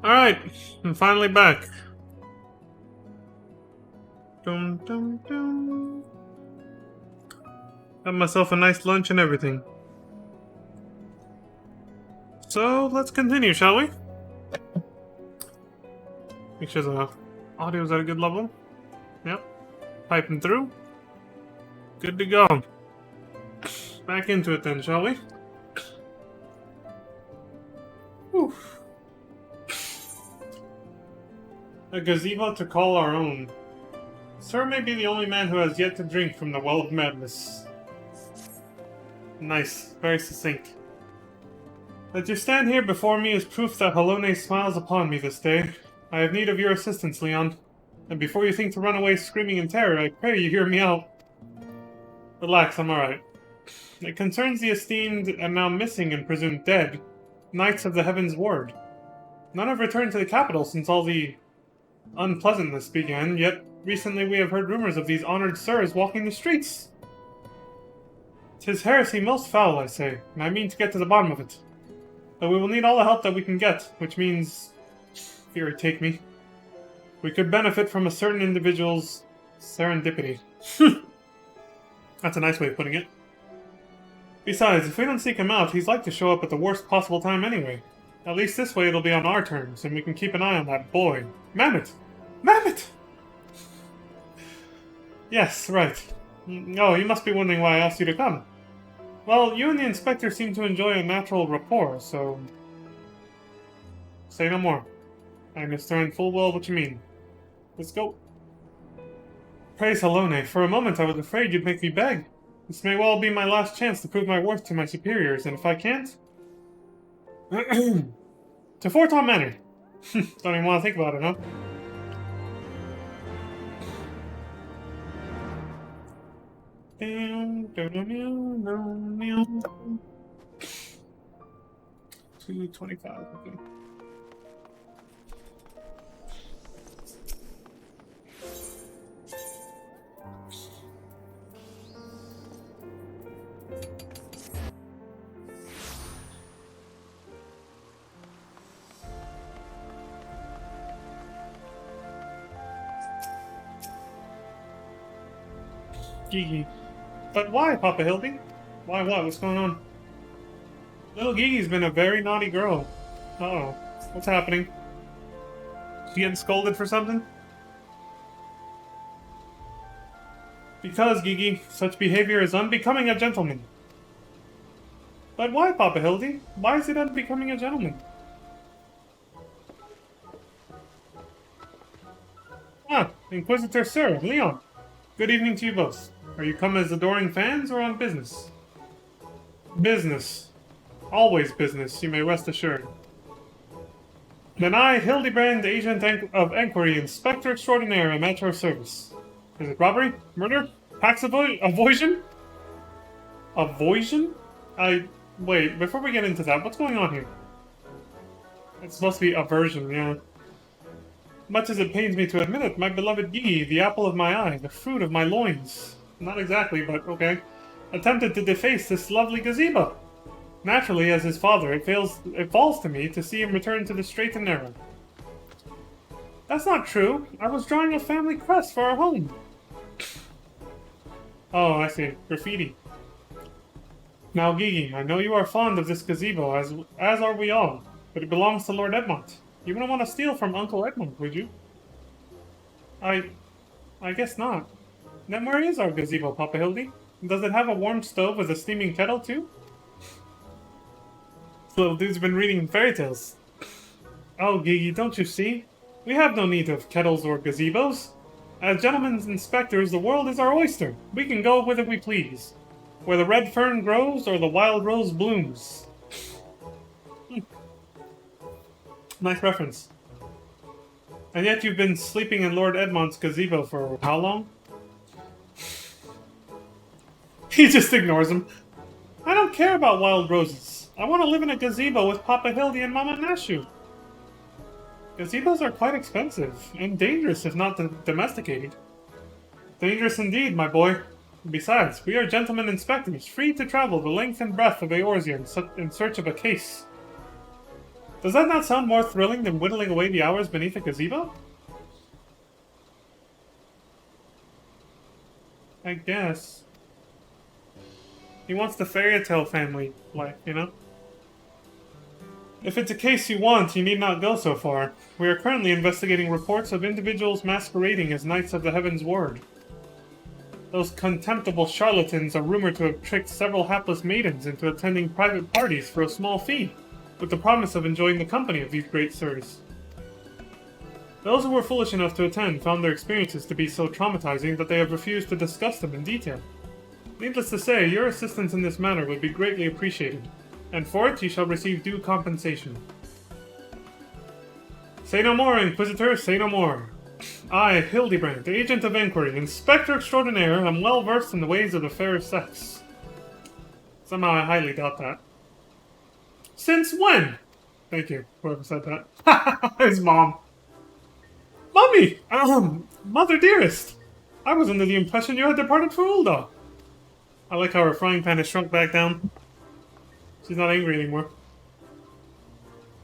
Alright, I'm finally back. Dum, dum, dum. Got myself a nice lunch and everything. So, let's continue, shall we? Make sure the audio's at a good level. Yep. Piping through. Good to go. Back into it then, shall we? Whew. A gazebo to call our own. Sir may be the only man who has yet to drink from the well of madness. Nice. Very succinct. That you stand here before me is proof that Halone smiles upon me this day. I have need of your assistance, Leon. And before you think to run away screaming in terror, I pray you hear me out. Relax, I'm alright. It concerns the esteemed and now missing and presumed dead Knights of the Heaven's Ward. None have returned to the capital since all the unpleasantness began, yet recently we have heard rumors of these honored sirs walking the streets. 'Tis heresy most foul, I say, and I mean to get to the bottom of it. But we will need all the help that we can get, which means, fear it take me, we could benefit from a certain individual's serendipity. That's a nice way of putting it. Besides, if we don't seek him out, he's like to show up at the worst possible time anyway. At least this way it'll be on our terms, and we can keep an eye on that boy. Mammoth! Mammoth! Yes, right. Oh, you must be wondering why I asked you to come. Well, you and the inspector seem to enjoy a natural rapport, so... Say no more. I understand full well what you mean. Let's go. Praise Halone, for a moment I was afraid you'd make me beg. This may well be my last chance to prove my worth to my superiors, and if I can't... to Forton Manor! Don't even want to think about it, huh? $225, okay. Gigi. But why, Papa Hildy? Why what? What's going on? Little Gigi's been a very naughty girl. Uh-oh. What's happening? She getting scolded for something? Because, Gigi, such behavior is unbecoming a gentleman. But why, Papa Hildy? Why is it unbecoming a gentleman? Ah, Inquisitor Sir, Leon. Good evening to you both. Are you come as adoring fans or on business? Business. Always business, you may rest assured. Then I, Hildebrand, agent of Enquiry, Inspector Extraordinaire, am at your service. Is it robbery? Murder? Tax avoision? Avoision? Wait, before we get into that, what's going on here? It's supposed to be aversion, yeah. Much as it pains me to admit it, my beloved Gigi, the apple of my eye, the fruit of my loins. Not exactly, but okay. Attempted to deface this lovely gazebo. Naturally, as his father, it falls to me to see him return to the straight and narrow. That's not true. I was drawing a family crest for our home. Oh, I see. Graffiti. Now, Gigi, I know you are fond of this gazebo, as are we all, but it belongs to Lord Edmont. You wouldn't want to steal from Uncle Edmund, would you? I guess not. Then where is our gazebo, Papa Hildy? Does it have a warm stove with a steaming kettle, too? This little dude's been reading fairy tales. Oh, Gigi, don't you see? We have no need of kettles or gazebos. As gentlemen's inspectors, the world is our oyster. We can go whither we please. Where the red fern grows or the wild rose blooms. Nice reference. And yet you've been sleeping in Lord Edmont's gazebo for how long? He just ignores him. I don't care about wild roses. I want to live in a gazebo with Papa Hildy and Mama Nashu. Gazebos are quite expensive, and dangerous if not domesticated. Dangerous indeed, my boy. Besides, we are gentlemen inspectors, free to travel the length and breadth of Eorzea in search of a case. Does that not sound more thrilling than whittling away the hours beneath a gazebo? I guess. He wants the fairy tale family life, you know? If it's a case you want, you need not go so far. We are currently investigating reports of individuals masquerading as Knights of the Heaven's Ward. Those contemptible charlatans are rumored to have tricked several hapless maidens into attending private parties for a small fee, with the promise of enjoying the company of these great sirs. Those who were foolish enough to attend found their experiences to be so traumatizing that they have refused to discuss them in detail. Needless to say, your assistance in this matter would be greatly appreciated, and for it you shall receive due compensation. Say no more, Inquisitor, say no more. I, Hildebrand, Agent of Inquiry, Inspector Extraordinaire, am well versed in the ways of the fair sex. Somehow I highly doubt that. Since when? Thank you, whoever said that. His mom. Mummy! Mother dearest! I was under the impression you had departed for Ul'dah. I like how her frying pan has shrunk back down. She's not angry anymore.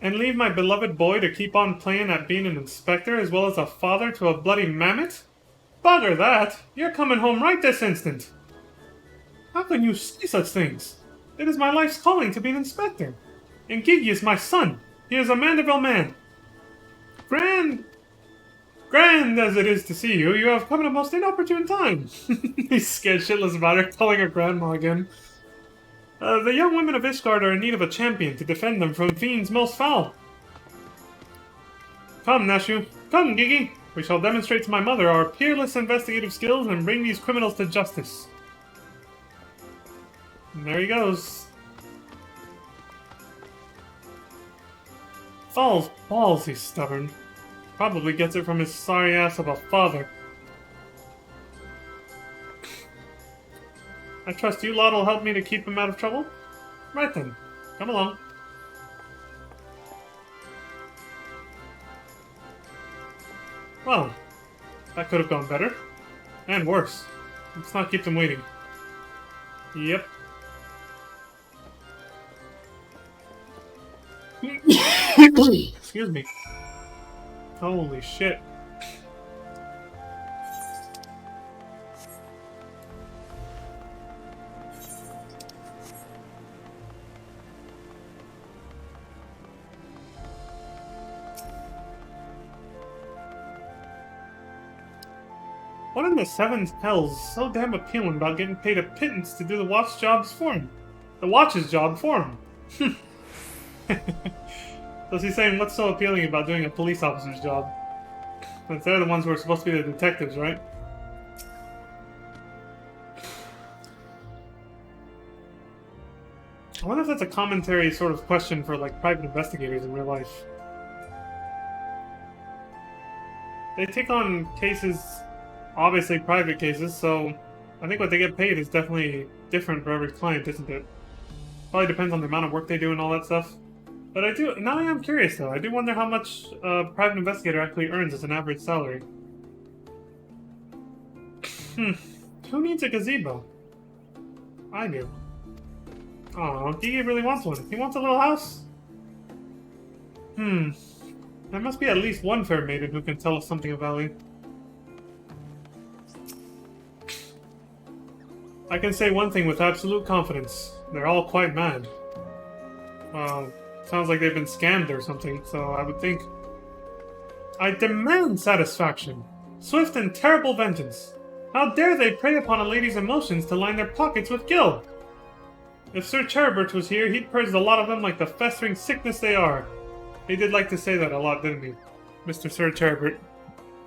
And leave my beloved boy to keep on playing at being an inspector as well as a father to a bloody mammoth? Bugger that! You're coming home right this instant! How can you say such things? It is my life's calling to be an inspector. And Gigi is my son. He is a Mandeville man. Grand as it is to see you, you have come at a most inopportune time. He's scared shitless about her, calling her grandma again. The young women of Ishgard are in need of a champion to defend them from fiends most foul. Come, Nashu. Come, Gigi. We shall demonstrate to my mother our peerless investigative skills and bring these criminals to justice. And there he goes. Balls, he's stubborn. Probably gets it from his sorry ass of a father. I trust you lot will help me to keep him out of trouble? Right then. Come along. Well, that could have gone better. And worse. Let's not keep them waiting. Yep. Excuse me. Holy shit. What in the seventh hell's so damn appealing about getting paid a pittance to do the watch jobs for him? The watch's job for him. So he's saying what's so appealing about doing a police officer's job? Since they're the ones who are supposed to be the detectives, right? I wonder if that's a commentary sort of question for like private investigators in real life. They take on cases, obviously private cases, so I think what they get paid is definitely different for every client, isn't it? Probably depends on the amount of work they do and all that stuff. But now I am curious though. I do wonder how much a private investigator actually earns as an average salary. Who needs a gazebo? I do. Oh, Gigi really wants one. He wants a little house? There must be at least one fair maiden who can tell us something of value. I can say one thing with absolute confidence. They're all quite mad. Sounds like they've been scammed or something, so I would think... I demand satisfaction! Swift and terrible vengeance! How dare they prey upon a lady's emotions to line their pockets with gil? If Sir Cheribert was here, he'd purge a lot of them like the festering sickness they are. He did like to say that a lot, didn't he? Mr. Sir Cheribert.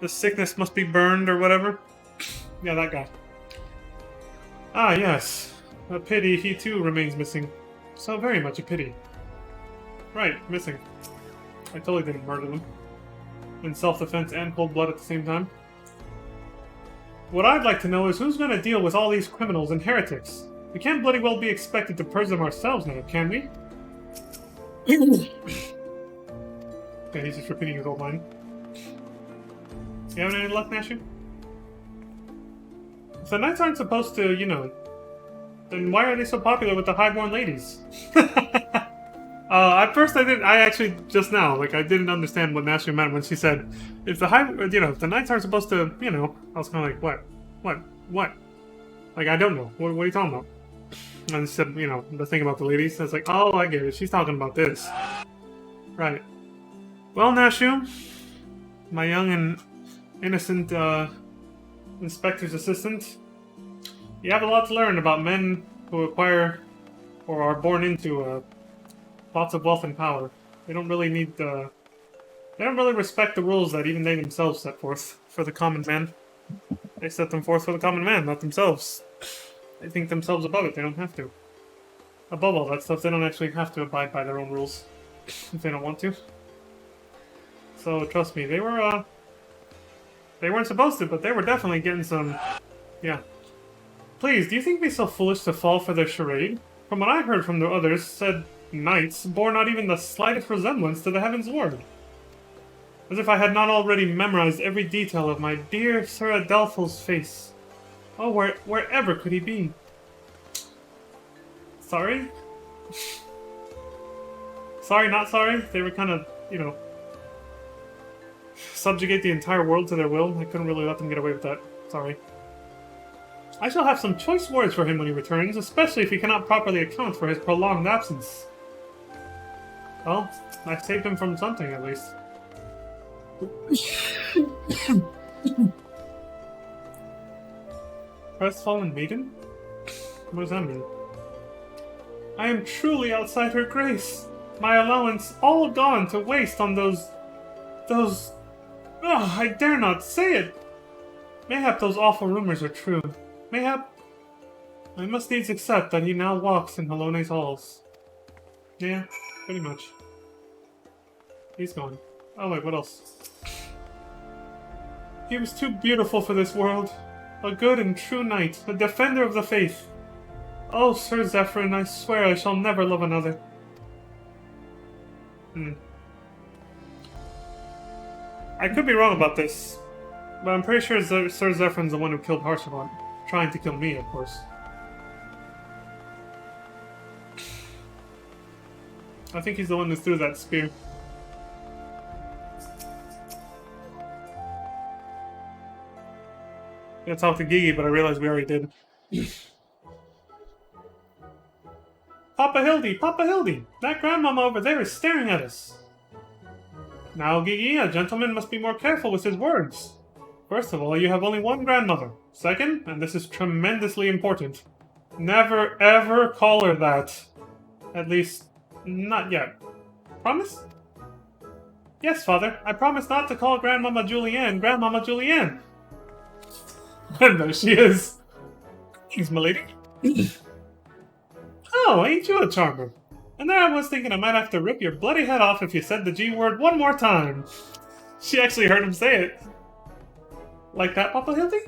The sickness must be burned or whatever? Yeah, that guy. Ah, yes. A pity he too remains missing. So very much a pity. Right, missing. I totally didn't murder them. In self-defense and cold blood at the same time. What I'd like to know is who's gonna deal with all these criminals and heretics? We can't bloody well be expected to purge them ourselves now, can we? Okay, he's just repeating his old line. You having any luck, Nashu? If the knights aren't supposed to, you know, then why are they so popular with the highborn ladies? At first I actually, just now, like, I didn't understand what Nashua meant when she said, if the knights aren't supposed to, I was kind of like, what? Like, I don't know. What are you talking about? And she said, the thing about the ladies. I was like, oh, I get it. She's talking about this. Right. Well, Nashu, my young and innocent, inspector's assistant, you have a lot to learn about men who acquire or are born into, lots of wealth and power. They don't really respect the rules that even they themselves set forth for the common man. They set them forth for the common man, not themselves. They think themselves above it, they don't have to. Above all that stuff, they don't actually have to abide by their own rules. If they don't want to. So, trust me, they weren't supposed to, but they were definitely getting some... Yeah. Please, do you think me so foolish to fall for their charade? From what I heard from the others, said knights bore not even the slightest resemblance to the Heaven's Ward. As if I had not already memorized every detail of my dear Sir Adelpho's face. Oh, wherever could he be? Sorry? Sorry, not sorry? They were kind of, subjugate the entire world to their will. I couldn't really let them get away with that. Sorry. I shall have some choice words for him when he returns, especially if he cannot properly account for his prolonged absence. Well, I saved him from something, at least. Crestfallen maiden? What does that mean? I am truly outside her grace. My allowance all gone to waste on those... Oh, I dare not say it! Mayhap those awful rumors are true. Mayhap... I must needs accept that he now walks in Halone's halls. Yeah, pretty much. He's gone. Oh wait, what else? He was too beautiful for this world. A good and true knight, a defender of the faith. Oh, Sir Zephyrin, I swear I shall never love another. I could be wrong about this, but I'm pretty sure Sir Zephyrin's the one who killed Harshavon. Trying to kill me, of course. I think he's the one who threw that spear. I talked to Gigi, but I realized we already did. Papa Hildy! That grandmama over there is staring at us! Now, Gigi, a gentleman must be more careful with his words. First of all, you have only one grandmother. Second, and this is tremendously important, never ever call her that. At least, not yet. Promise? Yes, Father, I promise not to call Grandmama Julianne Grandmama Julianne. And there she is. Thanks, milady. Oh, ain't you a charmer? And there I was thinking I might have to rip your bloody head off if you said the G word one more time. She actually heard him say it. Like that, Papa Hildy?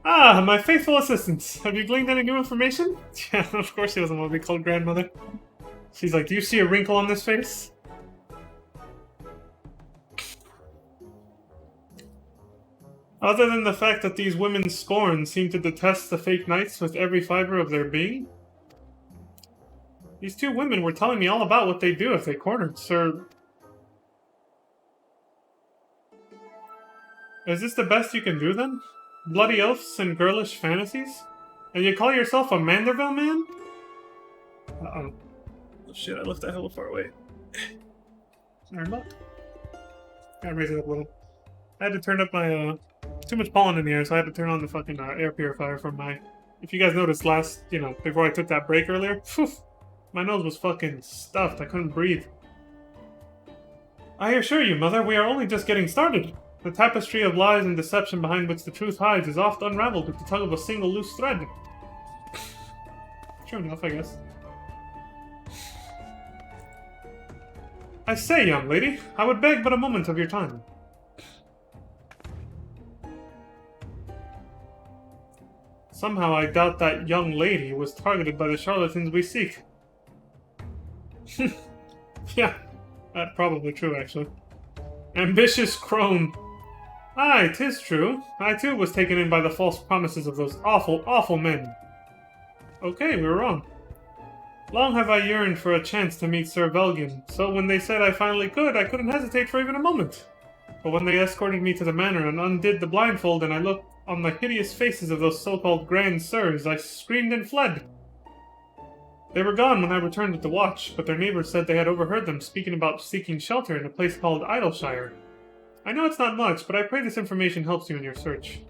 Ah, my faithful assistants. Have you gleaned any new information? Yeah, of course she doesn't want to be called grandmother. She's like, do you see a wrinkle on this face? Other than the fact that these women's scorn seem to detest the fake knights with every fiber of their being, these two women were telling me all about what they'd do if they cornered Sir... Is this the best you can do, then? Bloody oaths and girlish fantasies? And you call yourself a Manderville man? Uh-oh. Oh shit, I left that hella far away. Iron up. Gotta raise it up a little. I had to turn up my, too much pollen in the air, so I had to turn on the fucking air purifier from my... If you guys noticed before I took that break earlier, phew, my nose was fucking stuffed, I couldn't breathe. I assure you, Mother, we are only just getting started. The tapestry of lies and deception behind which the truth hides is oft unraveled with the tug of a single loose thread. True enough, I guess. I say, young lady, I would beg but a moment of your time. Somehow I doubt that young lady was targeted by the charlatans we seek. Yeah, that's probably true, actually. Ambitious crone. Aye, 'tis true. I too was taken in by the false promises of those awful, awful men. Okay, we were wrong. Long have I yearned for a chance to meet Sir Velgen, so when they said I finally could, I couldn't hesitate for even a moment. But when they escorted me to the manor and undid the blindfold and I looked on the hideous faces of those so-called Grand Sirs, I screamed and fled. They were gone when I returned with the watch, but their neighbors said they had overheard them speaking about seeking shelter in a place called Idleshire. I know it's not much, but I pray this information helps you in your search.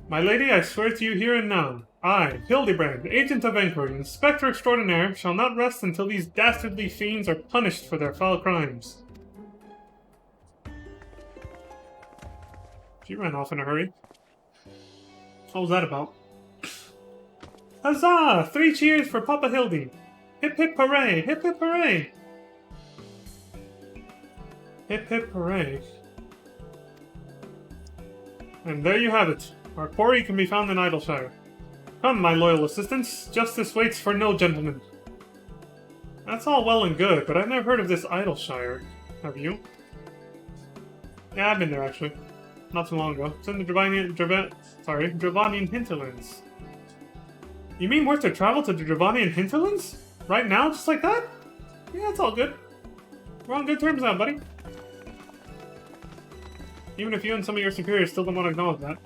My lady, I swear to you here and now, I, Hildebrand, agent of Enquiry, Inspector Extraordinaire, shall not rest until these dastardly fiends are punished for their foul crimes. She ran off in a hurry. What was that about? Huzzah! 3 cheers for Papa Hildy! Hip hip hooray! Hip hip hooray! Hip hip hooray. And there you have it. Our quarry can be found in Idleshire. Come, my loyal assistants. Justice waits for no gentleman. That's all well and good, but I've never heard of this Idleshire. Have you? Yeah, I've been there actually. Not too long ago. It's in the Dravanian hinterlands. You mean worth the travel to the Dravanian hinterlands? Right now, just like that? Yeah, it's all good. We're on good terms now, buddy. Even if you and some of your superiors still don't want to acknowledge that.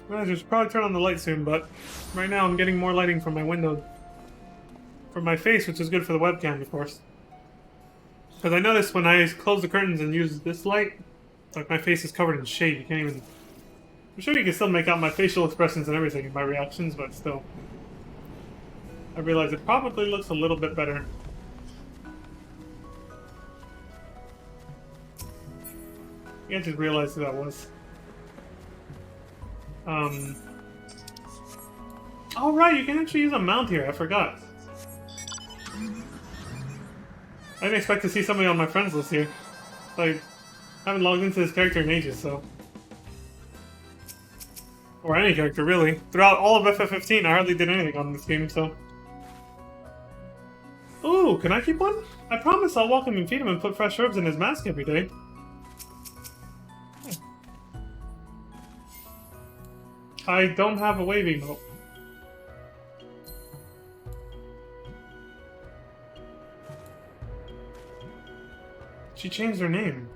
Well, I should probably turn on the light soon, but right now I'm getting more lighting from my window. From my face, which is good for the webcam, of course. Because I noticed when I close the curtains and use this light, like my face is covered in shade. You can't even... I'm sure you can still make out my facial expressions and everything in my reactions, but still. I realize it probably looks a little bit better. I just realized who that was. Oh right, you can actually use a mount here, I forgot. I didn't expect to see somebody on my friends list here. Like, I haven't logged into this character in ages, so... Or any character, really. Throughout all of FF15, I hardly did anything on this game, so... Ooh, can I keep one? I promise I'll walk him and feed him and put fresh herbs in his mask every day. I don't have a wave emote. She changed her name.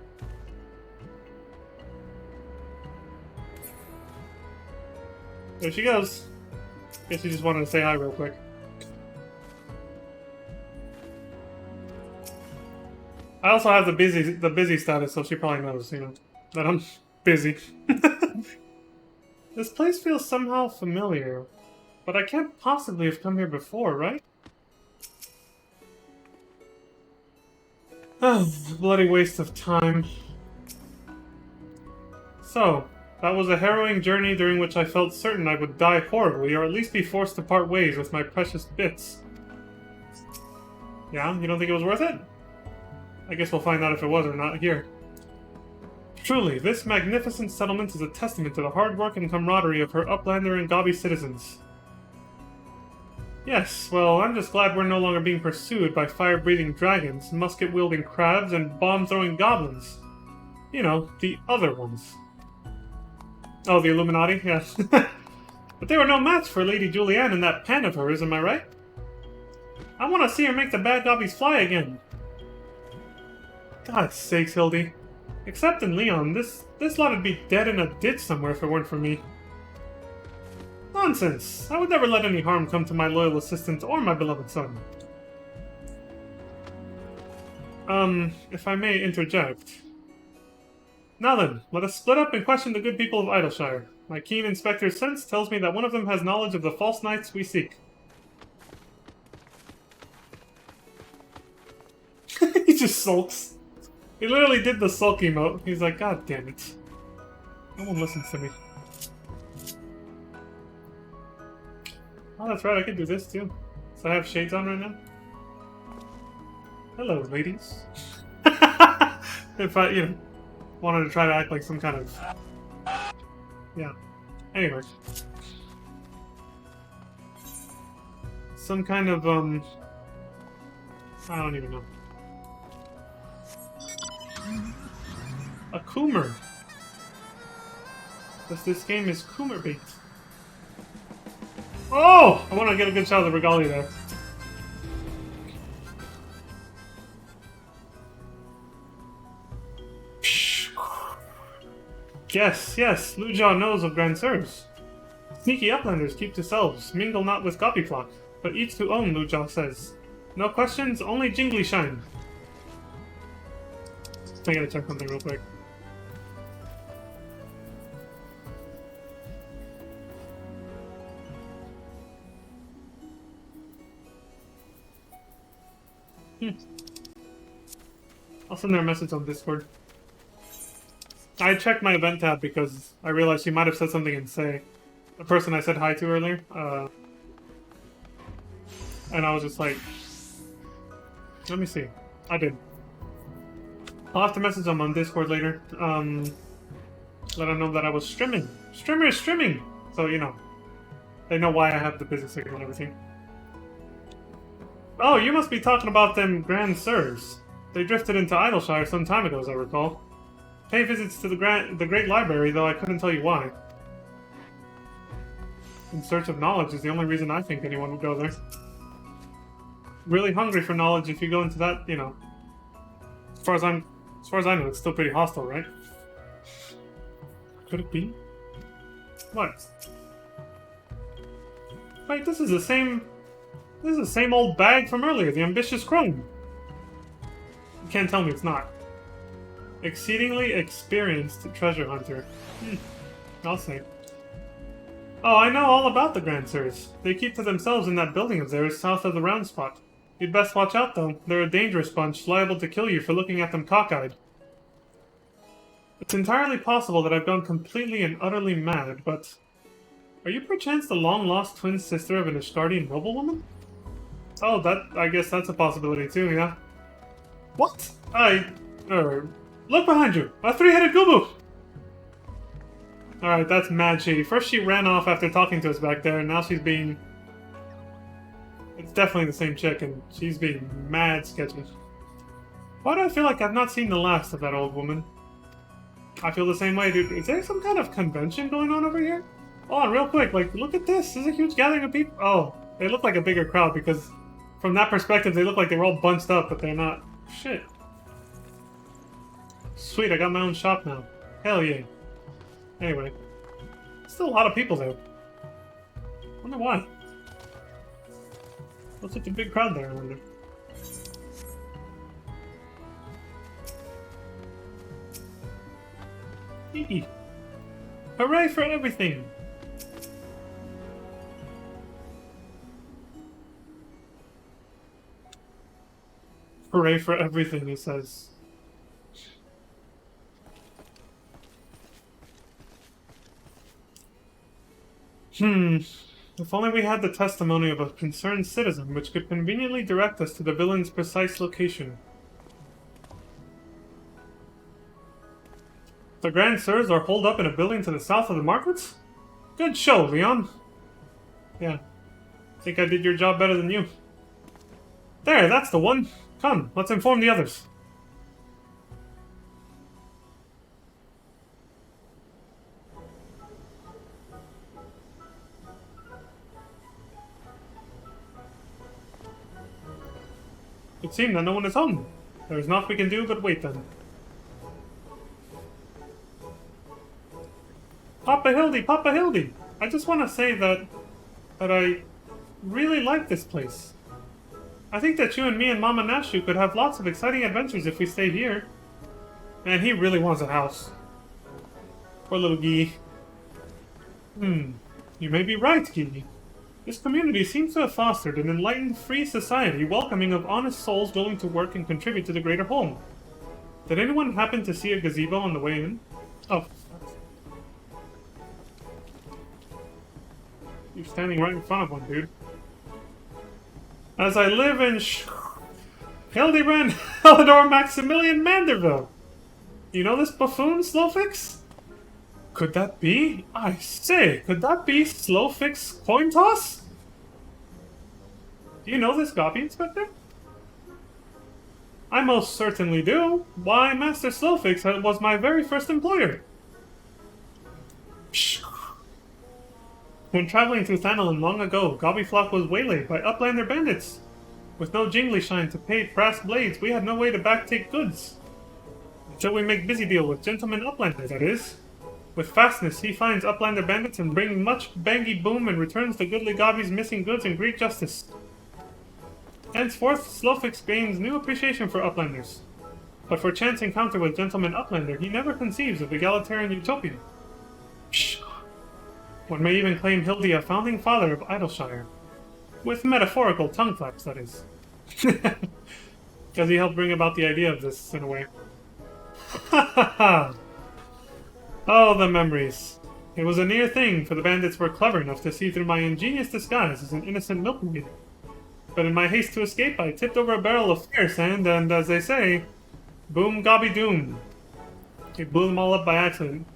There she goes. Guess she just wanted to say hi real quick. I also have the busy status, so she probably knows, you know, that I'm busy. This place feels somehow familiar, but I can't possibly have come here before, right? Oh, bloody waste of time. So, that was a harrowing journey during which I felt certain I would die horribly, or at least be forced to part ways with my precious bits. Yeah, you don't think it was worth it? I guess we'll find out if it was or not here. Truly, this magnificent settlement is a testament to the hard work and camaraderie of her Uplander and Gobby citizens. Yes, well, I'm just glad we're no longer being pursued by fire-breathing dragons, musket-wielding crabs, and bomb-throwing goblins. You know, the other ones. Oh, the Illuminati? Yes. But they were no match for Lady Julianne and that pen of hers, am I right? I want to see her make the bad gobbies fly again. God's sakes, Hildy. Except in Leon, this lot would be dead in a ditch somewhere if it weren't for me. Nonsense! I would never let any harm come to my loyal assistant or my beloved son. If I may interject. Now then, let us split up and question the good people of Idleshire. My keen inspector's sense tells me that one of them has knowledge of the false knights we seek. He just sulks. He literally did the sulk emote. He's like, God damn it. No one listens to me. Oh, that's right, I can do this too. So I have shades on right now? Hello, ladies. If I, you know, wanted to try to act like some kind of... Yeah. Anyway. Some kind of, I don't even know. A Coomer. This game is Coomer bait. Oh! I want to get a good shot of the Regalia there. Yes, yes, Luja knows of Grandsurs. Sneaky uplanders keep to selves, mingle not with Goppyflock, but each to own, Luja says. No questions, only jingly shine. I gotta check something real quick. I'll send her a message on Discord. I checked my event tab because I realized she might have said something in Say. The person I said hi to earlier. And I was just like... Let me see. I did. I'll have to message them on Discord later. Let them know that I was streaming. Streamer is streaming! So, you know. They know why I have the business signal and everything. Oh, you must be talking about them Grandsurs. They drifted into Idleshire some time ago, as I recall. Pay visits to the Great Library, though I couldn't tell you why. In search of knowledge is the only reason I think anyone would go there. Really hungry for knowledge if you go into that, you know. As far as I know, it's still pretty hostile, right? Could it be? What? Wait, this is the same old bag from earlier, the Ambitious Crone. You can't tell me it's not. Exceedingly experienced treasure hunter. I'll say. Oh, I know all about the Grandsurs. They keep to themselves in that building of theirs south of the round spot. You'd best watch out, though. They're a dangerous bunch, liable to kill you for looking at them cockeyed. It's entirely possible that I've gone completely and utterly mad, but... Are you perchance the long-lost twin sister of an Ishgardian noblewoman? Oh, I guess that's a possibility too, yeah. What? Look behind you! A three-headed Gubu! Alright, that's mad shady. First she ran off after talking to us back there, and now she's being... It's definitely the same chick, and she's being mad sketchy. Why do I feel like I've not seen the last of that old woman? I feel the same way, dude. Is there some kind of convention going on over here? Oh, and real quick, like, look at this. There's a huge gathering of people. Oh, they look like a bigger crowd, because from that perspective, they look like they were all bunched up, but they're not. Shit. Sweet, I got my own shop now. Hell yeah. Anyway. Still a lot of people there. Wonder why. What's such a big crowd there, I wonder. Hee. Hooray for everything! Hooray for everything, he says. If only we had the testimony of a concerned citizen, which could conveniently direct us to the villain's precise location. The Grandsurs are holed up in a building to the south of the markets? Good show, Leon. Yeah. Think I did your job better than you. There, that's the one. Come, let's inform the others. It seems that no one is home. There is naught we can do but wait then. Papa Hildy, Papa Hildy! I just want to say that I really like this place. I think that you and me and Mama Nashu could have lots of exciting adventures if we stay here. Man, he really wants a house. Poor little Guy. You may be right, Guy. This community seems to have fostered an enlightened, free society welcoming of honest souls willing to work and contribute to the greater whole. Did anyone happen to see a gazebo on the way in? Oh. You're standing right in front of one, dude. As I live in Hildebrand Helidor Maximilian Manderville. You know this buffoon, Slowfix? Could that be? I say, could that be Slowfix Coin Toss? Do you know this Goppy Inspector? I most certainly do. Why, Master Slowfix was my very first employer. Psh. When traveling through Thanalin long ago, Gobbyflock was waylaid by Uplander bandits. With no jingly shine to pay brass blades, we had no way to backtake goods. Until we make busy deal with Gentleman Uplander, that is. With fastness, he finds Uplander bandits and brings much bangy boom and returns the goodly Gobby's missing goods in great justice. Henceforth, Slowfix gains new appreciation for Uplanders. But for chance encounter with Gentleman Uplander, he never conceives of egalitarian utopia. Psh. One may even claim Hildy a founding father of Idleshire. With metaphorical tongue flaps, that is. Because he helped bring about the idea of this, in a way. Ha ha ha! Oh, the memories. It was a near thing, for the bandits were clever enough to see through my ingenious disguise as an innocent milkmaid. But in my haste to escape, I tipped over a barrel of fire sand, and, as they say, boom gobby doom. It blew them all up by accident.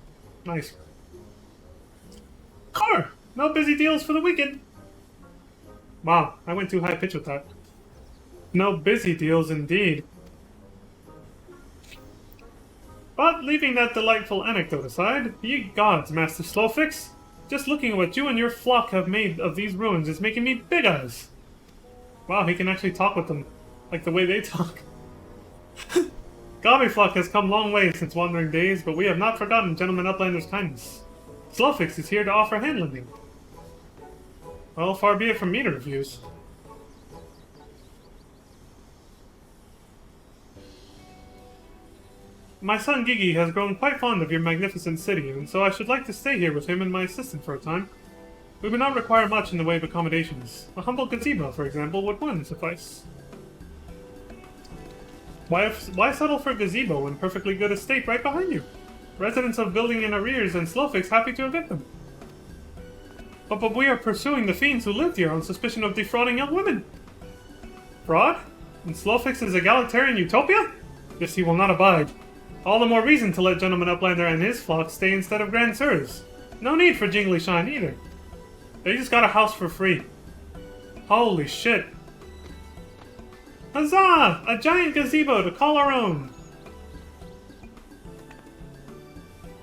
Nice. Car! No busy deals for the weekend! Wow, I went too high pitch with that. No busy deals indeed. But leaving that delightful anecdote aside, ye gods, Master Slowfix, just looking at what you and your flock have made of these ruins is making me big eyes. Wow, he can actually talk with them, like the way they talk. Gobbyflock has come long way since wandering days, but we have not forgotten Gentleman Uplander's kindness. Slowfix is here to offer hand-lending. Well, far be it from me to refuse. My son Gigi has grown quite fond of your magnificent city, and so I should like to stay here with him and my assistant for a time. We would not require much in the way of accommodations. A humble gazebo, for example, would one suffice. Why settle for a gazebo when perfectly good estate right behind you? Residents of building in arrears and Slowfix happy to evict them. But we are pursuing the fiends who lived here on suspicion of defrauding young women. Fraud? In Slowfix's egalitarian utopia? This he will not abide. All the more reason to let Gentleman Uplander and his flock stay instead of Grand Sirs. No need for Jingly Shine either. They just got a house for free. Holy shit. Huzzah! A giant gazebo to call our own!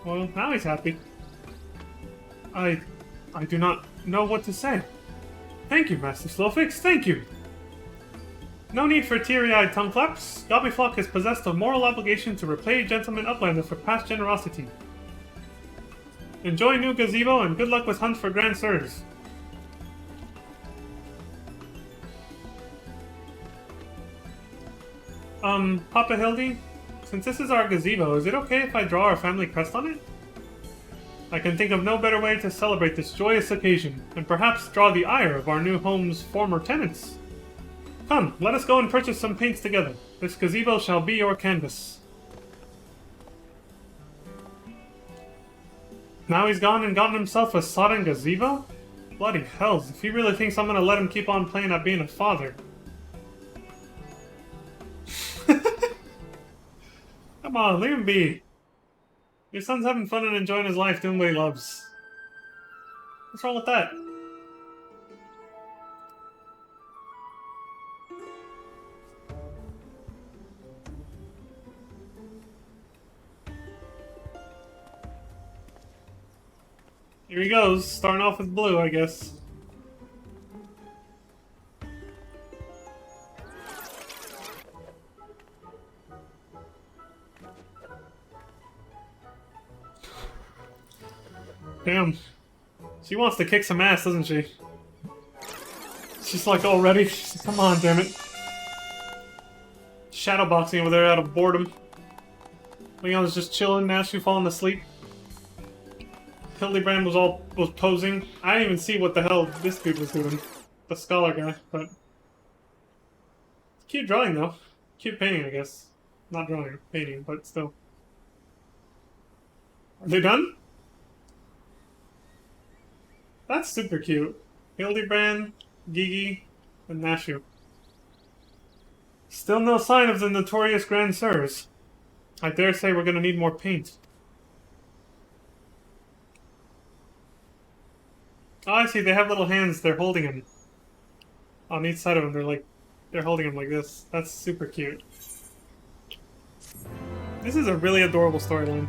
Well, now he's happy. I do not know what to say. Thank you, Master Slowfix, thank you! No need for teary-eyed tongue flaps. Gobbyflock is possessed of moral obligation to repay Gentleman Uplander for past generosity. Enjoy new gazebo and good luck with hunt for Grand Sirs. Papa Hildy, since this is our gazebo, is it okay if I draw our family crest on it? I can think of no better way to celebrate this joyous occasion, and perhaps draw the ire of our new home's former tenants. Come, let us go and purchase some paints together. This gazebo shall be your canvas. Now he's gone and gotten himself a sodden gazebo? Bloody hells, if he really thinks I'm gonna let him keep on playing at being a father. Come on, leave him be. Your son's having fun and enjoying his life doing what he loves. What's wrong with that? Here he goes, starting off with blue, I guess. Damn. She wants to kick some ass, doesn't she? She's like already. Come on, damn it. Shadowboxing over there out of boredom. Leon's just chilling, Nashu falling asleep. Hildebrand was posing. I didn't even see what the hell this dude was doing. The scholar guy, but cute drawing though. Cute painting, I guess. Not drawing, painting, but still. Are they done? That's super cute. Hildebrand, Gigi, and Nashu. Still no sign of the notorious Grand Sirs. I dare say we're gonna need more paint. Oh, I see. They have little hands. They're holding him. On each side of them, they're holding him like this. That's super cute. This is a really adorable storyline.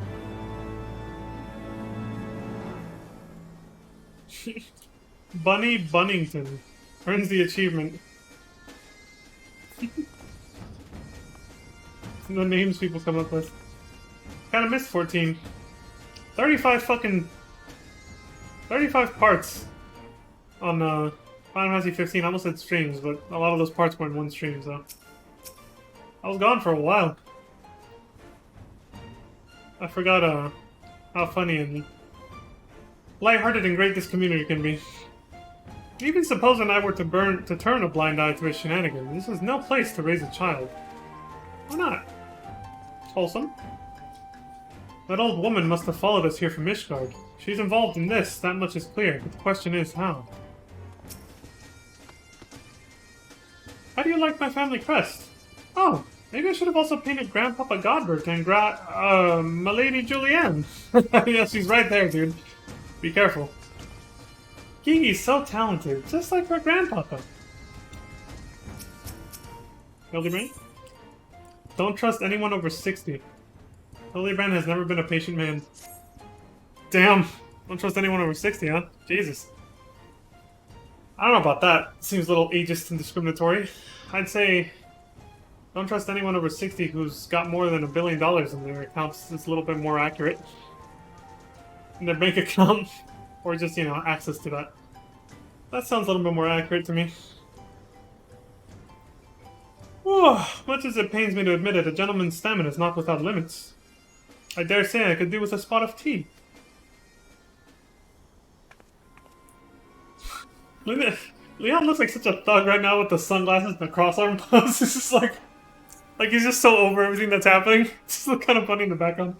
Bunny Bunnington earns the achievement. The names people come up with. Kinda missed 14. 35 parts on Final Fantasy 15. I almost said streams, but a lot of those parts were in one stream, so I was gone for a while. I forgot how funny and lighthearted and great this community can be. Even supposing I were to turn a blind eye to his shenanigans, this is no place to raise a child. Why not? It's wholesome. That old woman must have followed us here from Ishgard. She's involved in this, that much is clear, but the question is how. How do you like my family crest? Oh, maybe I should have also painted Grandpapa Godbert and Milady Julianne. Yeah, she's right there, dude. Be careful. Gigi's so talented, just like her grandpapa. Hildebrand? Don't trust anyone over 60. Hildebrand has never been a patient man. Damn. Don't trust anyone over 60, huh? Jesus. I don't know about that. Seems a little ageist and discriminatory. I'd say don't trust anyone over 60 who's got more than $1 billion in their accounts. It's a little bit more accurate. In their bank account. Or just, you know, access to that. That sounds a little bit more accurate to me. Oh, much as it pains me to admit it, a gentleman's stamina is not without limits. I dare say I could do with a spot of tea. Leon looks like such a thug right now with the sunglasses and the cross-arm pose. It's just like he's just so over everything that's happening. It's just kind of funny in the background.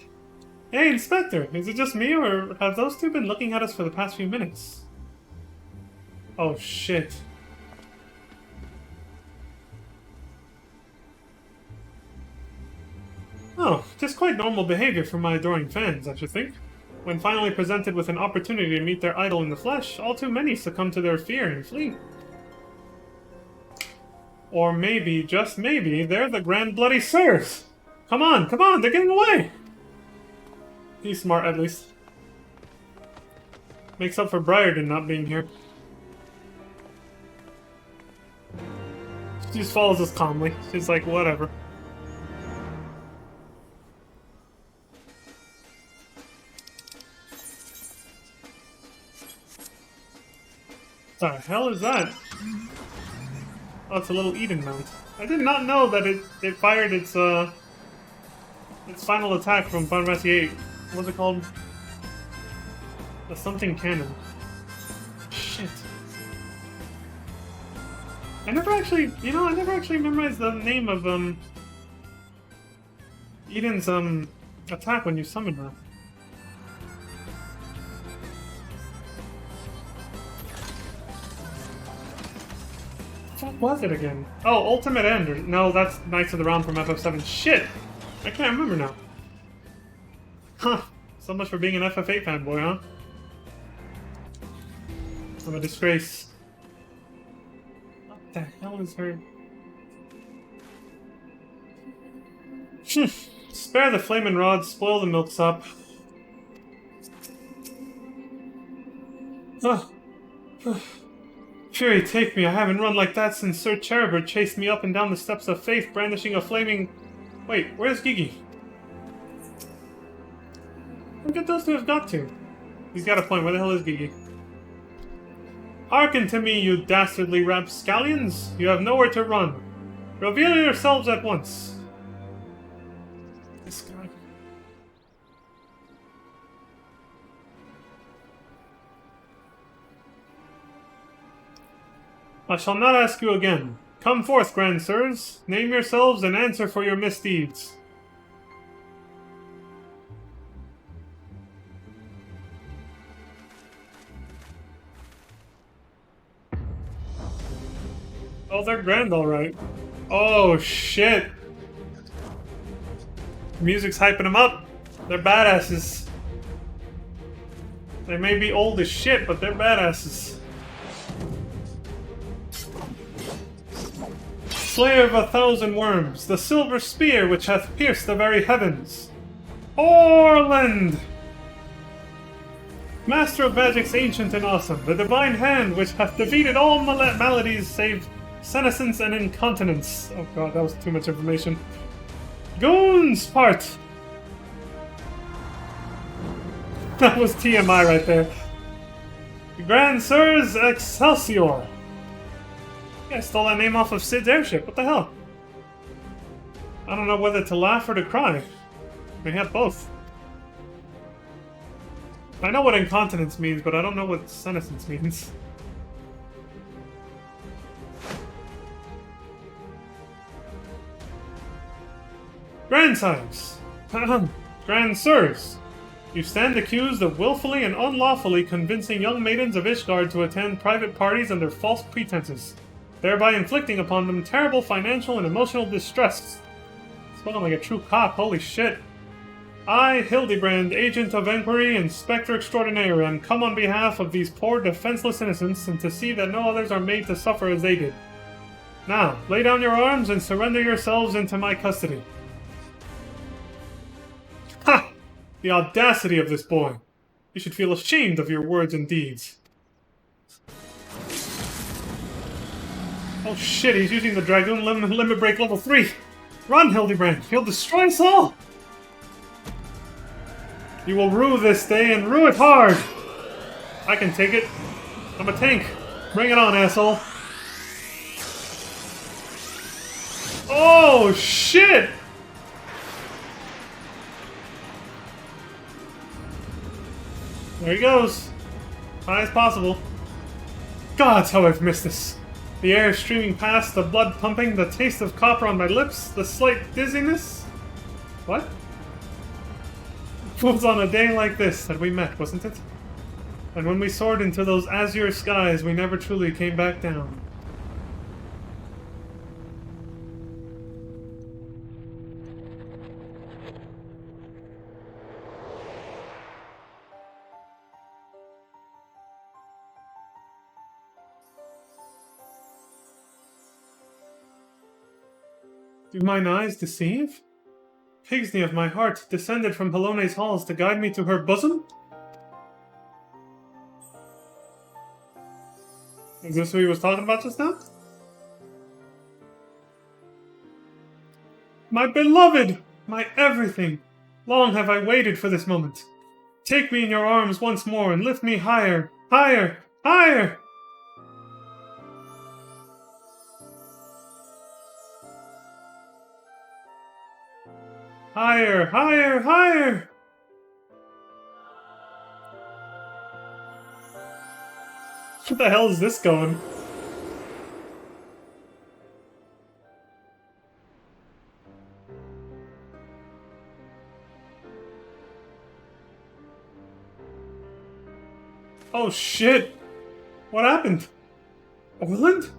Hey, Inspector, is it just me, or have those two been looking at us for the past few minutes? Oh, shit. Oh, just quite normal behavior from my adoring fans, I should think. When finally presented with an opportunity to meet their idol in the flesh, all too many succumb to their fear and flee. Or maybe, just maybe, they're the Grand Bloody Sirs! Come on, they're getting away! He's smart, at least. Makes up for Briarden not being here. She just follows us calmly. She's like, whatever. What the hell is that? Oh, it's a little Eden mount. I did not know that it fired its final attack from Final Fantasy VIII. What's it called? The something cannon. Shit. I never actually memorized the name of Eden's attack when you summon her. What was it again? Oh, Ultimate End. No, that's Knights of the Round from FF7. Shit! I can't remember now. Huh. So much for being an FF8 fanboy, huh? I'm a disgrace. What the hell is her... Spare the flaming rod, spoil the milksop. Fury, take me. I haven't run like that since Sir Cherubert chased me up and down the steps of faith, brandishing a flaming... Wait, where's Gigi? Where could those two have got to? He's got a point. Where the hell is Gigi? Hearken to me, you dastardly rapscallions! You have nowhere to run. Reveal yourselves at once. This guy... I shall not ask you again. Come forth, grand sirs. Name yourselves and answer for your misdeeds. Oh, they're grand, alright. Oh, shit. Music's hyping them up. They're badasses. They may be old as shit, but they're badasses. Slayer of 1,000 worms, the silver spear which hath pierced the very heavens. Orland! Master of magics ancient and awesome, the divine hand which hath defeated all maladies save senescence and incontinence. Oh god, that was too much information. Goons part! That was TMI right there. Grand Sirs Excelsior! Yeah, I stole that name off of Sid's airship. What the hell? I don't know whether to laugh or to cry. They have both. I know what incontinence means, but I don't know what senescence means. Grandsires! Grand Sirs! You stand accused of willfully and unlawfully convincing young maidens of Ishgard to attend private parties under false pretenses, thereby inflicting upon them terrible financial and emotional distress. Spoken like a true cop, holy shit. I, Hildebrand, Agent of Enquiry, Inspector Extraordinaire, am come on behalf of these poor defenseless innocents and to see that no others are made to suffer as they did. Now, lay down your arms and surrender yourselves into my custody. Ha! The audacity of this boy. You should feel ashamed of your words and deeds. Oh shit, he's using the Dragoon Limit Break level 3! Run, Hildebrand! He'll destroy us all! You will rue this day and rue it hard! I can take it. I'm a tank. Bring it on, asshole. Oh, shit! There he goes. High as possible. Gods, how I've missed this. The air streaming past, the blood pumping, the taste of copper on my lips, the slight dizziness. What? It was on a day like this that we met, wasn't it? And when we soared into those azure skies, we never truly came back down. Do mine eyes deceive? Pigsney of my heart, descended from Halone's halls to guide me to her bosom? Is this who he was talking about just now? My beloved! My everything! Long have I waited for this moment. Take me in your arms once more and lift me higher, higher, higher! Higher, higher, higher! What the hell is this going? Oh shit! What happened? Orland?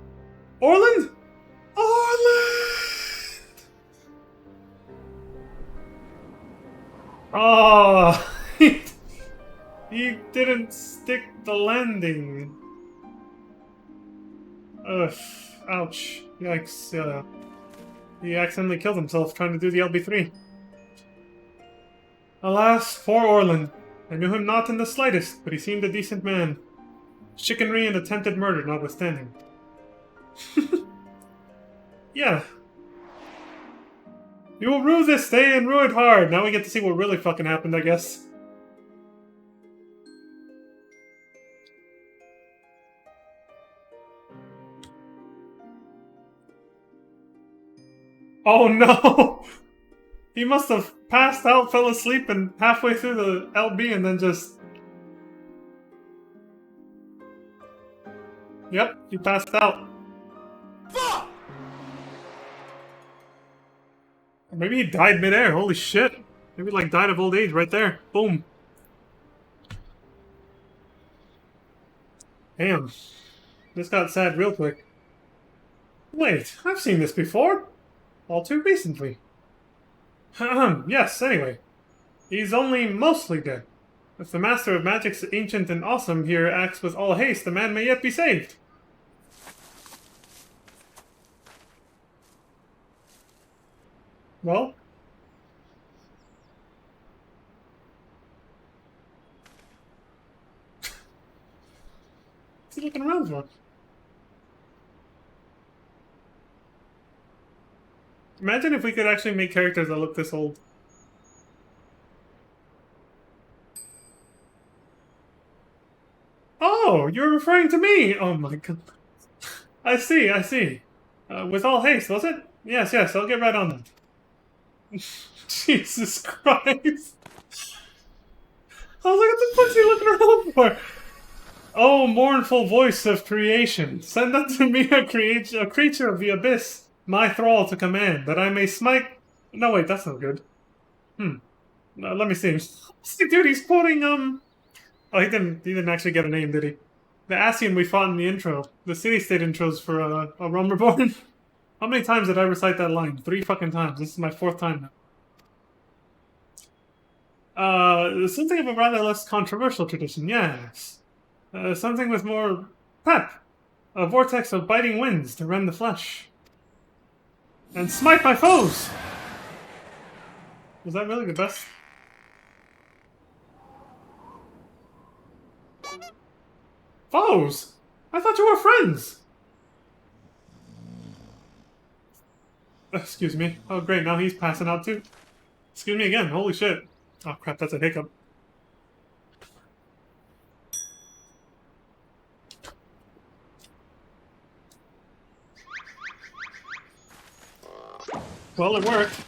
Orland? Orland! Oh, he didn't stick the landing. Ugh, ouch. Yikes, he accidentally killed himself trying to do the LB3. Alas, poor Orland. I knew him not in the slightest, but he seemed a decent man. Chicanery and attempted murder notwithstanding. Yeah. You will rue this day and rue it hard. Now we get to see what really fucking happened, I guess. Oh no! He must have passed out, fell asleep, and halfway through the LB and then just... Yep, he passed out. Fuck! Maybe he died midair, holy shit. Maybe like died of old age right there. Boom. Damn. This got sad real quick. Wait, I've seen this before. All too recently. Yes, anyway. He's only mostly dead. If the Master of Magic's ancient and awesome here acts with all haste, the man may yet be saved. Well? What's he looking around for? Imagine if we could actually make characters that look this old. Oh, you're referring to me! Oh my god. I see, I see. With all haste, was it? Yes, yes, I'll get right on that. Jesus Christ. I was like, what the fuck's he looking around for? Oh, mournful voice of creation, send unto me a creature of the abyss, my thrall to command, that I may smite... No, wait, that's not good. Let me see. Dude, he's quoting, Oh, he didn't actually get a name, did he? The Ascian we fought in the intro. The city-state intros for, A Realm Reborn. How many times did I recite that line? 3 fucking times. This is my 4th time now. Something of a rather less controversial tradition, yes. Something with more pep. A vortex of biting winds to rend the flesh. And smite my foes! Was that really the best? Foes? I thought you were friends! Excuse me. Oh great, now he's passing out too. Excuse me again, holy shit. Oh crap, that's a hiccup. Well, it worked.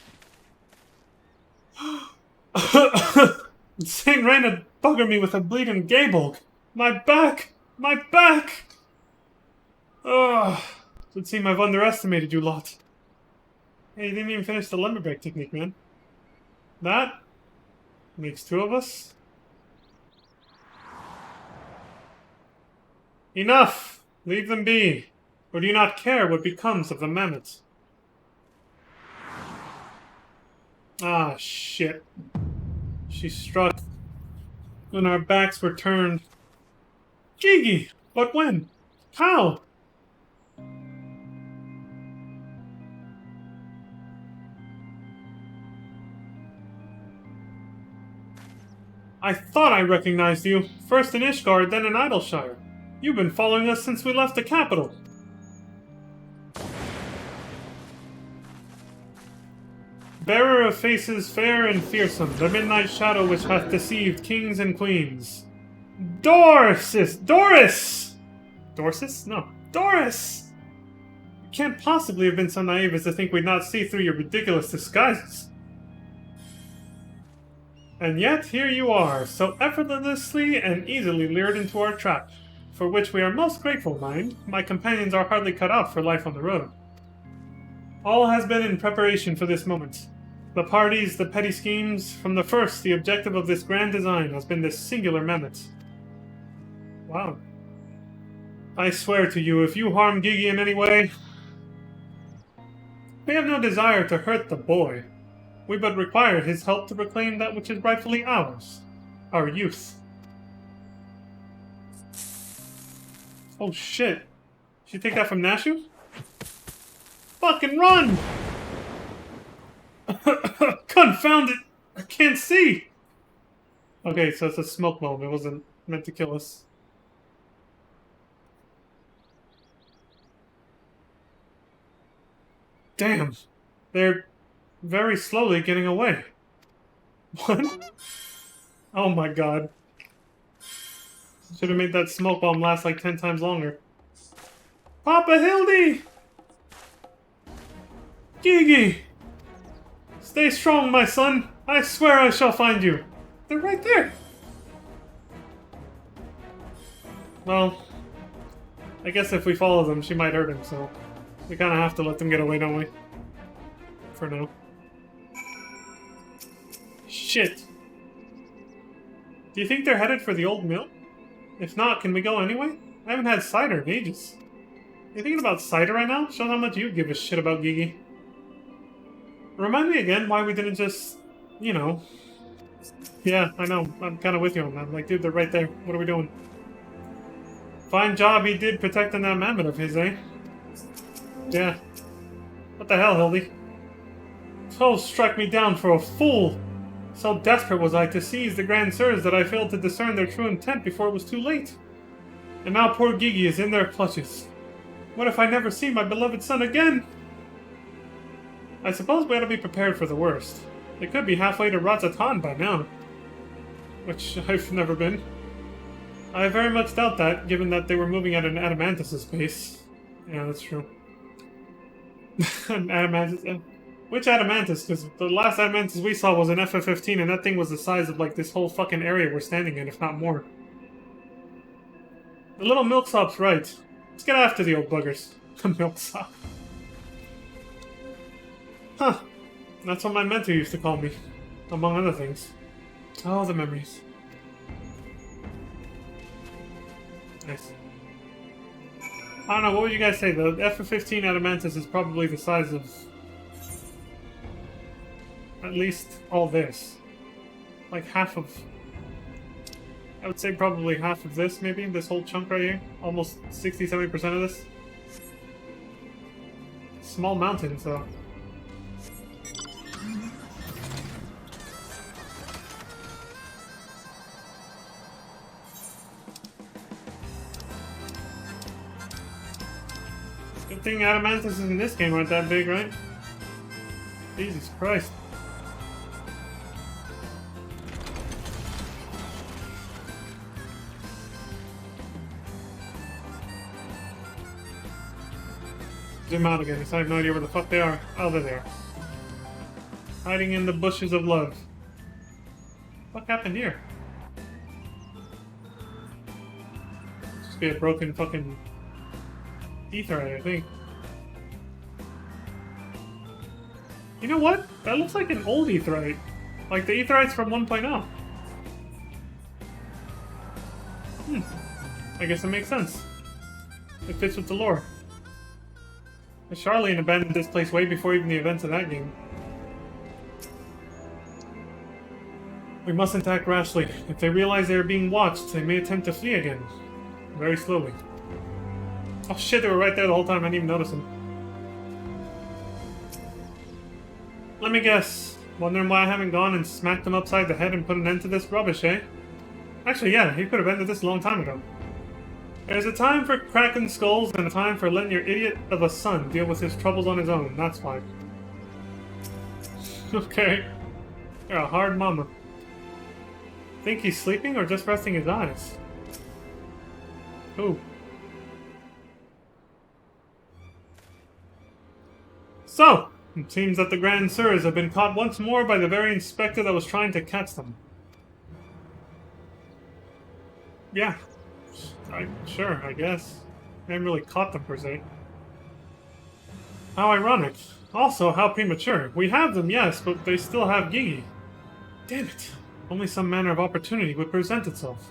Saint Rain had buggered me with a bleeding Gabolg. My back! My back! Ugh. Should seem I've underestimated you lot. Hey, you didn't even finish the lumberjack technique, man. That makes 2 of us. Enough! Leave them be. Or do you not care what becomes of the mammoths? Ah, shit. She struck when our backs were turned. Gigi! But when? How? I thought I recognized you. First in Ishgard, then in Idleshire. You've been following us since we left the capital. Bearer of faces fair and fearsome, the midnight shadow which hath deceived kings and queens. Doris! Doris! Dorsis? No. Doris! You can't possibly have been so naive as to think we'd not see through your ridiculous disguises. And yet, here you are, so effortlessly and easily lured into our trap, for which we are most grateful, mind. My companions are hardly cut out for life on the road. All has been in preparation for this moment. The parties, the petty schemes, from the first, the objective of this grand design has been this singular mammoth. Wow. I swear to you, if you harm Gigi in any way, we have no desire to hurt the boy. We but require his help to reclaim that which is rightfully ours. Our youth. Oh shit. Did you take that from Nashu? Fucking run! Confound it! I can't see! Okay, so it's a smoke bomb. It wasn't meant to kill us. Damn. They're very slowly getting away. What? Oh my god. Should have made that smoke bomb last like 10 times longer. Papa Hildy! Gigi! Stay strong, my son. I swear I shall find you. They're right there. Well, I guess if we follow them, she might hurt him, so we kind of have to let them get away, don't we? For now. Shit. Do you think they're headed for the old mill? If not, can we go anyway? I haven't had cider in ages. You thinking about cider right now? Show how much you give a shit about Gigi. Remind me again why we didn't just, you know... Yeah, I know. I'm kind of with you on that. I'm like, dude, they're right there. What are we doing? Fine job he did protecting that mammoth of his, eh? Yeah. What the hell, Hildy? Oh, struck me down for a fool! So desperate was I to seize the Grand Sirs that I failed to discern their true intent before it was too late. And now poor Gigi is in their clutches. What if I never see my beloved son again? I suppose we ought to be prepared for the worst. They could be halfway to Razatan by now. Which I've never been. I very much doubt that, given that they were moving at an Adamantus' pace. Yeah, that's true. An Adamantus... Which Adamantus? Because the last Adamantus we saw was an FF15, and that thing was the size of, like, this whole fucking area we're standing in, if not more. The little milksop's right. Let's get after the old buggers. Milksop. Huh. That's what my mentor used to call me. Among other things. Oh, the memories. Nice. I don't know, what would you guys say? The FF15 Adamantus is probably the size of... at least all this. Like half of... I would say probably half of this, maybe? This whole chunk right here? Almost 60-70% of this? Small mountain, so... Good thing Adamantus in this game aren't that big, right? Jesus Christ. Zoom out again, because I have no idea where the fuck they are. Oh, there they are. Hiding in the bushes of love. What happened here? Just be a broken fucking Aetheryte, I think. You know what? That looks like an old Aetheryte. Like the Aetherytes from 1.0. I guess it makes sense. It fits with the lore. Charlene abandoned this place way before even the events of that game. We mustn't act rashly. If they realize they are being watched, they may attempt to flee again. Very slowly. Oh shit, they were right there the whole time, I didn't even notice them. Let me guess. Wondering why I haven't gone and smacked them upside the head and put an end to this rubbish, eh? Actually, yeah, he could have ended this a long time ago. There's a time for cracking skulls and a time for letting your idiot of a son deal with his troubles on his own, that's why. Okay. You're a hard mama. Think he's sleeping or just resting his eyes? Ooh. So, it seems that the Grand Sirs have been caught once more by the very inspector that was trying to catch them. Yeah. Sure, I guess. I haven't really caught them, per se. How ironic. Also, how premature. We have them, yes, but they still have Gigi. Damn it. Only some manner of opportunity would present itself.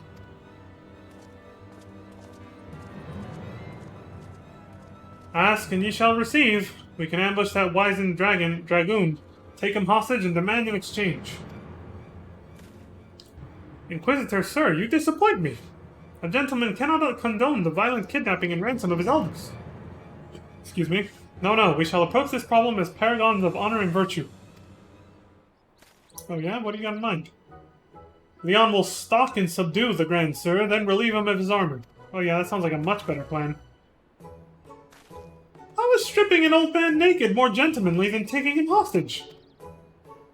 Ask, and ye shall receive. We can ambush that wizened dragoon, take him hostage, and demand an exchange. Inquisitor, sir, you disappoint me. A gentleman cannot condone the violent kidnapping and ransom of his elders. Excuse me. No, we shall approach this problem as paragons of honor and virtue. Oh yeah? What do you got in mind? Leon will stalk and subdue the Grand Sir, then relieve him of his armor. Oh yeah, that sounds like a much better plan. How is stripping an old man naked more gentlemanly than taking him hostage?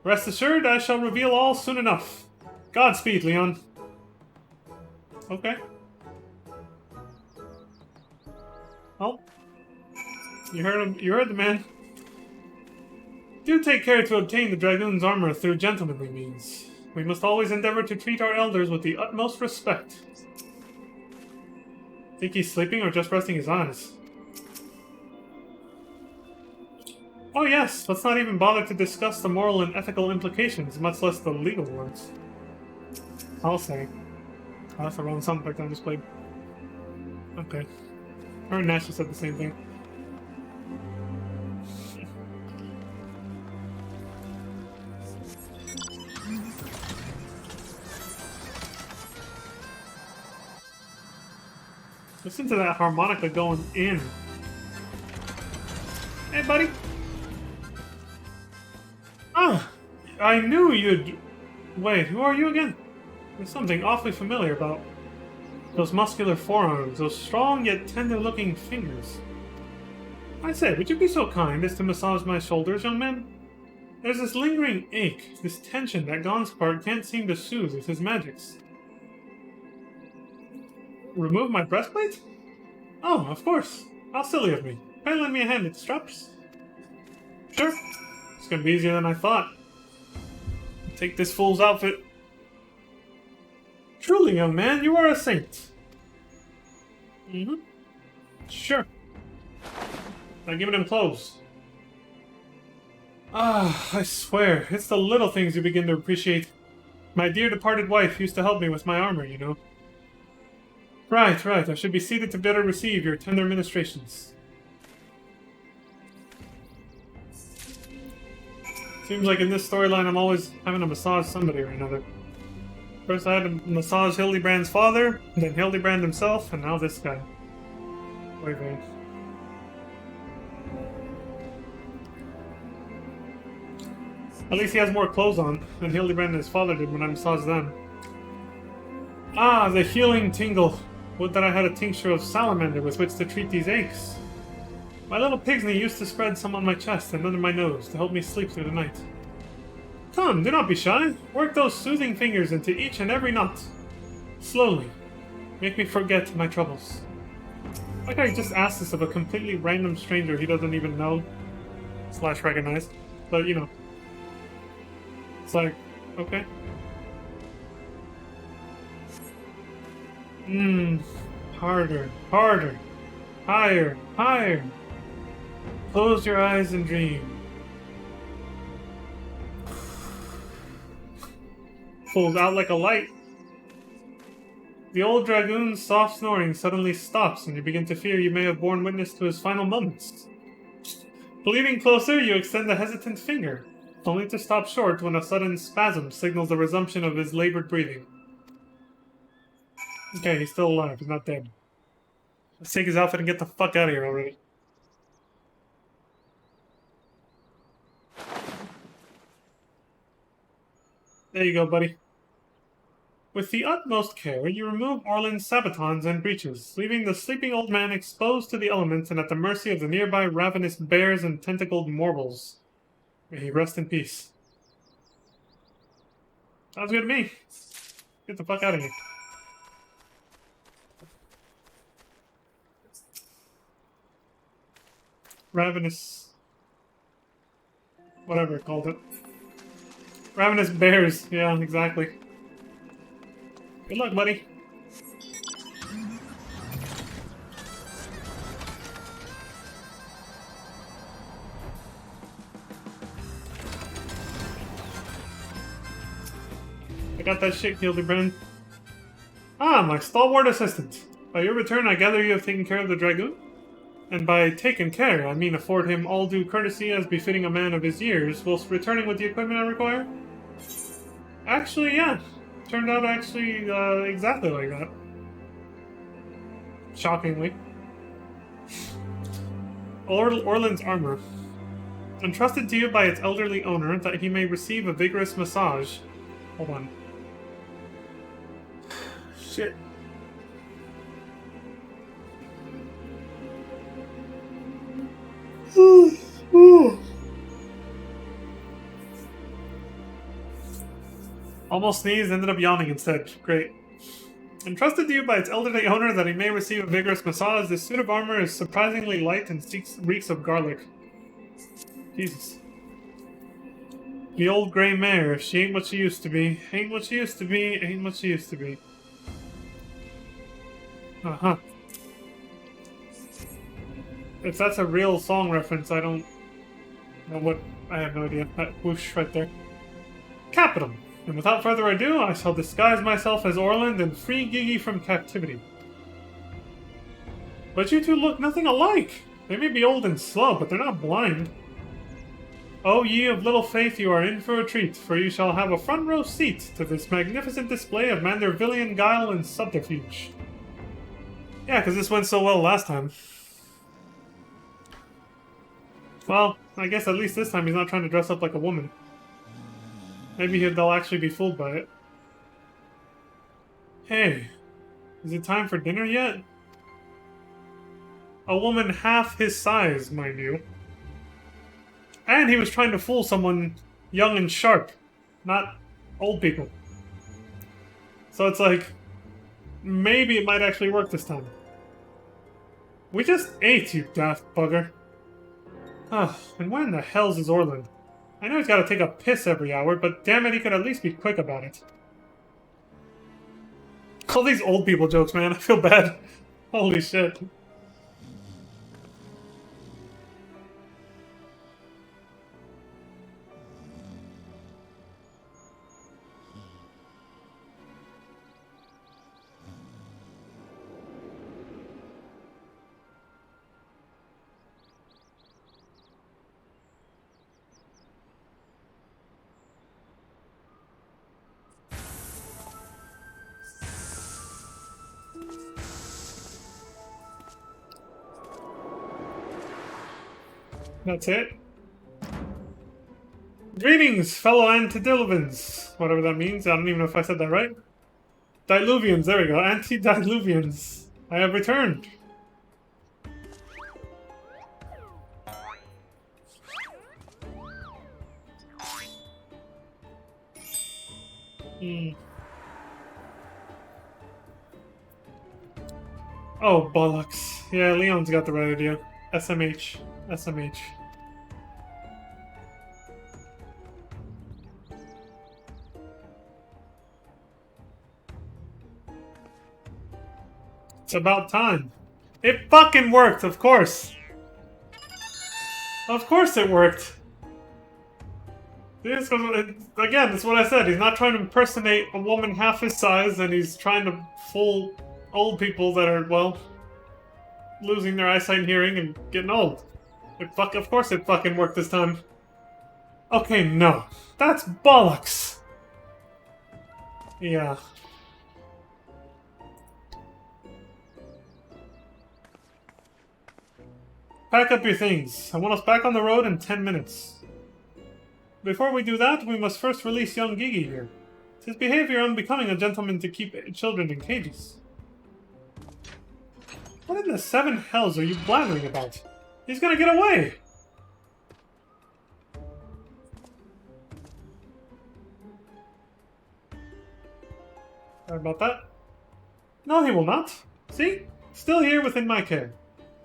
Rest assured, I shall reveal all soon enough. Godspeed, Leon. Okay. Oh. You heard him. You heard the man. Do take care to obtain the Dragoon's armor through gentlemanly means. We must always endeavor to treat our elders with the utmost respect. Think he's sleeping or just resting his eyes? Oh yes, let's not even bother to discuss the moral and ethical implications, much less the legal ones. I'll say. Oh, that's the wrong sound effect I just played. Okay. Her and Nash just said the same thing. Listen to that harmonica going in. Hey, buddy. I knew you'd... Wait, who are you again? There's something awfully familiar about those muscular forearms, those strong yet tender-looking fingers. I say, would you be so kind as to massage my shoulders, young man? There's this lingering ache, this tension that Gonspart can't seem to soothe with his magics. Remove my breastplate? Oh, of course. How silly of me. Pray lend me a hand with the straps. Sure. It's gonna be easier than I thought. Take this fool's outfit. Truly, young man, you are a saint. Mm-hmm. Sure. Now giving him clothes. Ah, I swear, it's the little things you begin to appreciate. My dear departed wife used to help me with my armor, you know. Right. I should be seated to better receive your tender ministrations. Seems like in this storyline I'm always having to massage somebody or another. First I had to massage Hildebrand's father, then Hildebrand himself, and now this guy. Wait. At least he has more clothes on than Hildebrand and his father did when I massaged them. Ah, the healing tingle. Would that I had a tincture of salamander with which to treat these aches. My little Pigsney used to spread some on my chest and under my nose to help me sleep through the night. Come, do not be shy. Work those soothing fingers into each and every knot. Slowly. Make me forget my troubles. Like I just asked this of a completely random stranger he doesn't even know / recognize. But, you know. It's like, okay. Harder. Higher. Close your eyes and dream. Pulls out like a light. The old dragoon's soft snoring suddenly stops, and you begin to fear you may have borne witness to his final moments. Leaning closer, you extend a hesitant finger, only to stop short when a sudden spasm signals the resumption of his labored breathing. Okay, he's still alive. He's not dead. Let's take his outfit and get the fuck out of here already. There you go, buddy. With the utmost care, you remove Orland's sabatons and breeches, leaving the sleeping old man exposed to the elements and at the mercy of the nearby ravenous bears and tentacled morbles. May he rest in peace. Sounds good to me. Get the fuck out of here. Ravenous... whatever it called it. Ravenous bears. Yeah, exactly. Good luck, buddy. I got that shit, Hildebrand. Ah, my stalwart assistant. By your return, I gather you have taken care of the dragoon? And by taken care, I mean afford him all due courtesy as befitting a man of his years, whilst returning with the equipment I require? Actually, yeah. Turned out actually exactly like that. Shockingly. Orland's armor. Entrusted to you by its elderly owner that he may receive a vigorous massage. Hold on. Shit. Almost sneezed, ended up yawning instead. Great. Entrusted to you by its elderly owner that he may receive a vigorous massage, this suit of armor is surprisingly light and reeks of garlic. Jesus. The old gray mare, she ain't what she used to be. Ain't what she used to be, ain't what she used to be. Uh-huh. If that's a real song reference, I don't know what... I have no idea. That whoosh right there. Capital! And without further ado, I shall disguise myself as Orland and free Gigi from captivity. But you two look nothing alike! They may be old and slow, but they're not blind. O ye of little faith, you are in for a treat, for you shall have a front row seat to this magnificent display of Mandervillian guile and subterfuge. Yeah, because this went so well last time. Well, I guess at least this time he's not trying to dress up like a woman. Maybe they'll actually be fooled by it. Hey, is it time for dinner yet? A woman half his size, mind you. And he was trying to fool someone young and sharp, not old people. So it's like, maybe it might actually work this time. We just ate, you daft bugger. Ugh, and where in the hell's is Orland? I know he's gotta take a piss every hour, but damn it, he could at least be quick about it. All these old people jokes, man, I feel bad. Holy shit. That's it. Greetings, fellow antediluvians. Whatever that means. I don't even know if I said that right. Diluvians, there we go. Antediluvians. I have returned. Oh, bollocks. Yeah, Leon's got the right idea. SMH. SMH. It's about time. It fucking worked, of course. Of course it worked. This was, again, that's what I said. He's not trying to impersonate a woman half his size, and he's trying to fool old people that are, well, losing their eyesight and hearing and getting old. Of course it fucking worked this time. Okay, no. That's bollocks. Yeah. Pack up your things. I want us back on the road in 10 minutes. Before we do that, we must first release young Gigi here. It's his behavior unbecoming a gentleman to keep children in cages. What in the seven hells are you blathering about? He's gonna get away! Sorry about that. No, he will not. See? Still here within my care.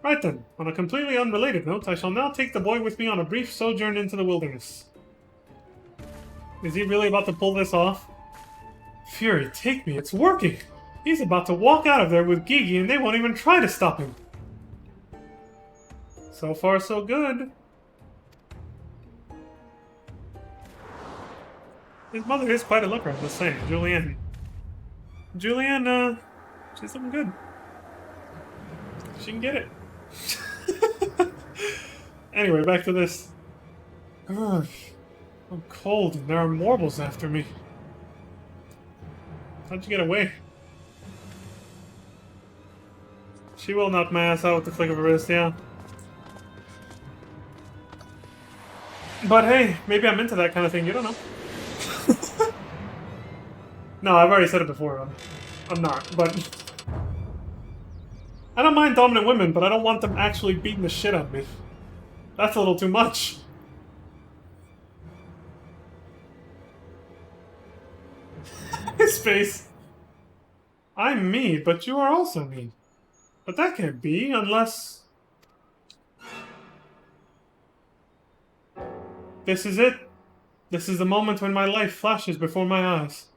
Right then, on a completely unrelated note, I shall now take the boy with me on a brief sojourn into the wilderness. Is he really about to pull this off? Fury, take me, it's working! He's about to walk out of there with Gigi and they won't even try to stop him! So far, so good. His mother is quite a looker, I'm just saying. Julianne. Julianne, she's looking good. She can get it. Anyway, back to this. Ugh, I'm cold and there are morbals after me. How'd you get away? She will knock my ass out with the flick of her wrist, yeah. But hey, maybe I'm into that kind of thing, you don't know. No, I've already said it before. I'm not, but... I don't mind dominant women, but I don't want them actually beating the shit out of me. That's a little too much. His face. I'm me, but you are also me. But that can't be, unless... This is it. This is the moment when my life flashes before my eyes.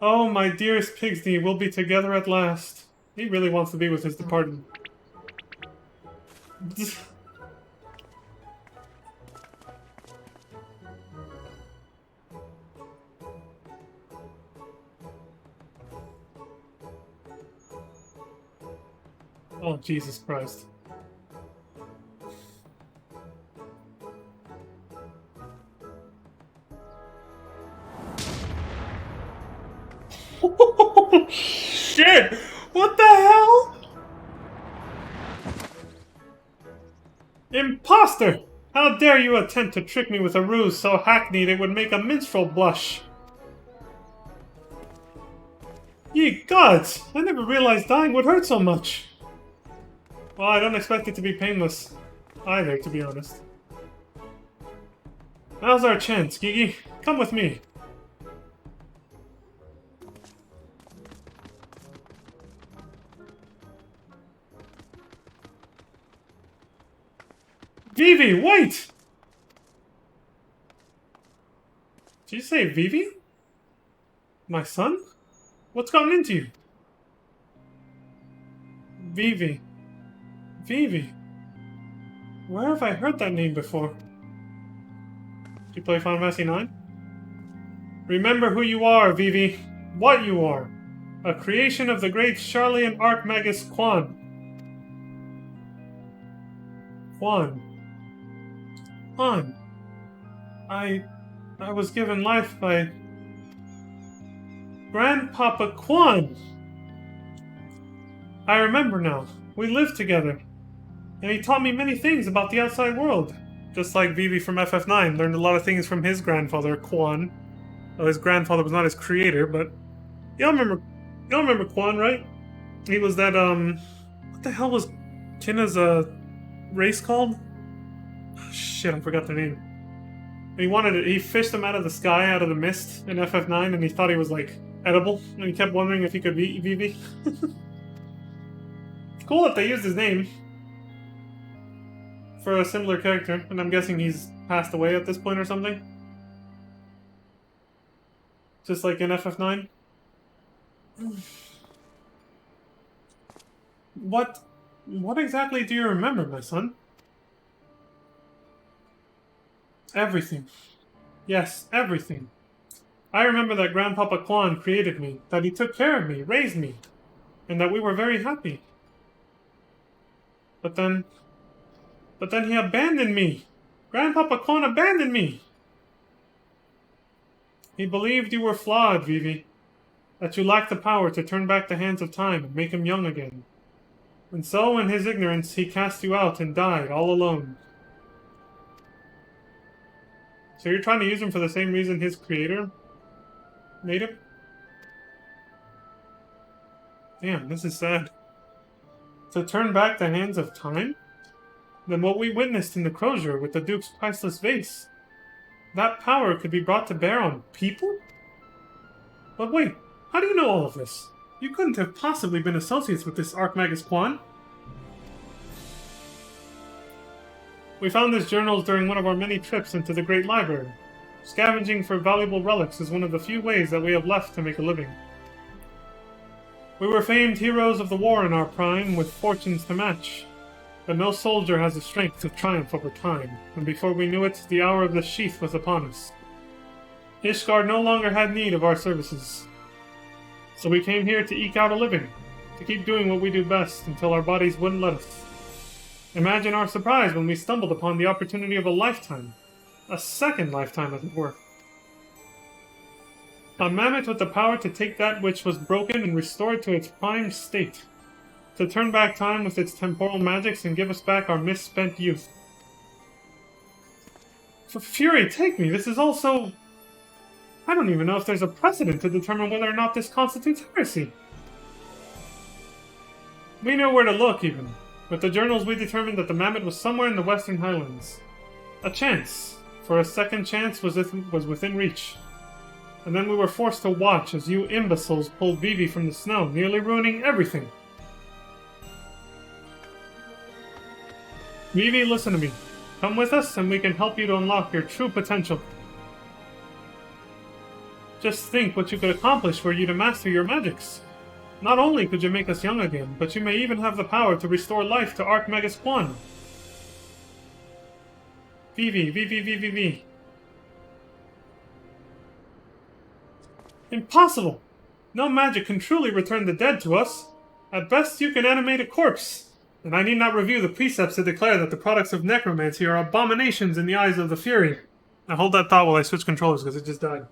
Oh, my dearest Pigsney, we'll be together at last. He really wants to be with his departed. Oh, Jesus Christ. Shit! What the hell? Imposter! How dare you attempt to trick me with a ruse so hackneyed it would make a minstrel blush? Ye gods! I never realized dying would hurt so much. Well, I don't expect it to be painless either, to be honest. Now's our chance, Gigi. Come with me. Vivi, wait! Did you say Vivi? My son? What's gotten into you? Vivi. Vivi. Where have I heard that name before? Do you play Final Fantasy IX? Remember who you are, Vivi. What you are. A creation of the great Sharlayan Archmagus Quan. Quan. Quan. I was given life by Grandpapa Quan. I remember now. We lived together. And he taught me many things about the outside world. Just like Vivi from FF9 learned a lot of things from his grandfather, Quan. Well, his grandfather was not his creator, but y'all remember Quan, right? He was that what the hell was Kina's race called? Oh, shit, I forgot the name. He fished him out of the sky, out of the mist in FF9, and he thought he was like edible, and he kept wondering if he could beat Vivi. It's cool that they used his name for a similar character, and I'm guessing he's passed away at this point or something. Just like in FF9. What exactly do you remember, my son? Everything. Yes, everything. I remember that Grandpapa Quan created me, that he took care of me, raised me, and that we were very happy. But then he abandoned me. Grandpapa Quan abandoned me. He believed you were flawed, Vivi. That you lacked the power to turn back the hands of time and make him young again. And so, in his ignorance, he cast you out and died all alone. So you're trying to use him for the same reason his creator made him? Damn, this is sad. To turn back the hands of time? Then what we witnessed in the Crozier with the Duke's priceless vase. That power could be brought to bear on people? But wait, how do you know all of this? You couldn't have possibly been associates with this Archmagus Quan. We found his journals during one of our many trips into the Great Library. Scavenging for valuable relics is one of the few ways that we have left to make a living. We were famed heroes of the war in our prime, with fortunes to match. But no soldier has the strength to triumph over time, and before we knew it, the hour of the sheath was upon us. Ishgard no longer had need of our services. So we came here to eke out a living, to keep doing what we do best until our bodies wouldn't let us. Imagine our surprise when we stumbled upon the opportunity of a lifetime. A second lifetime, as it were. A mammoth with the power to take that which was broken and restore it to its prime state. To turn back time with its temporal magics and give us back our misspent youth. For Fury, take me! This is also... I don't even know if there's a precedent to determine whether or not this constitutes heresy. We know where to look, even. With the journals, we determined that the mammoth was somewhere in the Western Highlands. A chance, for a second chance, was within reach. And then we were forced to watch as you imbeciles pulled Vivi from the snow, nearly ruining everything. Vivi, listen to me. Come with us, and we can help you to unlock your true potential. Just think what you could accomplish were you to master your magics. Not only could you make us young again, but you may even have the power to restore life to Archmagus Quan. Vivi. Impossible! No magic can truly return the dead to us. At best, you can animate a corpse. And I need not review the precepts to declare that the products of necromancy are abominations in the eyes of the Fury. Now hold that thought while I switch controllers, because it just died.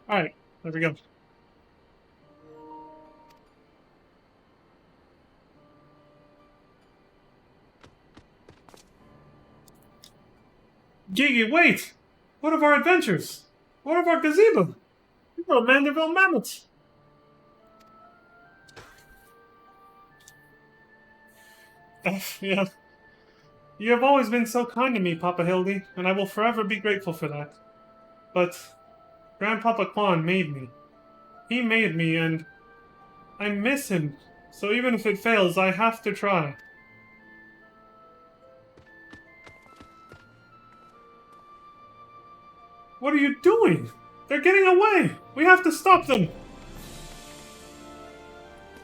Alright, there we go. Gigi, wait! What of our adventures? What of our gazebo? We were Manderville mammoths! Yeah. You have always been so kind to me, Papa Hildy, and I will forever be grateful for that. But Grandpapa Quan made me. He made me, and I miss him. So even if it fails, I have to try. What are you doing? They're getting away! We have to stop them!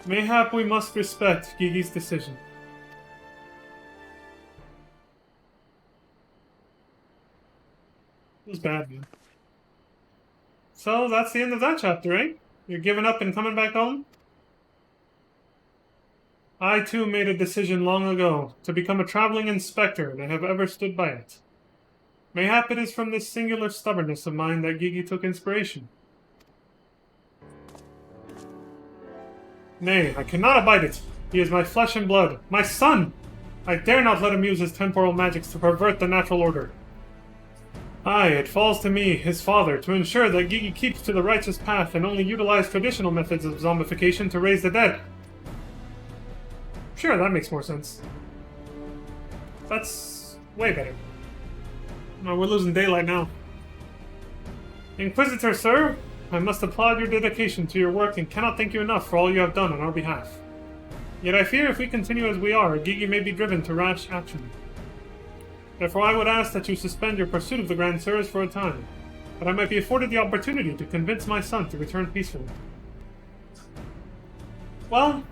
Mayhap we must respect Gigi's decision. It was bad, man. So that's the end of that chapter, right? You're giving up and coming back home? I too made a decision long ago to become a traveling inspector and I have ever stood by it. Mayhap it is from this singular stubbornness of mine that Gigi took inspiration. Nay, I cannot abide it. He is my flesh and blood, my son! I dare not let him use his temporal magics to pervert the natural order. Aye, it falls to me, his father, to ensure that Gigi keeps to the righteous path and only utilize traditional methods of zombification to raise the dead. Sure, that makes more sense. That's way better. No, we're losing daylight now. Inquisitor, sir, I must applaud your dedication to your work and cannot thank you enough for all you have done on our behalf. Yet I fear if we continue as we are, Gigi may be driven to rash action. Therefore I would ask that you suspend your pursuit of the Grand Sirs for a time, that I might be afforded the opportunity to convince my son to return peacefully. Well,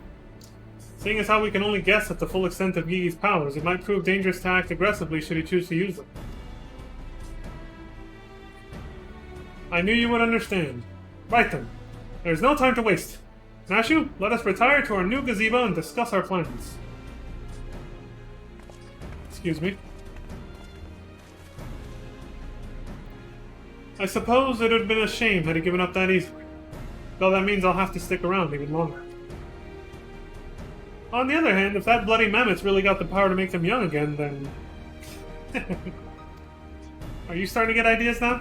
seeing as how we can only guess at the full extent of Gigi's powers, it might prove dangerous to act aggressively should he choose to use them. I knew you would understand. Right then. There is no time to waste. Nashu, let us retire to our new gazebo and discuss our plans. Excuse me. I suppose it would have been a shame had he given up that easily. Though that means I'll have to stick around even longer. On the other hand, if that bloody mammoth's really got the power to make them young again, then... Are you starting to get ideas now?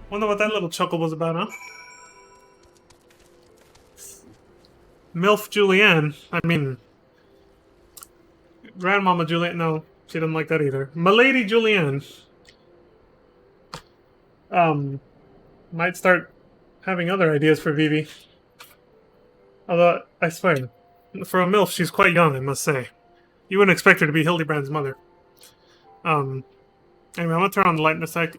Wonder what that little chuckle was about, huh? MILF Julianne. I mean... Grandmama Julianne. No, she didn't like that either. Milady Julianne. Might start having other ideas for Vivi. Although, I swear, for a MILF, she's quite young, I must say. You wouldn't expect her to be Hildebrand's mother. Anyway, I'm gonna turn on the light in a sec.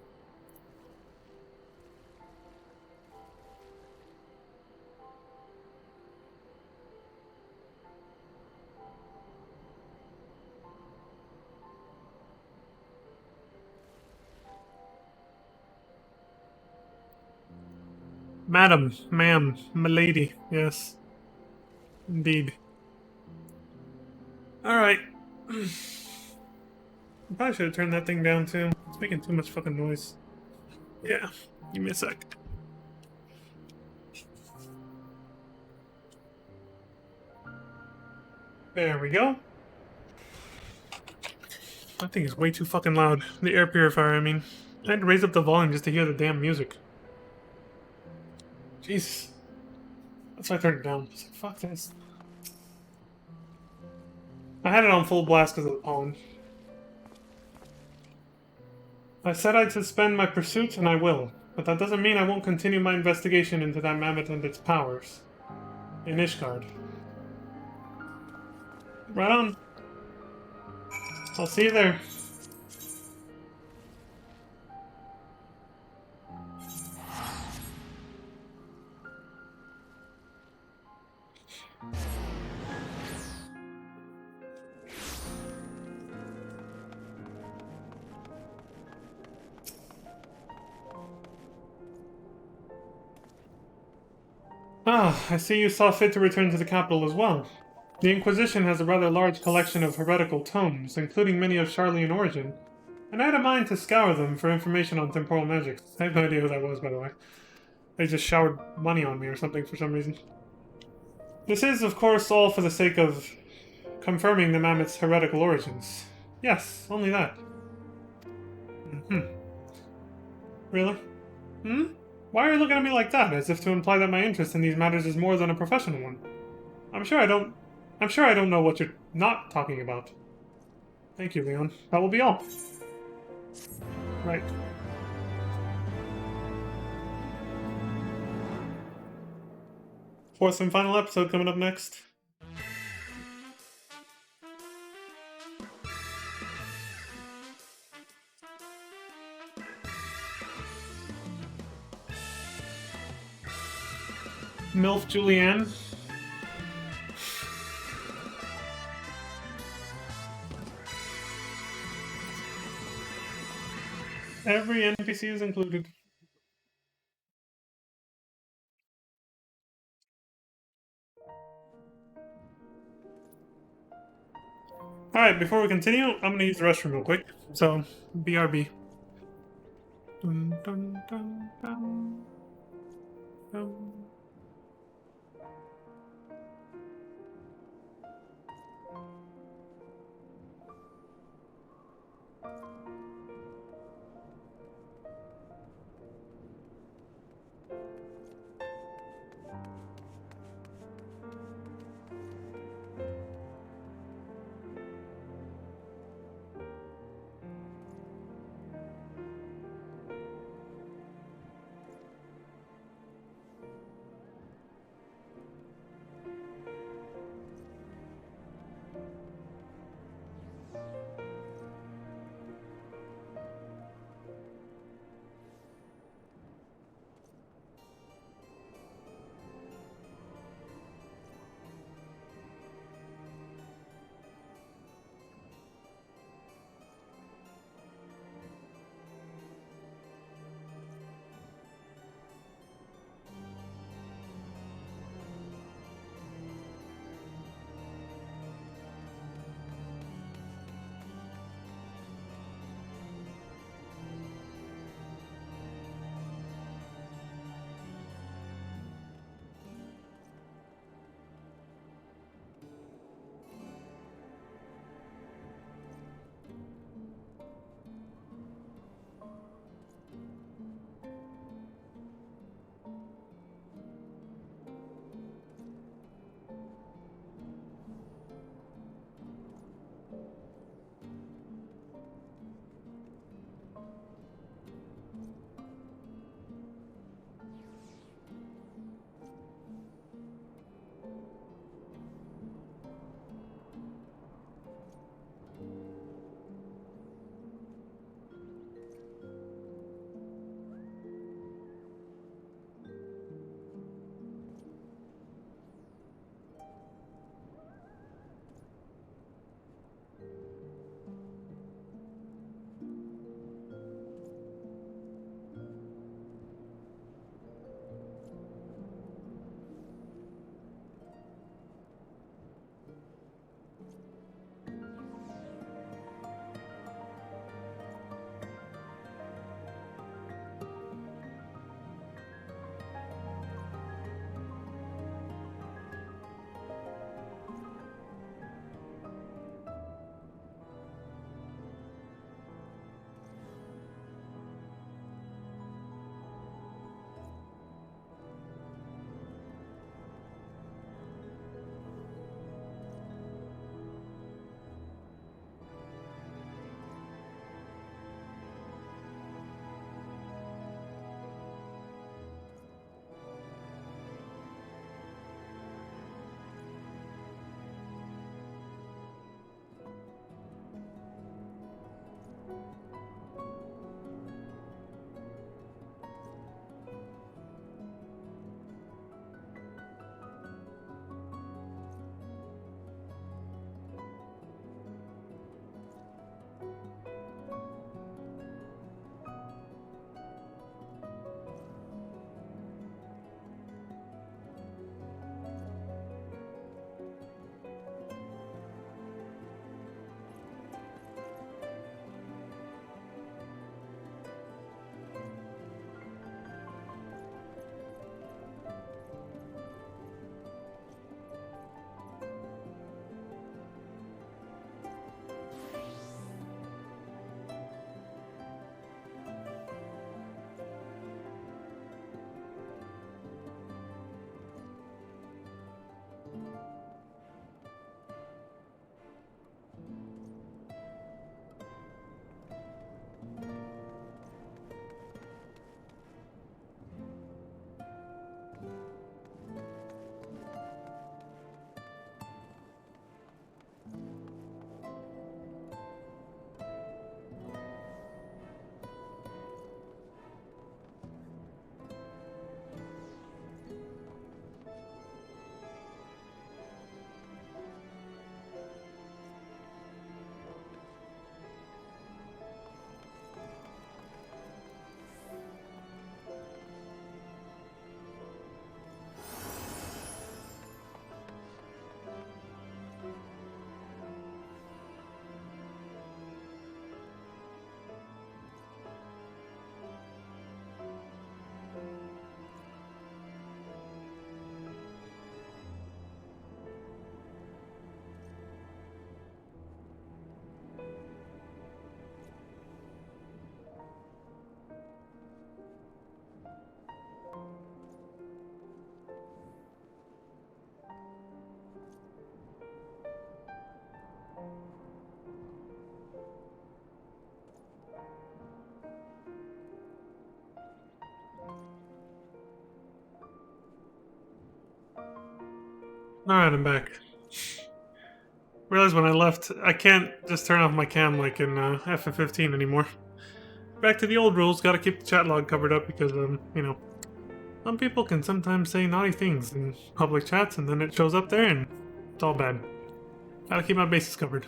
Madam, ma'am, milady, yes. Indeed. Alright. I probably should have turned that thing down too. It's making too much fucking noise. Yeah, give me a sec. There we go. That thing is way too fucking loud. The air purifier, I mean. I had to raise up the volume just to hear the damn music. Jesus. That's why I turned it down. I was like, fuck this. I had it on full blast because of the pollen. I said I'd suspend my pursuit, and I will. But that doesn't mean I won't continue my investigation into that mammoth and its powers. In Ishgard. Right on. I'll see you there. Ah, I see you saw fit to return to the capital as well. The Inquisition has a rather large collection of heretical tomes, including many of Charlian origin, and I had a mind to scour them for information on temporal magics. I have no idea who that was, by the way. They just showered money on me or something for some reason. This is, of course, all for the sake of confirming the mammoth's heretical origins. Yes, only that. Hmm. Really? Hmm? Why are you looking at me like that, as if to imply that my interest in these matters is more than a professional one? I'm sure I don't... I'm sure I don't know what you're not talking about. Thank you, Leon. That will be all. Right. Fourth and final episode coming up next. MILF Julianne. Every NPC is included. Alright, before we continue, I'm gonna use the restroom real quick. So, BRB. Dun, dun, dun, dun, dun. Alright, I'm back. Realized when I left, I can't just turn off my cam like in FF15 anymore. Back to the old rules, gotta keep the chat log covered up because, you know, some people can sometimes say naughty things in public chats and then it shows up there and it's all bad. Gotta keep my bases covered.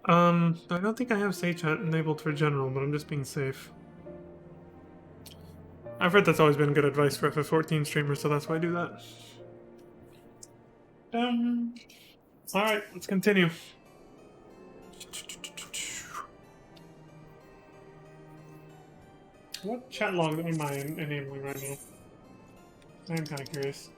I don't think I have say chat enabled for general, but I'm just being safe. I've heard that's always been good advice for FF14 streamers, so that's why I do that. Alright, let's continue. What chat log am I enabling right now? I'm kind of curious.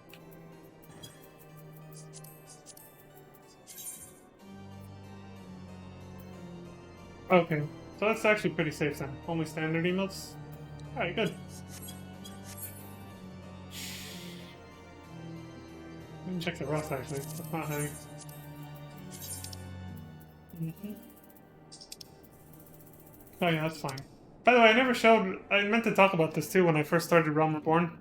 Okay, so that's actually pretty safe then. Only standard emotes? Alright, good. Let me check the rest actually. That's not hiding. Oh yeah, that's fine. By the way, I meant to talk about this too when I first started Realm Reborn.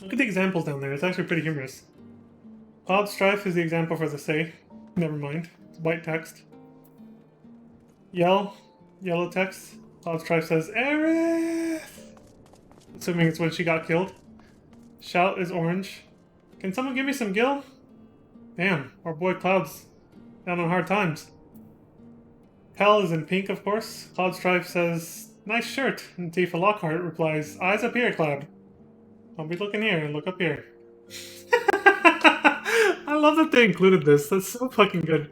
Look at the examples down there, it's actually pretty humorous. Cloud Strife is the example for the say. Never mind. It's white text. Yell. Yellow text. Cloud Strife says, Aerith! Assuming it's when she got killed. Shout is orange. Can someone give me some gil? Damn, our boy Cloud's down on hard times. Hell is in pink, of course. Cloud Strife says, nice shirt. And Tifa Lockhart replies, eyes up here, Cloud. Don't be looking here, look up here. I love that they included this. That's so fucking good.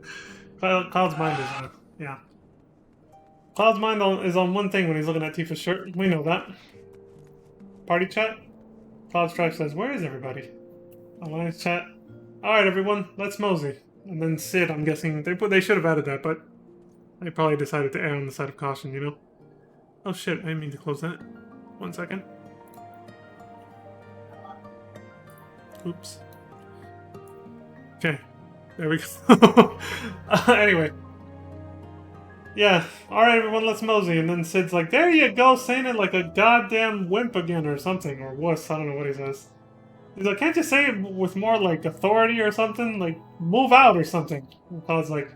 Cloud's mind is yeah. Cloud's mind is on one thing when he's looking at Tifa's shirt. We know that. Party chat? Cloud Strife says, where is everybody? Alliance chat. Alright, everyone, let's mosey. And then Sid, I'm guessing, they should have added that, but they probably decided to err on the side of caution, you know? Oh shit, I didn't mean to close that. 1 second. Oops. Okay, there we go. Anyway. Yeah, alright everyone, let's mosey. And then Sid's like, there you go, saying it like a goddamn wimp again or something. Or wuss, I don't know what he says. He's like, can't you say it with more, like, authority or something? Like, move out or something. And Cloud's like,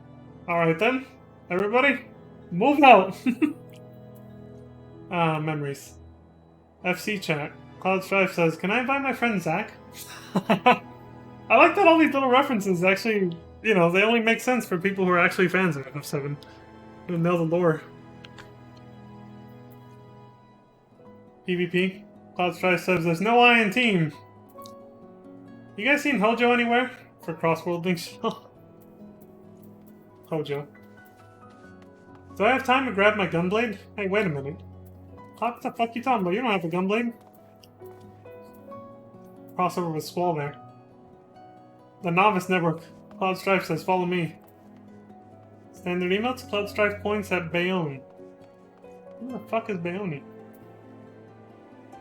alright then, everybody, move out. Ah, memories. FC chat. Cloud Strife says, can I invite my friend Zach? I like that all these little references actually, you know, they only make sense for people who are actually fans of FF7. Who know the lore. PvP. Cloud Strife says, there's no I in team. You guys seen Hojo anywhere? For cross-worlding show? Hojo. Do I have time to grab my gunblade? Hey, wait a minute. What the fuck you talking about? You don't have a gunblade? Crossover with Squall there. The Novice Network. Cloud Strife says, follow me. Standard emotes? Cloud Strife points at Bayonne. Who the fuck is Bayonne?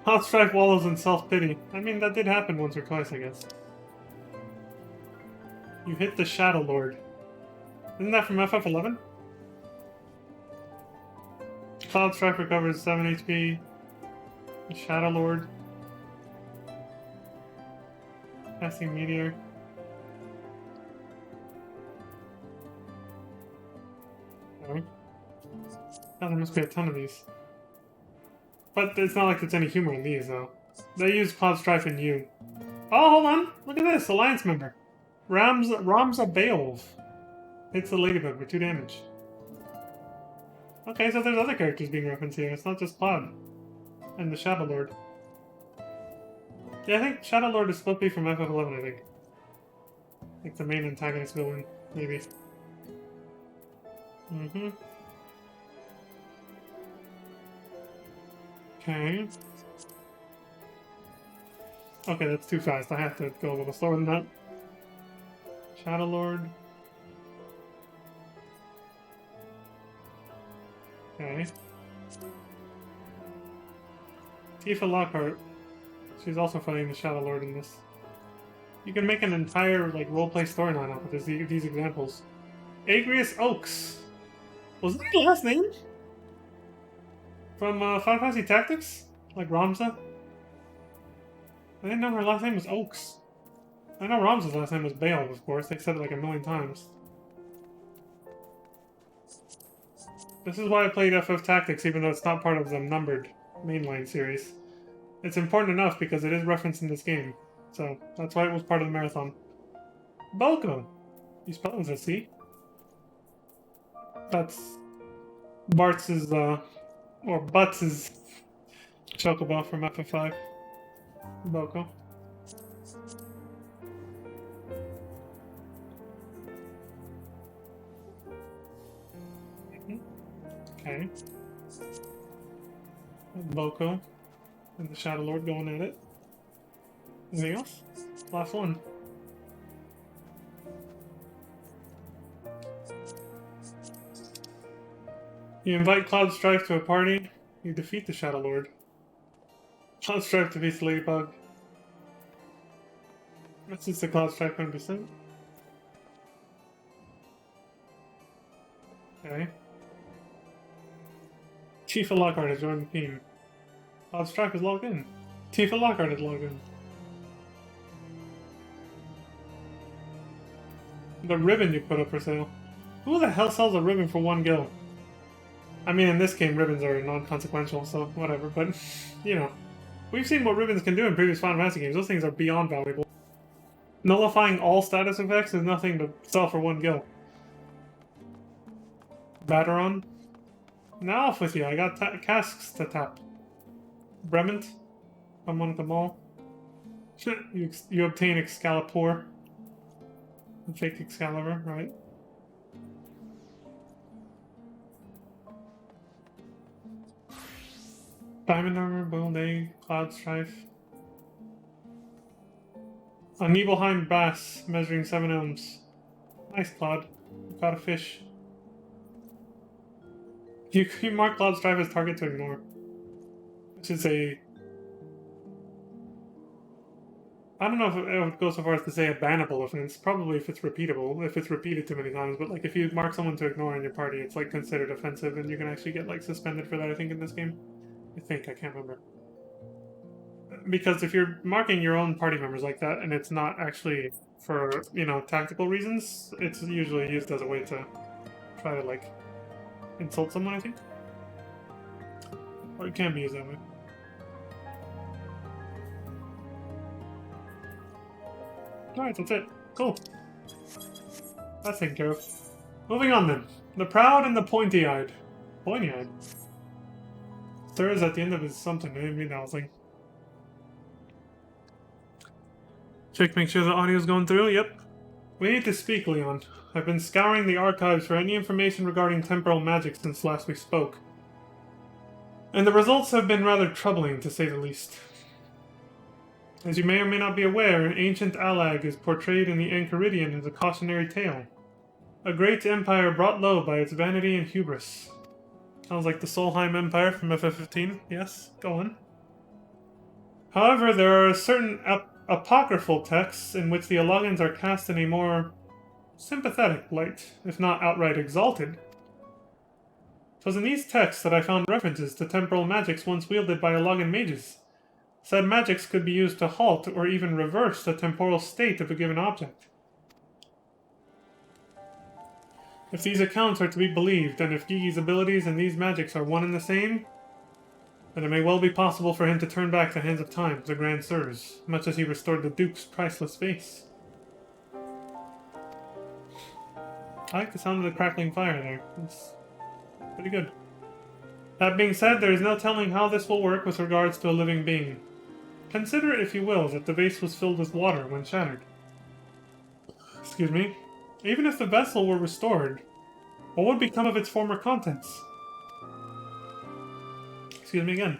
Cloud Strife wallows in self-pity. I mean, that did happen once or twice, I guess. You hit the Shadow Lord. Isn't that from FF11? Cloud Strife recovers 7 HP. The Shadow Lord. Passing Meteor. Oh, there must be a ton of these. But it's not like there's any humor in these, though. They use Cloud Strife in you. Oh, hold on! Look at this! Alliance member. Ramza Beowulf. Hits the Ladybug for 2 damage. Okay, so there's other characters being referenced here. It's not just Cloud. And the Shadow Lord. Yeah, I think Shadow Lord is supposed to be from FF11, I think. Like the main antagonist villain, maybe. Mm-hmm. Okay. Okay, that's too fast. I have to go a little slower than that. Shadow Lord. Okay. Tifa Lockhart. She's also fighting the Shadow Lord in this. You can make an entire like roleplay storyline out of these examples. Agrius Oaks. Was that the last name? From Final Fantasy Tactics? Like Ramza? I didn't know her last name was Oaks. I know Ram's last name was Bale, of course. They said it like a million times. This is why I played FF Tactics, even though it's not part of the numbered mainline series. It's important enough because it is referenced in this game. So, that's why it was part of the marathon. Balco! You spell it with a C? That's Bart's or Butts' Chocobo from FF5. Balco. Okay. Boko and the Shadow Lord going at it. Anything else? Last one. You invite Cloud Strife to a party, you defeat the Shadow Lord. Cloud Strife defeats Ladybug. That's just the Cloud Strife 100%. Okay. Tifa Lockhart has joined the team. Cloud Strife is logged in. Tifa Lockhart is logged in. The ribbon you put up for sale. Who the hell sells a ribbon for 1 gil? I mean, in this game, ribbons are non-consequential, so whatever, but, you know. We've seen what ribbons can do in previous Final Fantasy games. Those things are beyond valuable. Nullifying all status effects is nothing to sell for 1 gil. Bateron? Now off with you, I got casks to tap. Brement? I'm one at the mall. you obtain Excalibur. Fake Excalibur, right? Diamond Armor, Boiled Egg, Cloud Strife. A Nibelheim Bass, measuring 7 elms. Nice, Cloud. Got a fish. You mark Cloud Strife as target to ignore. Which is a... I don't know if it would go so far as to say a bannable offense. Probably if it's repeatable, if it's repeated too many times. But like if you mark someone to ignore in your party, it's like considered offensive, and you can actually get like suspended for that. I think in this game, I can't remember. Because if you're marking your own party members like that, and it's not actually for tactical reasons, it's usually used as a way to try to like insult someone. I think, or it can be used that way. Alright, that's it. Cool. That's taken care of. Moving on then. The proud and the pointy-eyed. Pointy-eyed? Sir is at the end of his something. I didn't mean that. I was like... Check, make sure the audio's going through. Yep. We need to speak, Leon. I've been scouring the archives for any information regarding temporal magic since last we spoke. And the results have been rather troubling, to say the least. As you may or may not be aware, ancient Allag is portrayed in the Enchiridion as a cautionary tale. A great empire brought low by its vanity and hubris. Sounds like the Solheim Empire from FF15. Yes, go on. However, there are certain apocryphal texts in which the Allagans are cast in a more sympathetic light, if not outright exalted. It was in these texts that I found references to temporal magics once wielded by Allagan mages. Said magics could be used to halt or even reverse the temporal state of a given object. If these accounts are to be believed, and if Gigi's abilities and these magics are one and the same, then it may well be possible for him to turn back the hands of time to the Grand Sirs, much as he restored the Duke's priceless face. I like the sound of the crackling fire there. It's pretty good. That being said, there is no telling how this will work with regards to a living being. Consider, if you will, that the vase was filled with water when shattered. Excuse me. Even if the vessel were restored, what would become of its former contents? Excuse me again.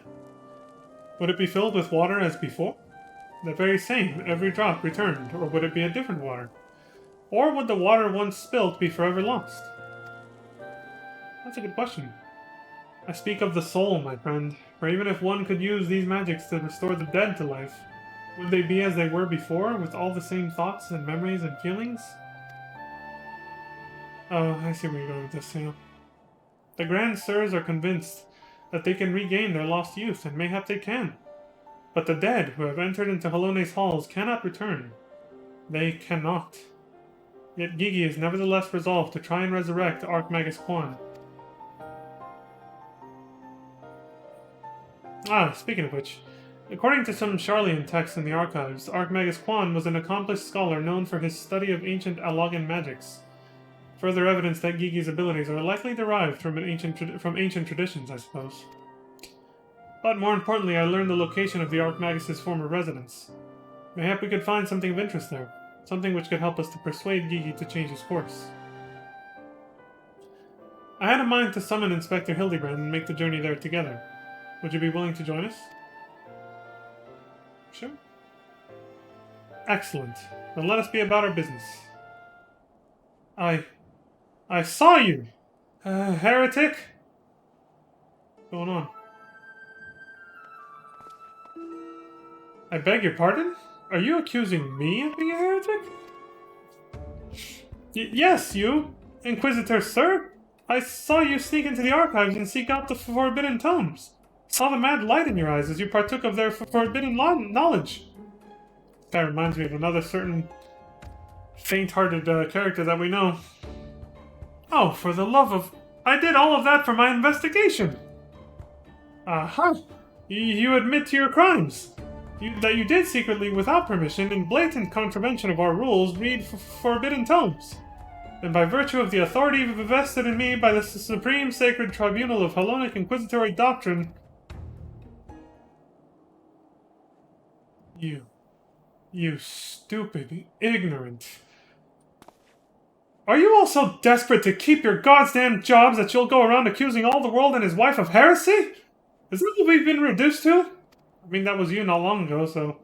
Would it be filled with water as before? The very same, every drop returned, or would it be a different water? Or would the water once spilt be forever lost? That's a good question. I speak of the soul, my friend, for even if one could use these magics to restore the dead to life, would they be as they were before, with all the same thoughts and memories and feelings? Oh, I see where you're going with this, Sam. The Grand Sirs are convinced that they can regain their lost youth, and mayhap they can. But the dead who have entered into Halone's halls cannot return. They cannot. Yet Gigi is nevertheless resolved to try and resurrect Archmagus Quan. Speaking of which, according to some Sharlayan texts in the archives, Archmagus Quan was an accomplished scholar known for his study of ancient Allagan magics. Further evidence that Gigi's abilities are likely derived from ancient traditions, I suppose. But more importantly, I learned the location of the Archmagus' former residence. Mayhap we could find something of interest there, something which could help us to persuade Gigi to change his course. I had a mind to summon Inspector Hildebrand and make the journey there together. Would you be willing to join us? Sure. Excellent. Then let us be about our business. I saw you! Heretic? What's going on? I beg your pardon? Are you accusing me of being a heretic? Yes, you, Inquisitor Sir. I saw you sneak into the archives and seek out the forbidden tomes. Saw the mad light in your eyes as you partook of their forbidden knowledge. That reminds me of another certain faint-hearted character that we know. Oh, for the love of... I did all of that for my investigation! Aha! You admit to your crimes! That you did secretly, without permission, in blatant contravention of our rules, read forbidden tomes. And by virtue of the authority vested in me by the Supreme Sacred Tribunal of Halonic Inquisitory Doctrine... You stupid, ignorant... Are you all so desperate to keep your goddamn jobs that you'll go around accusing all the world and his wife of heresy? Is that what we've been reduced to? I mean, that was you not long ago, so...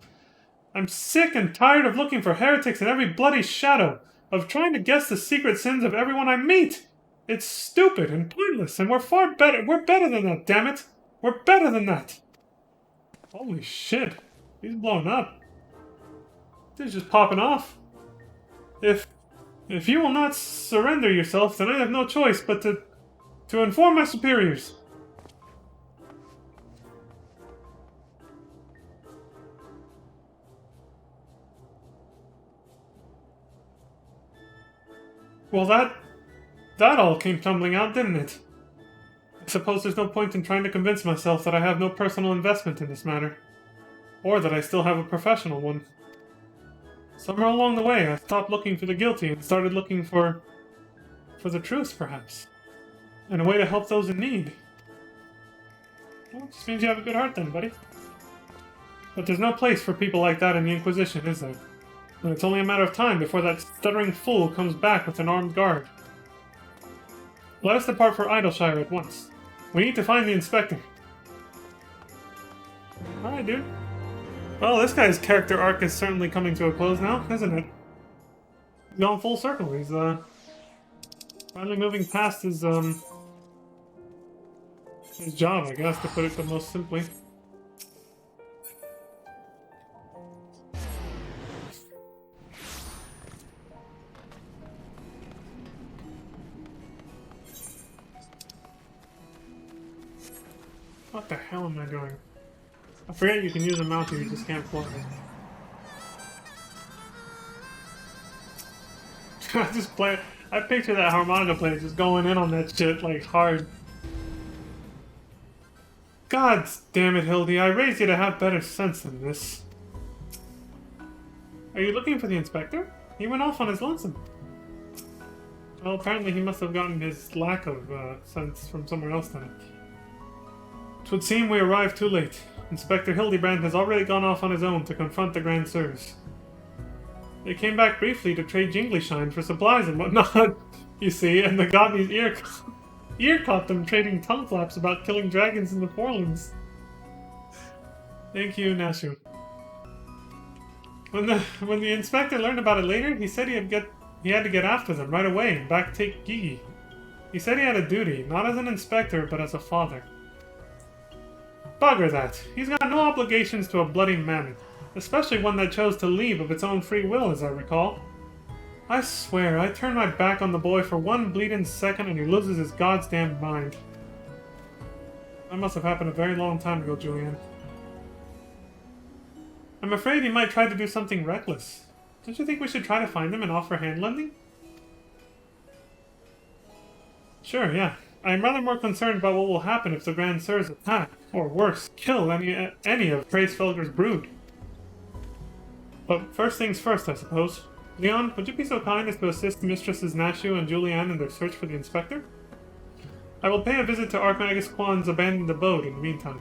I'm sick and tired of looking for heretics in every bloody shadow, of trying to guess the secret sins of everyone I meet. It's stupid and pointless, and we're far better. We're better than that, damn it! We're better than that! Holy shit. He's blown up. He's just popping off. If you will not surrender yourself, then I have no choice but to inform my superiors. Well, that all came tumbling out, didn't it? I suppose there's no point in trying to convince myself that I have no personal investment in this matter. Or that I still have a professional one. Somewhere along the way, I stopped looking for the guilty and started looking for the truth, perhaps. And a way to help those in need. Well, it just means you have a good heart then, buddy. But there's no place for people like that in the Inquisition, is there? And it's only a matter of time before that stuttering fool comes back with an armed guard. Let us depart for Idleshire at once. We need to find the Inspector. Alright, dude. Well, this guy's character arc is certainly coming to a close now, isn't it? He's gone full circle. He's, finally moving past his job, I guess, to put it the most simply. What the hell am I doing? I forget you can use a mouse if you just can't plug it. I picture that harmonica player just going in on that shit, like, hard. God damn it, Hildy, I raised you to have better sense than this. Are you looking for the Inspector? He went off on his lonesome. Well, apparently he must have gotten his lack of sense from somewhere else then. It would seem we arrived too late. Inspector Hildebrand has already gone off on his own to confront the Grand Sirs. They came back briefly to trade Jingleshine for supplies and whatnot, you see, and the Godney's ear caught them trading tongue flaps about killing dragons in the Forelands. Thank you, Nashu. When the Inspector learned about it later, he said he had to get after them right away and back take Gigi. He said he had a duty, not as an inspector, but as a father. Bugger that. He's got no obligations to a bloody mammoth, especially one that chose to leave of its own free will, as I recall. I swear, I turn my back on the boy for one bleeding second and he loses his goddamn mind. That must have happened a very long time ago, Julian. I'm afraid he might try to do something reckless. Don't you think we should try to find him and offer hand-lending? Sure, yeah. I am rather more concerned about what will happen if the Grand Sirs attack, or worse, kill any of Tracefelger's brood. But first things first, I suppose. Leon, would you be so kind as to assist Mistresses Nashu and Julianne in their search for the Inspector? I will pay a visit to Archmagus Quan's abandoned abode in the meantime.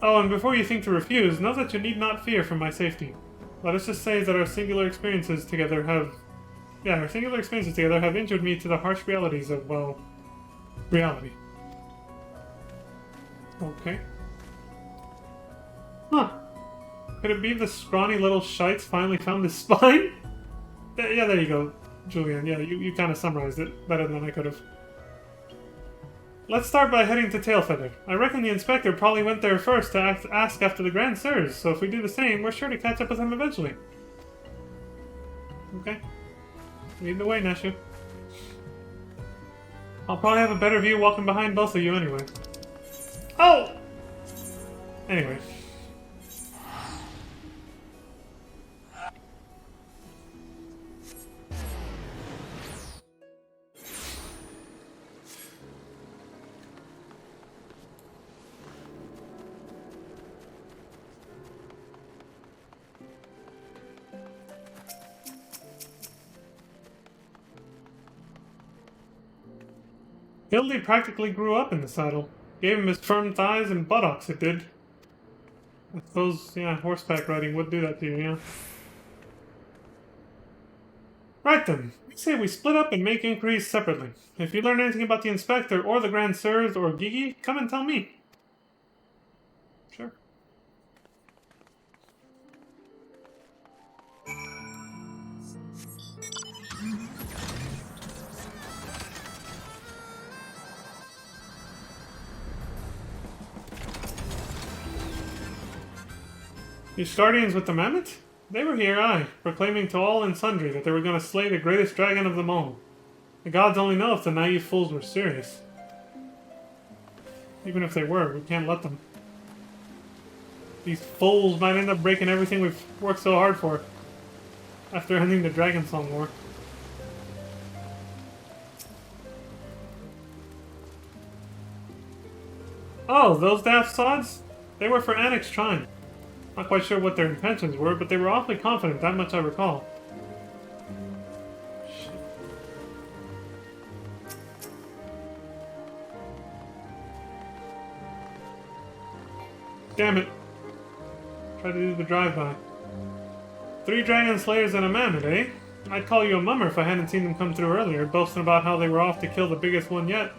Oh, and before you think to refuse, know that you need not fear for my safety. Let us just say that our singular experiences together have injured me to the harsh realities of, well, reality. Okay. Huh. Could it be the scrawny little shites finally found his spine? Yeah, there you go, Julian. Yeah, you kind of summarized it better than I could have. Let's start by heading to Tailfeather. I reckon the Inspector probably went there first to ask after the Grand Sirs, so if we do the same, we're sure to catch up with him eventually. Okay. Lead the way, Nashu. I'll probably have a better view walking behind both of you anyway. Oh! Anyway. Hildy practically grew up in the saddle. Gave him his firm thighs and buttocks, it did. I suppose, yeah, horseback riding would do that to you, yeah. Right then, I say we split up and make inquiries separately. If you learn anything about the Inspector or the Grand Sirs or Gigi, come and tell me. Sure. You Guardians with the Mammoth? They were here, aye, proclaiming to all and sundry that they were going to slay the greatest dragon of them all. The gods only know if the naive fools were serious. Even if they were, we can't let them. These fools might end up breaking everything we've worked so hard for after ending the Dragonsong War. Oh, those daft sods? They were for Annex Shrine. Not quite sure what their intentions were, but they were awfully confident, that much I recall. Shit. Damn it. Try to do the drive-by. 3 Dragon Slayers and a Mammoth, eh? I'd call you a mummer if I hadn't seen them come through earlier, boasting about how they were off to kill the biggest one yet.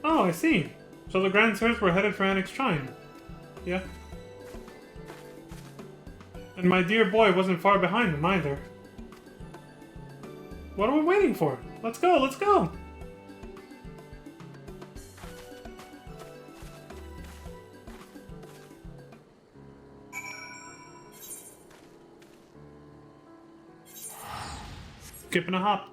Oh, I see. So the Grand Sirs were headed for Annex Shrine. Yeah. And my dear boy wasn't far behind them either. What are we waiting for? Let's go, let's go! Skip and a hop.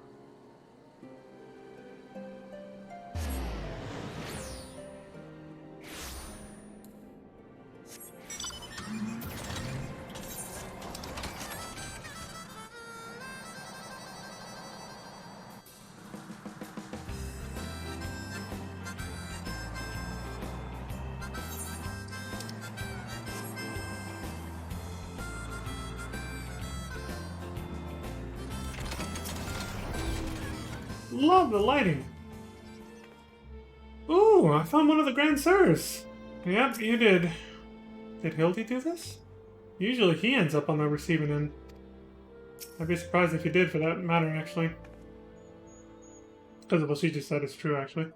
Love the lighting. Ooh, I found one of the Grand Sirs. Yep, you did. Did Hildy do this? Usually he ends up on the receiving end. I'd be surprised if he did, for that matter, actually. Because of what she just said is true, actually.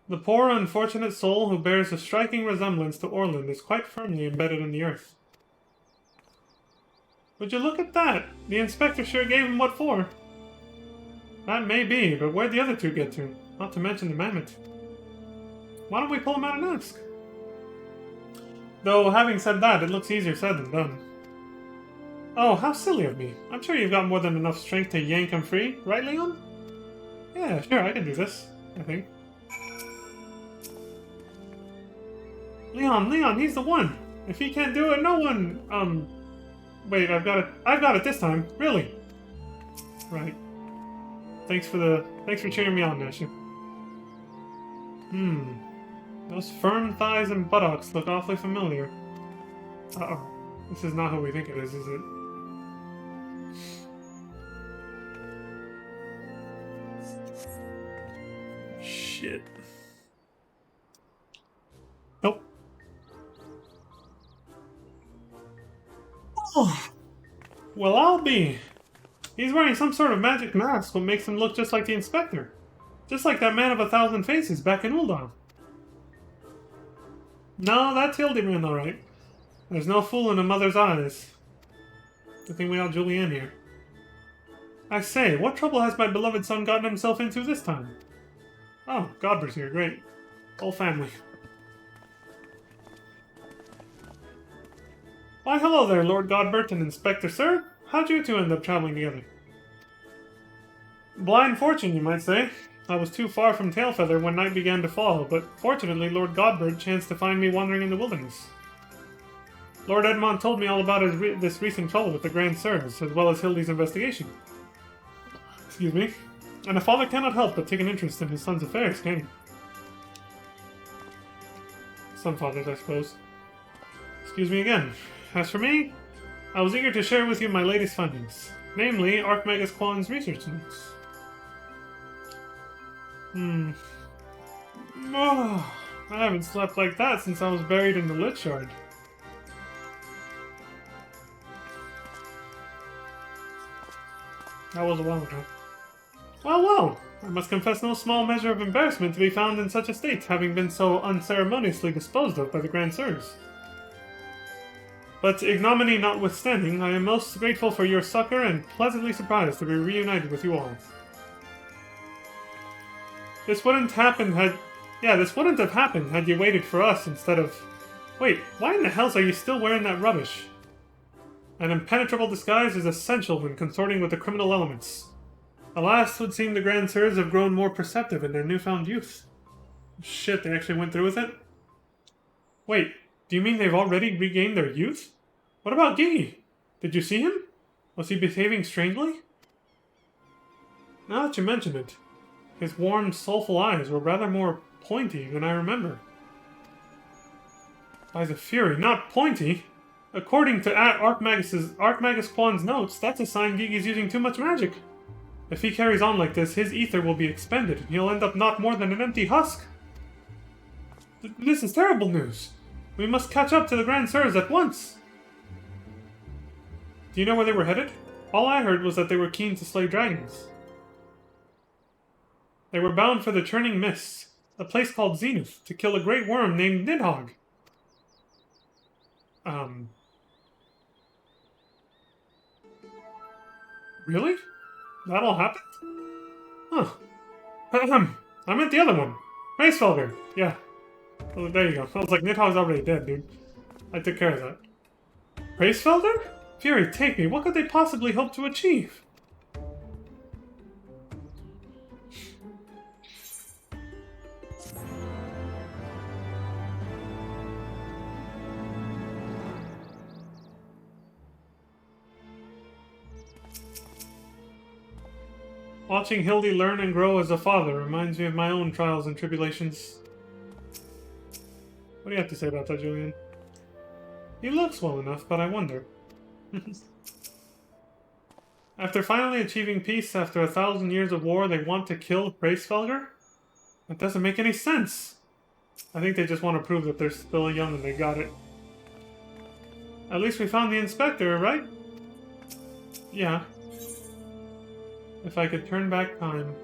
The poor, unfortunate soul who bears a striking resemblance to Orland is quite firmly embedded in the earth. Would you look at that? The inspector sure gave him what for. That may be, but where'd the other two get to? Not to mention the mammoth. Why don't we pull him out and ask? Though, having said that, it looks easier said than done. Oh, how silly of me. I'm sure you've got more than enough strength to yank him free, right, Leon? Yeah, sure, I can do this, I think. Leon, he's the one! If he can't do it, no one, Wait, I've got it this time, really. Right. Thanks for cheering me on, Nasha. Those firm thighs and buttocks look awfully familiar. Uh-oh. This is not who we think it is it? Shit. Nope. Oh. Well, I'll be. He's wearing some sort of magic mask what makes him look just like the inspector. Just like that man of 1,000 faces back in Ul'dah. No, that's Hildebrand, alright. There's no fool in a mother's eyes. Good thing we got Julianne here. I say, what trouble has my beloved son gotten himself into this time? Oh, Godbert's here, great. Whole family. Why, hello there, Lord Godbert and Inspector Sir. How'd you two end up traveling together? Blind fortune, you might say. I was too far from Tailfeather when night began to fall, but fortunately Lord Godbert chanced to find me wandering in the wilderness. Lord Edmond told me all about this recent trouble with the Grand Sirs, as well as Hildy's investigation. Excuse me. And a father cannot help but take an interest in his son's affairs, can he? Some fathers, I suppose. Excuse me again. As for me, I was eager to share with you my latest findings, namely Archmagus Quan's research notes. Oh, I haven't slept like that since I was buried in the Lich Yard. That was a while ago. Well, I must confess no small measure of embarrassment to be found in such a state, having been so unceremoniously disposed of by the Grand Sirs. But ignominy notwithstanding, I am most grateful for your succor and pleasantly surprised to be reunited with you all. This wouldn't have happened had you waited for us instead of... Wait, why in the hells are you still wearing that rubbish? An impenetrable disguise is essential when consorting with the criminal elements. Alas, it would seem the Grand Sirs have grown more perceptive in their newfound youth. Shit, they actually went through with it? Wait, do you mean they've already regained their youth? What about Gigi? Did you see him? Was he behaving strangely? Now that you mention it, his warm, soulful eyes were rather more pointy than I remember. By the Fury, not pointy! According to Archmagus Quan's notes, that's a sign Gigi's using too much magic. If he carries on like this, his ether will be expended, and he'll end up not more than an empty husk. This is terrible news. We must catch up to the Grand Sirs at once. Do you know where they were headed? All I heard was that they were keen to slay dragons. They were bound for the Churning Mists, a place called Zenith, to kill a great worm named Nidhogg. Really? That all happened? Huh. I meant the other one. Hraesvelgr. Yeah. Oh, there you go. I was like, Nidhogg's already dead, dude. I took care of that. Hraesvelgr? Fury, take me. What could they possibly hope to achieve? Watching Hildy learn and grow as a father reminds me of my own trials and tribulations. What do you have to say about that, Julian? He looks well enough, but I wonder. After finally achieving peace after 1,000 years of war, they want to kill Hraesvelgr? That doesn't make any sense. I think they just want to prove that they're still young and they got it. At least we found the inspector, right? Yeah. If I could turn back time.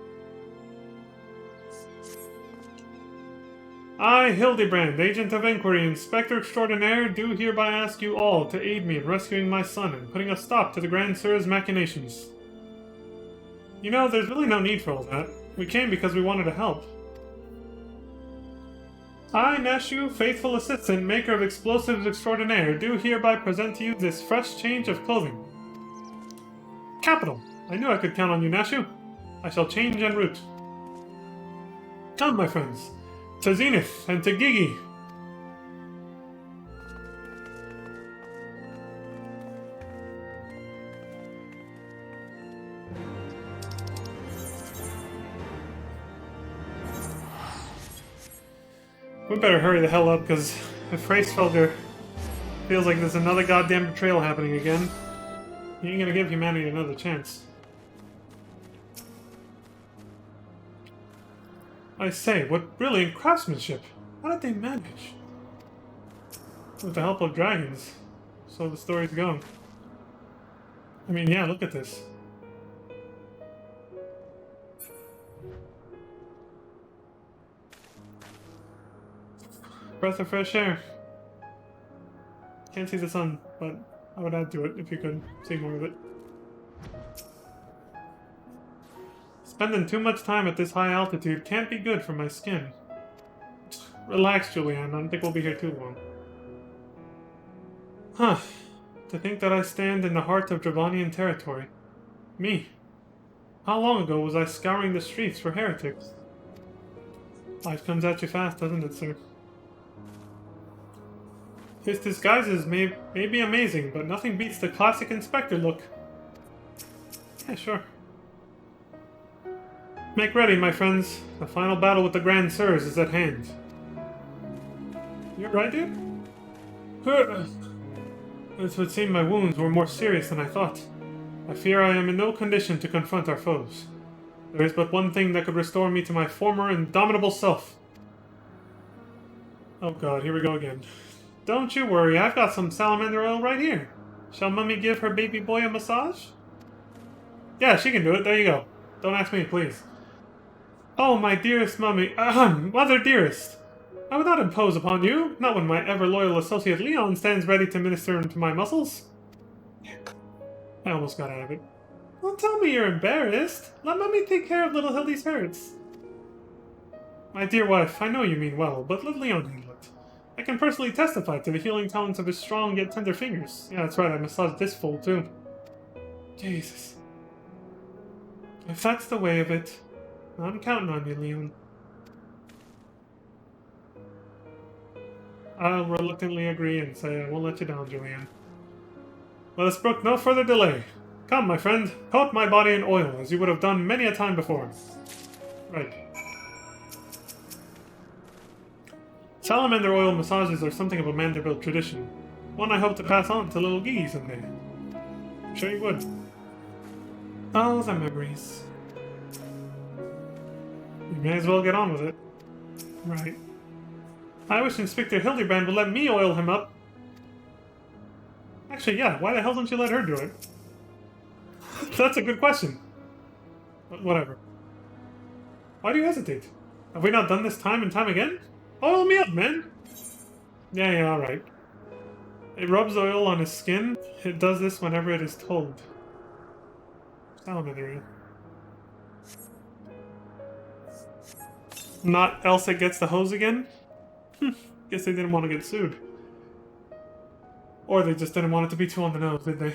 I, Hildebrand, Agent of Inquiry, Inspector Extraordinaire, do hereby ask you all to aid me in rescuing my son and putting a stop to the Grand Sir's machinations. You know, there's really no need for all that. We came because we wanted to help. I, Neshu, faithful assistant, maker of explosives extraordinaire, do hereby present to you this fresh change of clothing. Capital! I knew I could count on you, Neshu. I shall change en route. Come, my friends, to Zenith and to Gigi. We better hurry the hell up, because if Hraesvelgr feels like there's another goddamn betrayal happening again, he ain't gonna give humanity another chance. I say, what brilliant craftsmanship! How did they manage? With the help of dragons. So the story's going. I mean, yeah, look at this. Breath of fresh air. Can't see the sun, but I would add to it if you could see more of it. Spending too much time at this high altitude can't be good for my skin. Relax, Julianne. I don't think we'll be here too long. Huh. To think that I stand in the heart of Dravanian territory. Me. How long ago was I scouring the streets for heretics? Life comes at you fast, doesn't it, sir? His disguises may be amazing, but nothing beats the classic Inspector look. Yeah, sure. Make ready, my friends. The final battle with the Grand Sirs is at hand. You're right, dude? It would seem my wounds were more serious than I thought. I fear I am in no condition to confront our foes. There is but one thing that could restore me to my former indomitable self. Oh god, here we go again. Don't you worry, I've got some salamander oil right here. Shall Mummy give her baby boy a massage? Yeah, she can do it. There you go. Don't ask me, please. Oh, my dearest Mummy. Mother dearest. I would not impose upon you, not when my ever-loyal associate Leon stands ready to minister into my muscles. I almost got out of it. Don't tell me you're embarrassed. Let Mummy take care of little Hildy's hurts. My dear wife, I know you mean well, but let Leon handle it. I can personally testify to the healing talents of his strong yet tender fingers. Yeah, that's right, I massaged this fool too. Jesus. If that's the way of it, I'm counting on you, Leon. I'll reluctantly agree and say I won't let you down, Julianne. Let us brook no further delay. Come, my friend, coat my body in oil, as you would have done many a time before. Right. Salamander oil massages are something of a Manderville tradition. One I hope to pass on to little Gigi someday. I'm sure you would. Oh, the memories. You may as well get on with it. Right. I wish Inspector Hildebrand would let me oil him up. Actually, yeah, why the hell don't you let her do it? That's a good question. But whatever. Why do you hesitate? Have we not done this time and time again? Oil me up, man! Yeah, alright. It rubs oil on his skin. It does this whenever it is told. Salamander. Not else it gets the hose again? Guess they didn't want to get sued. Or they just didn't want it to be too on the nose, did they?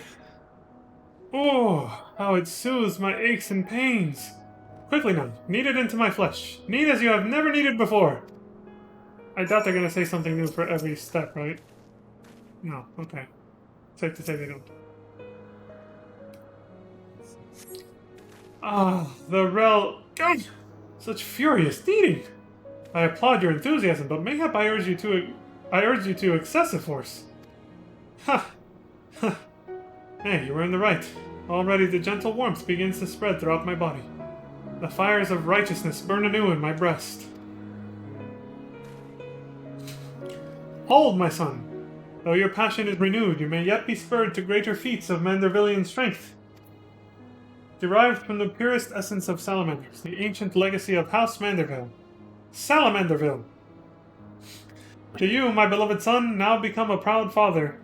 Oh, how it soothes my aches and pains. Quickly now, knead it into my flesh. Knead as you have never kneaded before. I doubt they're going to say something new for every step, right? No, okay. Safe to say they don't. Ah, the rel... God! Such furious kneading! I applaud your enthusiasm, but mayhap I urge you to excessive force. Ha! Ha! Hey, you were in the right. Already the gentle warmth begins to spread throughout my body. The fires of righteousness burn anew in my breast. Hold, my son! Though your passion is renewed, you may yet be spurred to greater feats of Mandervillian strength. Derived from the purest essence of salamanders, the ancient legacy of House Manderville. Salamanderville! To you, my beloved son, now become a proud father,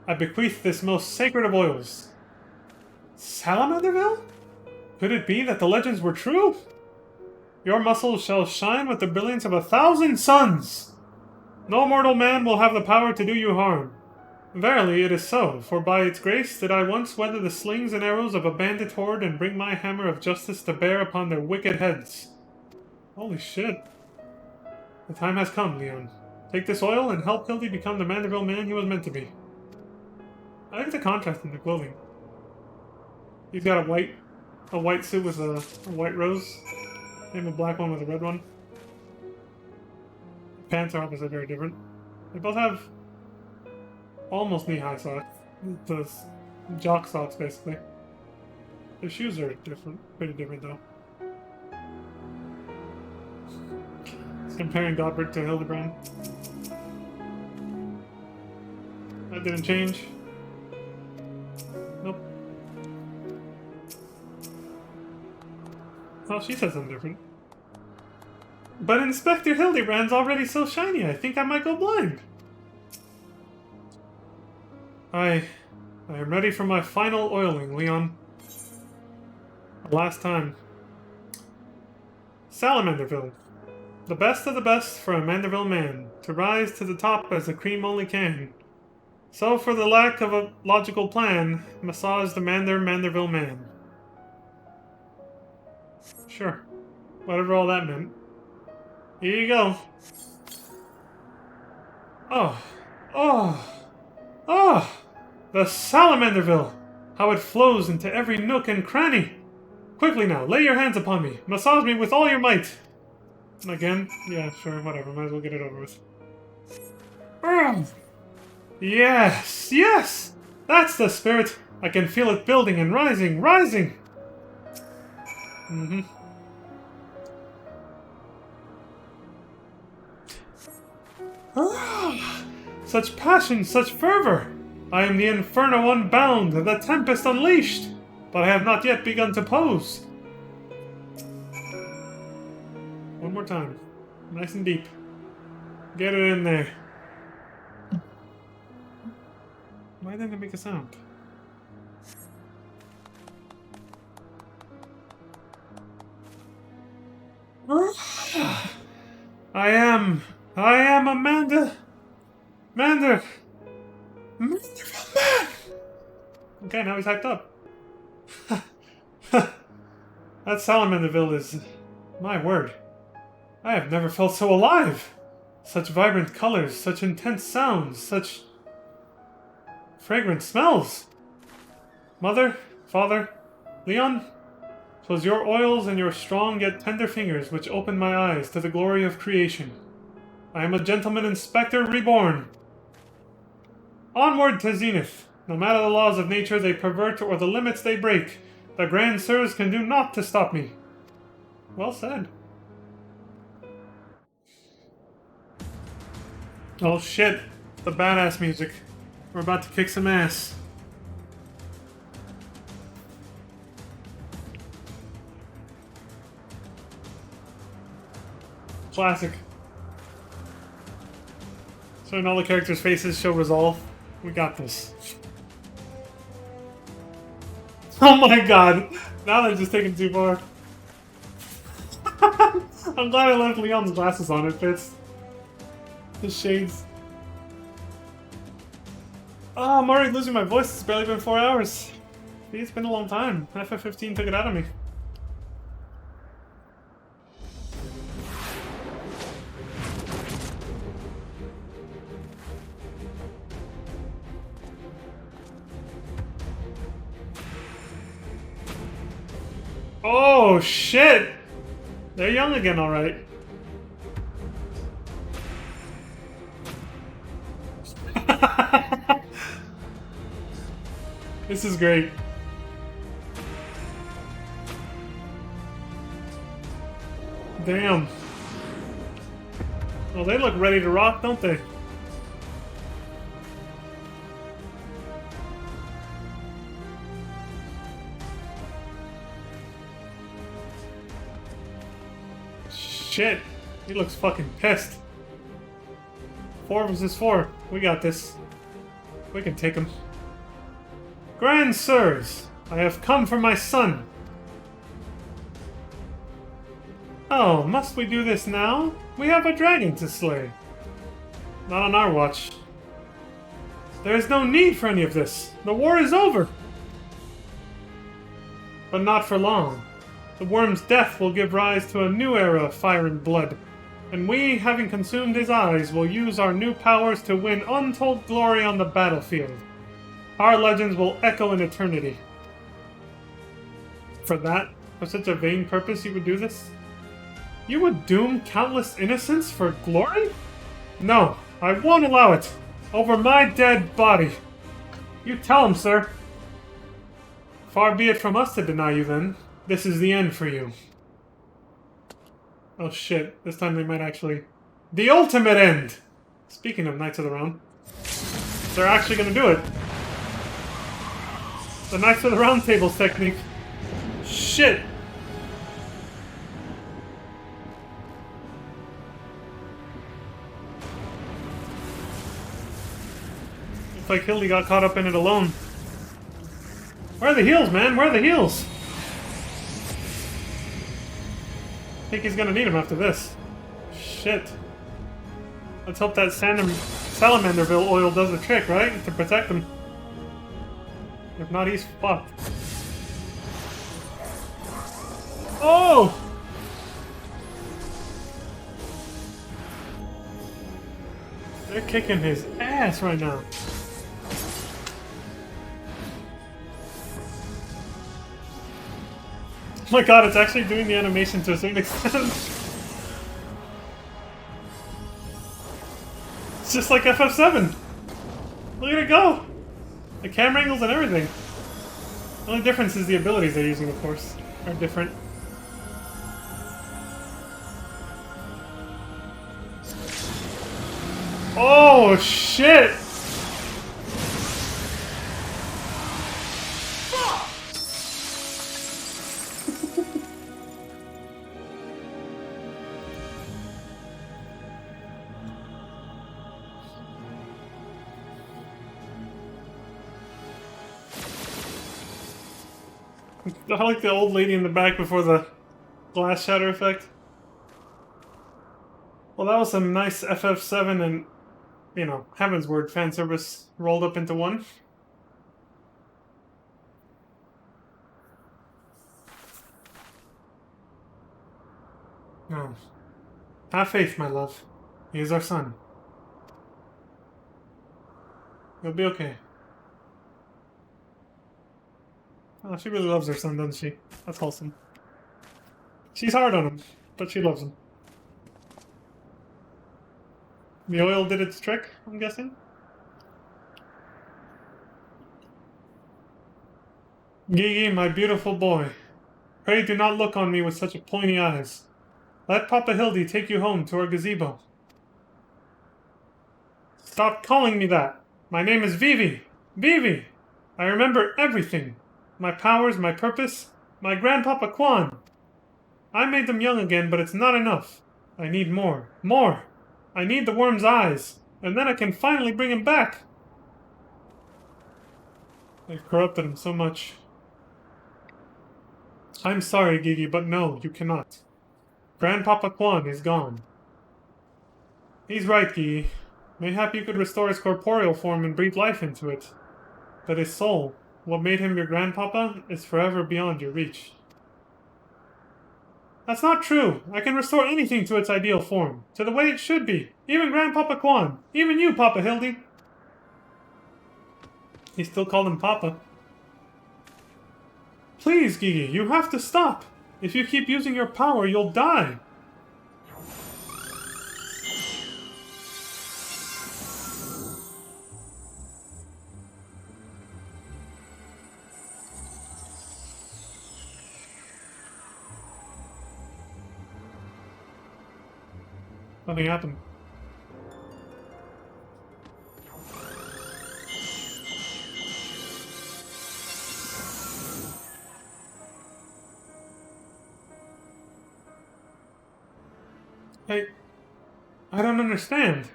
I bequeath this most sacred of oils. Salamanderville? Could it be that the legends were true? Your muscles shall shine with the brilliance of 1,000 suns! No mortal man will have the power to do you harm. Verily, it is so, for by its grace did I once weather the slings and arrows of a bandit horde and bring my hammer of justice to bear upon their wicked heads. Holy shit. The time has come, Leon. Take this oil and help Hildy become the Manderville man he was meant to be. I like the contrast in the clothing. He's got a white suit with a white rose, and a black one with a red one. Pants are obviously very different. They both have almost knee-high socks. The jock socks, basically. Their shoes are different, pretty different though. It's comparing Godbert to Hildebrand. That didn't change. Nope. Oh, she said something different. But Inspector Hildebrand's already so shiny, I think I might go blind. I am ready for my final oiling, Leon. Last time. Salamanderville. The best of the best for a Manderville man, to rise to the top as the cream only can. So, for the lack of a logical plan, massage the Manderville man. Sure. Whatever all that meant. Here you go. Oh. Oh. Oh! The Salamanderville! How it flows into every nook and cranny! Quickly now, lay your hands upon me. Massage me with all your might. Again? Yeah, sure, whatever. Might as well get it over with. Yes! Yes! That's the spirit! I can feel it building and rising, rising! Such passion, such fervor! I am the inferno unbound, the tempest unleashed, but I have not yet begun to pose. One more time. Nice and deep. Get it in there. Why didn't it make a sound? I am Amanda. Mander. Manderville man! Okay, now he's hyped up. That Salamanderville is... my word. I have never felt so alive! Such vibrant colors, such intense sounds, such... fragrant smells! Mother, father, Leon, 'twas your oils and your strong yet tender fingers which opened my eyes to the glory of creation. I am a gentleman inspector reborn. Onward to Zenith! No matter the laws of nature they pervert or the limits they break, the Grand Sirs can do naught to stop me. Well said. Oh shit, the badass music. We're about to kick some ass. Classic. So when all the characters' faces show resolve, we got this. Oh my god! Now they're just taking too far. I'm glad I left Leon's glasses on, it fits. The shades. Oh, I'm already losing my voice, it's barely been 4 hours. It's been a long time. FF15 took it out of me. Oh, shit! They're young again, alright. This is great. Damn. Well, they look ready to rock, don't they? Shit. He looks fucking pissed. 4 versus 4. We got this. We can take him. Grand sirs, I have come for my son. Oh, must we do this now? We have a dragon to slay. Not on our watch. There is no need for any of this. The war is over. But not for long. The worm's death will give rise to a new era of fire and blood. And we, having consumed his eyes, will use our new powers to win untold glory on the battlefield. Our legends will echo in eternity. For that? For such a vain purpose you would do this? You would doom countless innocents for glory? No, I won't allow it. Over my dead body. You tell him, sir. Far be it from us to deny you, then. This is the end for you. Oh shit, this time they might actually... The ultimate end! Speaking of Knights of the Round, they're actually gonna do it. The Knights of the Round Table's technique. Shit! Looks like Hildy got caught up in it alone. Where are the heals, man? Where are the heals? I think he's gonna need him after this. Shit. Let's hope that Salamanderville oil does the trick, right? To protect him. If not, he's fucked. Oh! They're kicking his ass right now. Oh my god, it's actually doing the animation to a certain extent. It's just like FF7. Look at it go! The camera angles and everything. The only difference is the abilities they're using, of course, are different. Oh, shit! I like the old lady in the back before the glass shatter effect. Well, that was some nice FF7 and, you know, Heaven's Word fan service rolled up into one. No. Have faith, my love. He is our son. You'll be okay. Oh, she really loves her son, doesn't she? That's wholesome. She's hard on him, but she loves him. The oil did its trick, I'm guessing? Gigi, my beautiful boy. Pray do not look on me with such pointy eyes. Let Papa Hildy take you home to our gazebo. Stop calling me that! My name is Vivi! Vivi! I remember everything. My powers, my purpose, my grandpapa Quan. I made them young again, but it's not enough. I need more. More! I need the worm's eyes, and then I can finally bring him back. They've corrupted him so much. I'm sorry, Gigi, but no, you cannot. Grandpapa Quan is gone. He's right, Gigi. Mayhap you could restore his corporeal form and breathe life into it. But his soul, what made him your grandpapa, is forever beyond your reach. That's not true. I can restore anything to its ideal form, to the way it should be. Even Grandpapa Quan. Even you, Papa Hildy. He still called him Papa. Please, Gigi, you have to stop. If you keep using your power, you'll die. Nothing happened. I don't understand.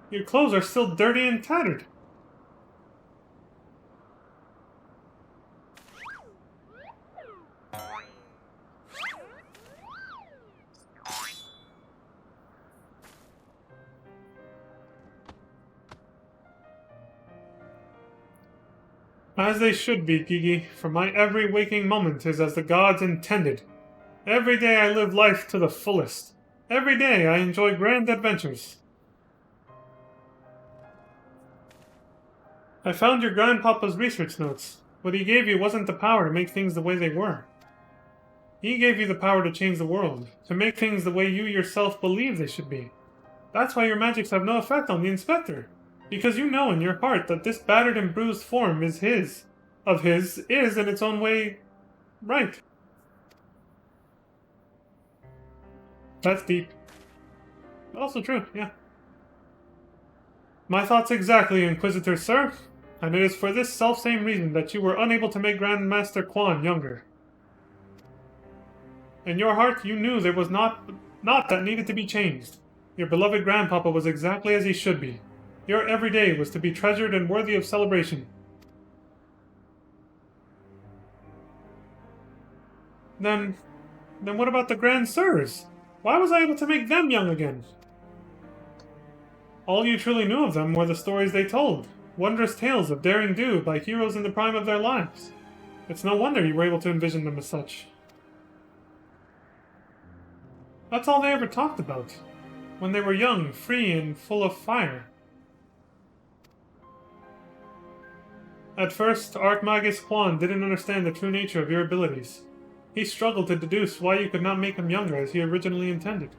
Your clothes are still dirty and tattered. As they should be, Gigi, for my every waking moment is as the gods intended. Every day I live life to the fullest. Every day I enjoy grand adventures. I found your grandpapa's research notes. What he gave you wasn't the power to make things the way they were. He gave you the power to change the world, to make things the way you yourself believe they should be. That's why your magics have no effect on the Inspector. Because you know in your heart that this battered and bruised form is his. Of his, is in its own way right. That's deep. Also true, yeah. My thoughts exactly, Inquisitor Sir. And it is for this selfsame reason that you were unable to make Grandmaster Quan younger. In your heart, you knew there was not that needed to be changed. Your beloved grandpapa was exactly as he should be. Your every day was to be treasured and worthy of celebration. Then what about the Grand Sirs? Why was I able to make them young again? All you truly knew of them were the stories they told. Wondrous tales of daring do by heroes in the prime of their lives. It's no wonder you were able to envision them as such. That's all they ever talked about. When they were young, free, and full of fire. At first, Archmagus Quan didn't understand the true nature of your abilities. He struggled to deduce why you could not make him younger as he originally intended.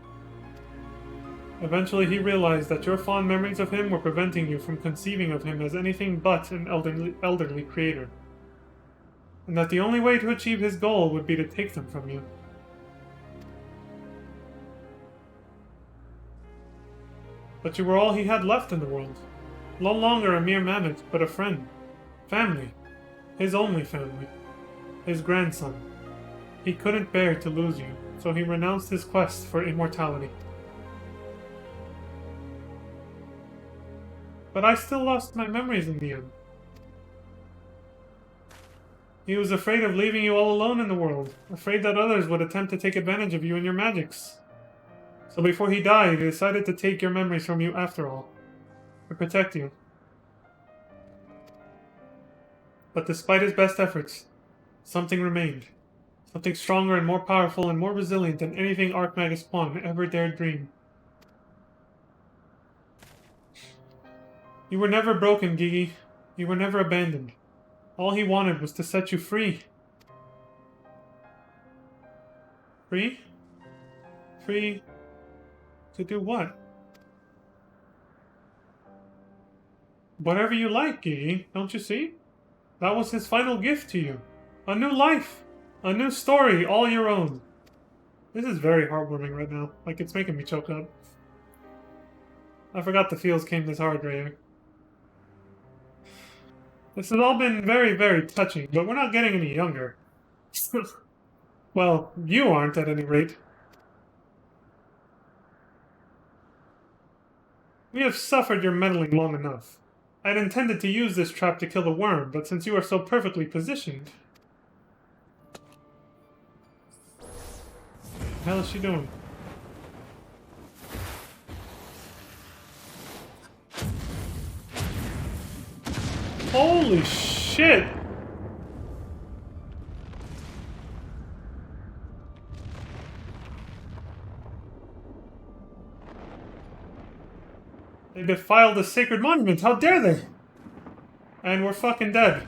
Eventually, he realized that your fond memories of him were preventing you from conceiving of him as anything but an elderly creator. And that the only way to achieve his goal would be to take them from you. But you were all he had left in the world. No longer a mere mammoth, but a friend. Family. His only family. His grandson. He couldn't bear to lose you, so he renounced his quest for immortality. But I still lost my memories in the end. He was afraid of leaving you all alone in the world, afraid that others would attempt to take advantage of you and your magics. So before he died, he decided to take your memories from you after all, to protect you. But despite his best efforts, something remained. Something stronger and more powerful and more resilient than anything Archmagus Quan ever dared dream. You were never broken, Gigi. You were never abandoned. All he wanted was to set you free. Free? Free to do what? Whatever you like, Gigi, don't you see? That was his final gift to you. A new life! A new story, all your own. This is very heartwarming right now. Like, it's making me choke up. I forgot the feels came this hard right here. This has all been very, very touching, but we're not getting any younger. Well, you aren't, at any rate. We have suffered your meddling long enough. I had intended to use this trap to kill the worm, but since you are so perfectly positioned... What the hell is she doing? Holy shit! They defiled the sacred monument, how dare they? And we're fucking dead.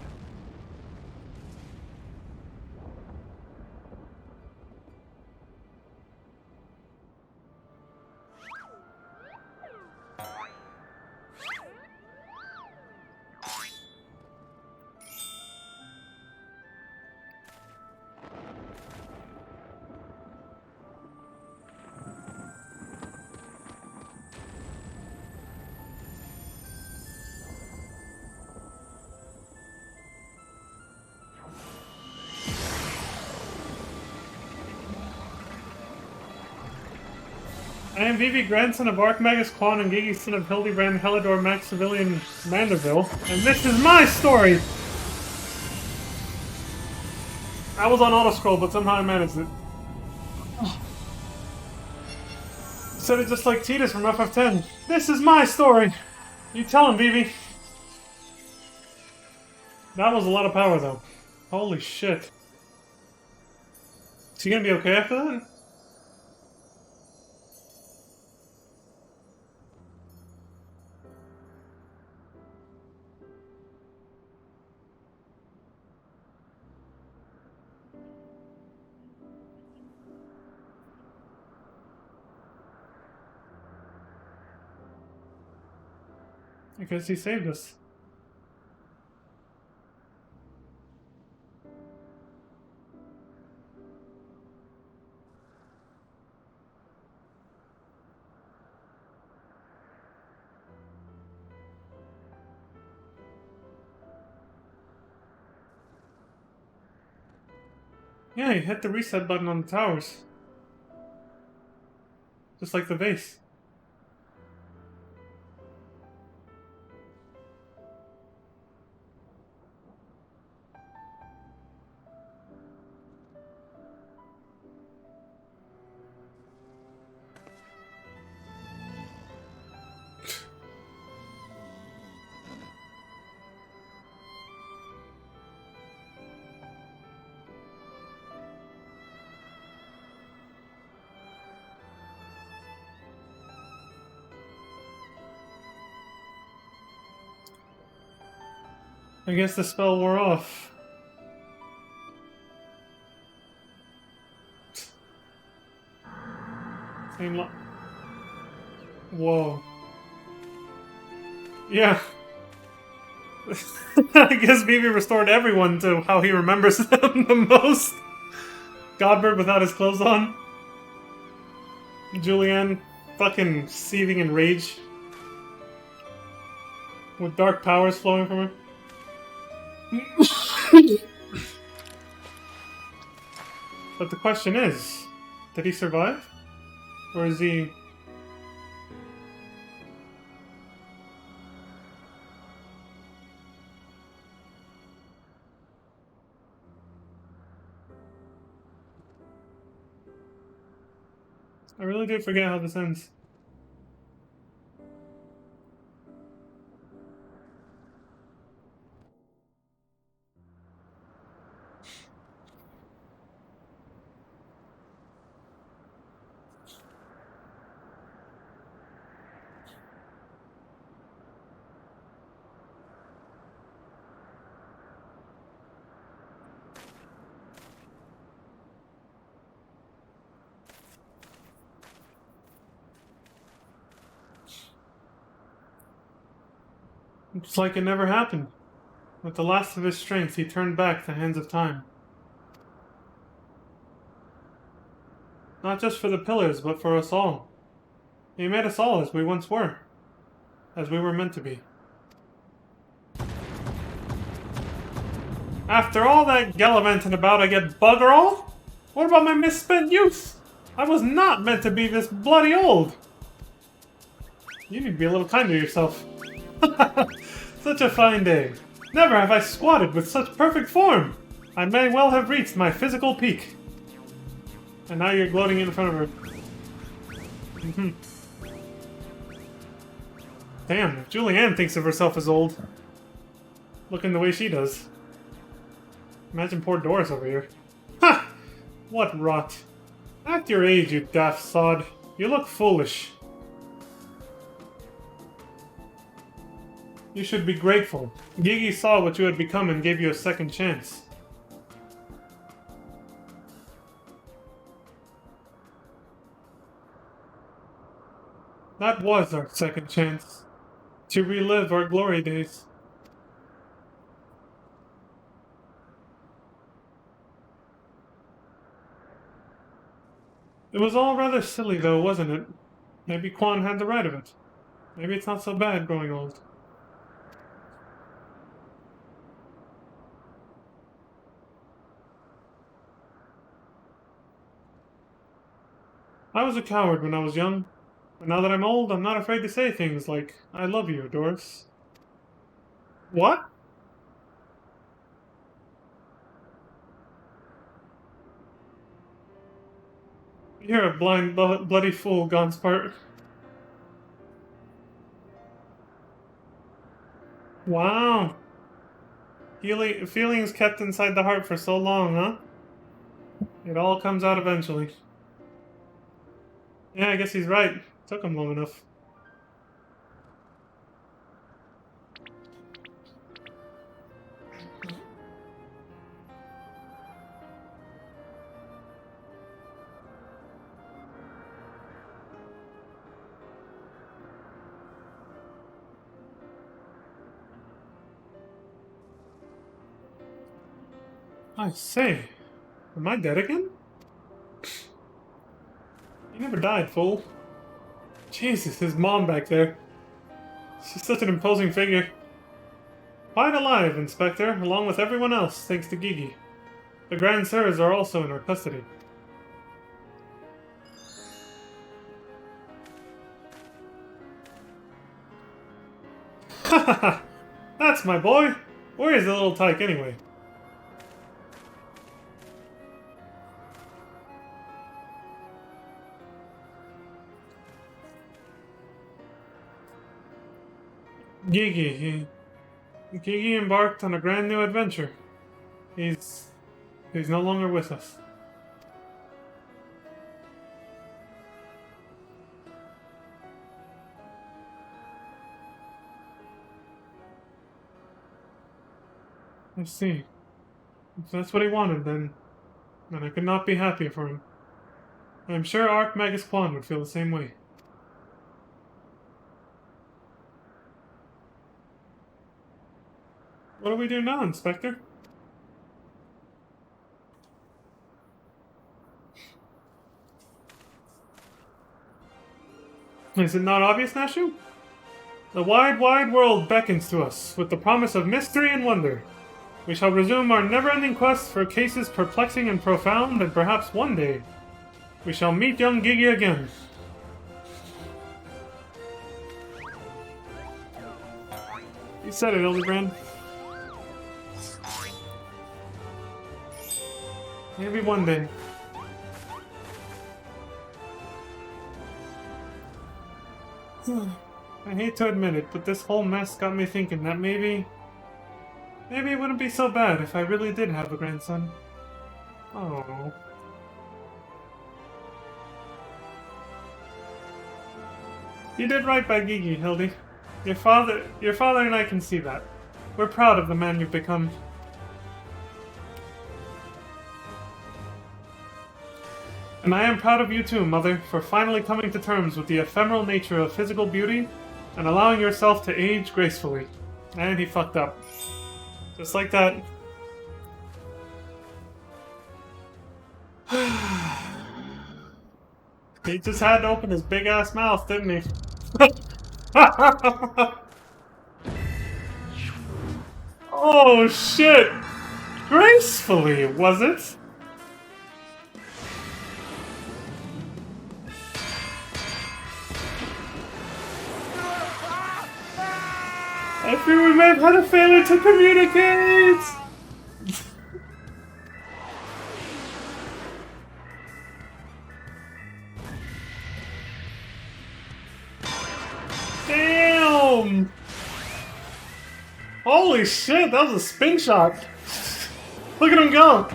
I am Vivi, grandson of Archmagus Quan and Gigi, son of Hildebrand Helidor Maximilian Mandeville, and this is my story! I was on auto-scroll, but somehow I managed it. Said it just like Titus from FF10. This is my story! You tell him, Vivi. That was a lot of power, though. Holy shit. Is he gonna be okay after that? I guess he saved us. Yeah, he hit the reset button on the towers. Just like the base. I guess the spell wore off. Same lo- Whoa. Yeah. I guess Vivi restored everyone to how he remembers them the most. Godbert without his clothes on. Julianne fucking seething in rage. With dark powers flowing from her. But the question is, did he survive? Or is he... I really did forget how this ends. It's like it never happened. With the last of his strength, he turned back the hands of time. Not just for the pillars, but for us all. He made us all as we once were. As we were meant to be. After all that gallivanting about, I get bugger all? What about my misspent youth? I was not meant to be this bloody old. You need to be a little kinder to yourself. Such a fine day. Never have I squatted with such perfect form. I may well have reached my physical peak. And now you're gloating in front of her. Damn, if Julianne thinks of herself as old, looking the way she does. Imagine poor Doris over here. Ha! What rot. Act your age, you daft sod. You look foolish. You should be grateful. Gigi saw what you had become and gave you a second chance. That was our second chance. To relive our glory days. It was all rather silly though, wasn't it? Maybe Quan had the right of it. Maybe it's not so bad growing old. I was a coward when I was young. But now that I'm old, I'm not afraid to say things like, I love you, Doris. What? You're a blind, bloody fool, Gonspart. Wow. Feelings kept inside the heart for so long, huh? It all comes out eventually. Yeah, I guess he's right. Took him long enough. I say, am I dead again? You never died, fool. Jesus, his mom back there. She's such an imposing figure. Quite alive, Inspector, along with everyone else, thanks to Gigi. The Grand Sirs are also in our custody. Hahaha! That's my boy! Where is the little tyke anyway? Gigi embarked on a grand new adventure. He's no longer with us. I see. If that's what he wanted, then I could not be happier for him. I'm sure Archmagus Quan would feel the same way. What do we do now, Inspector? Is it not obvious, Nashu? The wide, wide world beckons to us, with the promise of mystery and wonder. We shall resume our never-ending quest for cases perplexing and profound, and perhaps one day, we shall meet young Gigi again. You said it, Hildebrand. Maybe one day. I hate to admit it, but this whole mess got me thinking that maybe it wouldn't be so bad if I really did have a grandson. Oh. You did right by Gigi, Hildy. Your father and I can see that. We're proud of the man you've become. And I am proud of you too, Mother, for finally coming to terms with the ephemeral nature of physical beauty and allowing yourself to age gracefully. And he fucked up. Just like that. He just had to open his big ass mouth, didn't he? Oh shit! Gracefully, was it? I fear we may have had a failure to communicate! Damn! Holy shit, that was a spin shot! Look at him go!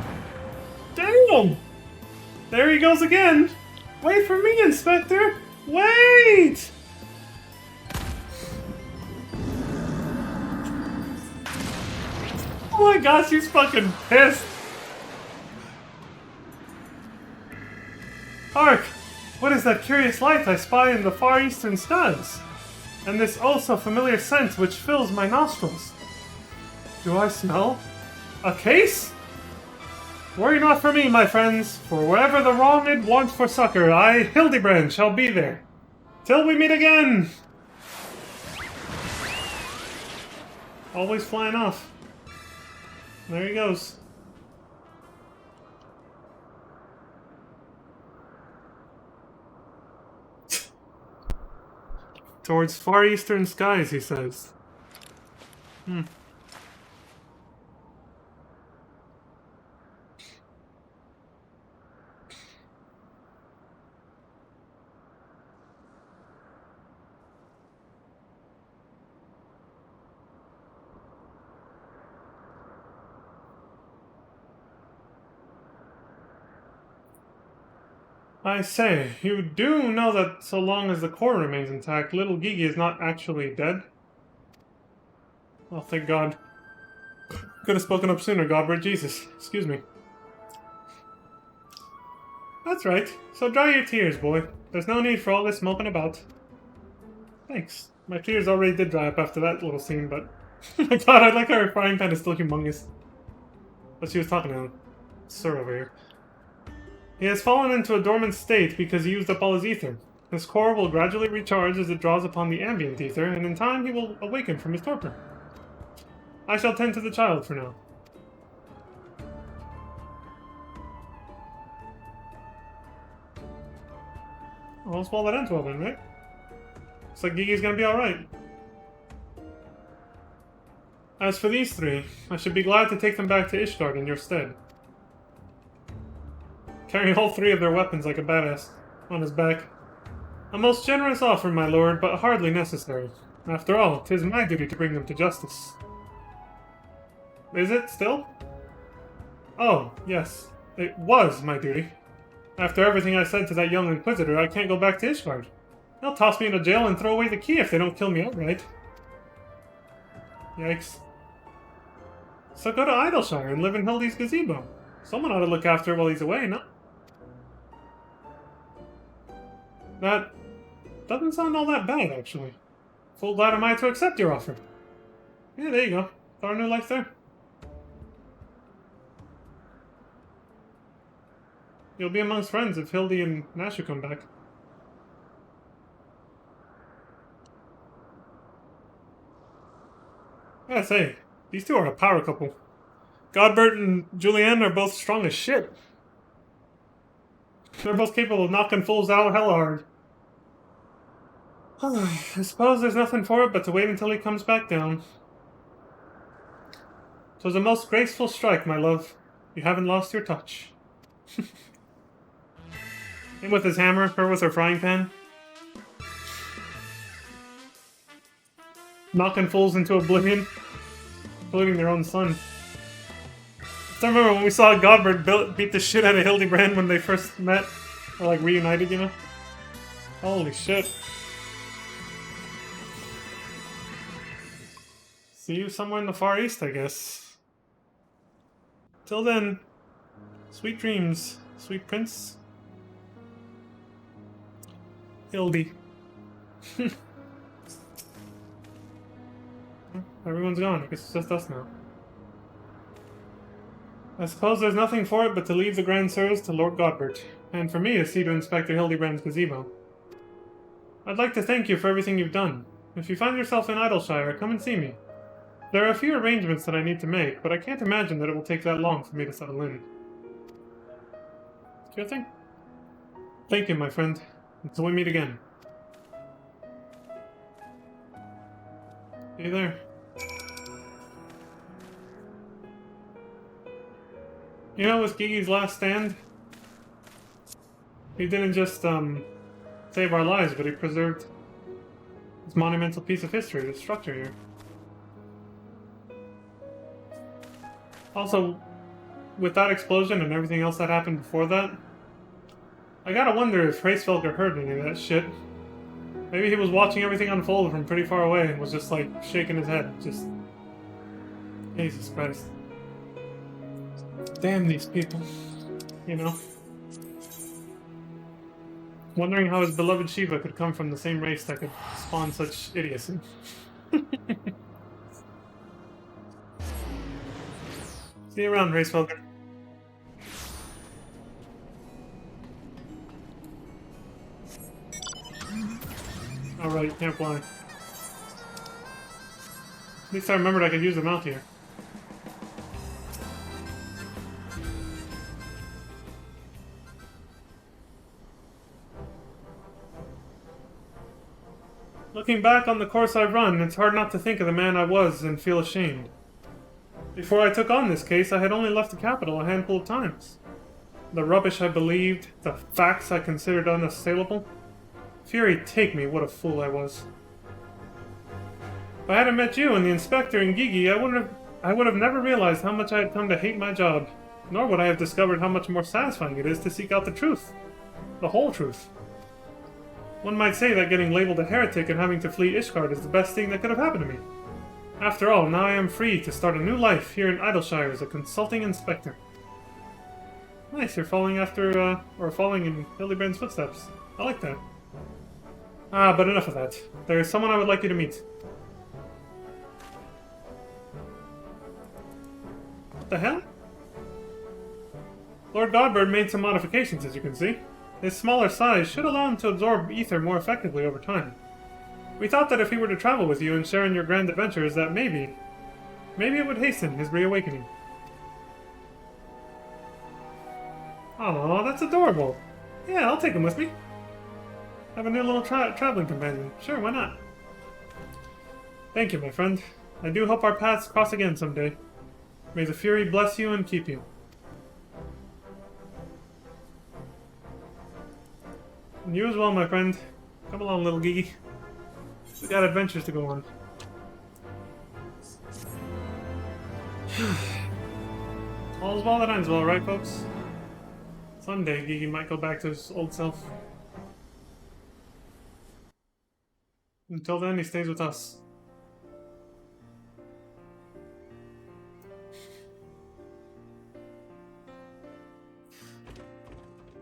Damn! There he goes again! Wait for me, Inspector! Wait! Oh my gosh, he's fucking pissed! Hark! What is that curious light I spy in the far eastern skies? And this oh so familiar scent which fills my nostrils? Do I smell a case? Worry not for me, my friends, for wherever the wronged want for succor, I, Hildebrand, shall be there. Till we meet again! Always flying off. There he goes. Towards far eastern skies, he says. I say, you do know that so long as the core remains intact, little Gigi is not actually dead? Oh, thank God. Could have spoken up sooner, Godbert. Jesus. Excuse me. That's right. So dry your tears, boy. There's no need for all this moping about. Thanks. My tears already did dry up after that little scene, but... my God, I like how her frying pan is still humongous. But she was talking to Sir over here. He has fallen into a dormant state because he used up all his ether. His core will gradually recharge as it draws upon the ambient ether, and in time he will awaken from his torpor. I shall tend to the child for now. Well, swallow that into then, right? Looks like Gigi's gonna be alright. As for these three, I should be glad to take them back to Ishgard in your stead. Carrying all three of their weapons like a badass on his back. A most generous offer, my lord, but hardly necessary. After all, 'tis my duty to bring them to justice. Is it, still? Oh, yes. It was my duty. After everything I said to that young Inquisitor, I can't go back to Ishgard. They'll toss me into jail and throw away the key if they don't kill me outright. Yikes. So go to Idleshire and live in Hildy's gazebo. Someone ought to look after her while he's away, no? That doesn't sound all that bad, actually. Full glad am I to accept your offer. Yeah, there you go. Start a new life there. You'll be amongst friends if Hildy and Nashu come back. I gotta say, these two are a power couple. Godbert and Julianne are both strong as shit. They're both capable of knocking fools out hella hard. I suppose there's nothing for it but to wait until he comes back down. 'Twas a most graceful strike, my love. You haven't lost your touch. Him with his hammer, her with her frying pan. Knocking fools into oblivion. Including their own son. I remember when we saw Godbert beat the shit out of Hildebrand when they first met. Or like reunited, you know? Holy shit. See you somewhere in the Far East, I guess. Till then, sweet dreams, sweet prince. Hildy. Everyone's gone. I guess it's just us now. I suppose there's nothing for it but to leave the Grand Sirs to Lord Godbert, and for me to see to Inspector Hildebrand's gazebo. I'd like to thank you for everything you've done. If you find yourself in Idleshire, come and see me. There are a few arrangements that I need to make, but I can't imagine that it will take that long for me to settle in. Sure thing. Thank you, my friend. Until we meet again. Hey there. You know, with Gigi's last stand, he didn't just, save our lives, but he preserved this monumental piece of history, this structure here. Also, with that explosion and everything else that happened before that, I gotta wonder if Hraesvelgr heard any of that shit. Maybe he was watching everything unfold from pretty far away and was just, like, shaking his head, just... Jesus Christ. Damn these people. You know? Wondering how his beloved Shiva could come from the same race that could spawn such idiocy. See you around, Hraesvelgr. Alright, can't fly. At least I remembered I could use the mount here. Looking back on the course I've run, it's hard not to think of the man I was and feel ashamed. Before I took on this case, I had only left the capital a handful of times. The rubbish I believed, the facts I considered unassailable. Fury take me, what a fool I was. If I hadn't met you and the inspector and Gigi, I would have never realized how much I had come to hate my job, nor would I have discovered how much more satisfying it is to seek out the truth. The whole truth. One might say that getting labeled a heretic and having to flee Ishgard is the best thing that could have happened to me. After all, now I am free to start a new life here in Idleshire as a consulting inspector. Nice, you're following after, or following in Hildebrand's footsteps. I like that. But enough of that. There is someone I would like you to meet. What the hell? Lord Godbird made some modifications, as you can see. His smaller size should allow him to absorb ether more effectively over time. We thought that if he were to travel with you and share in your grand adventures, that maybe it would hasten his reawakening. Aw, that's adorable. Yeah, I'll take him with me. Have a new little traveling companion. Sure, why not? Thank you, my friend. I do hope our paths cross again someday. May the Fury bless you and keep you. And you as well, my friend. Come along, little Gigi. We got adventures to go on. All's well that ends well, right, folks? Someday, Gigi might go back to his old self. Until then, he stays with us.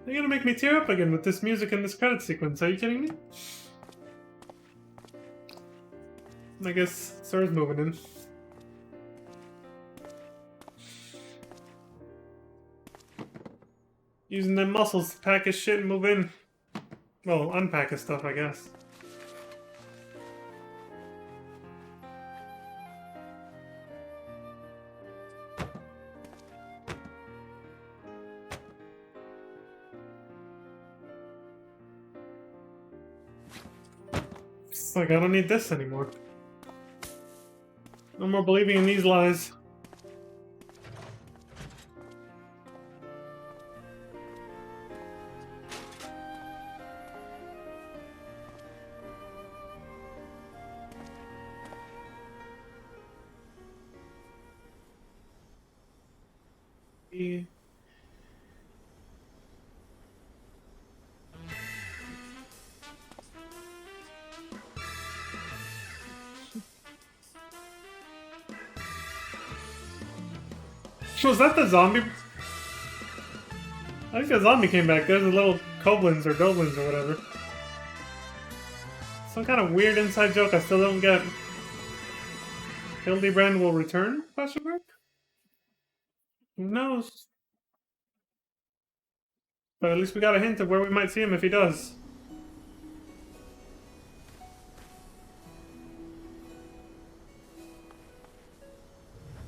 You're gonna make me tear up again with this music and this credit sequence. Are you kidding me? I guess Sir's moving in. Using them muscles to pack his shit and move in. Well, unpack his stuff, I guess. It's like I don't need this anymore. No more believing in these lies. Was that the zombie? I think the zombie came back. There's a little Koblins or Goblins or whatever. Some kind of weird inside joke I still don't get. Hildebrand will return? Question mark? Who knows? But at least we got a hint of where we might see him if he does.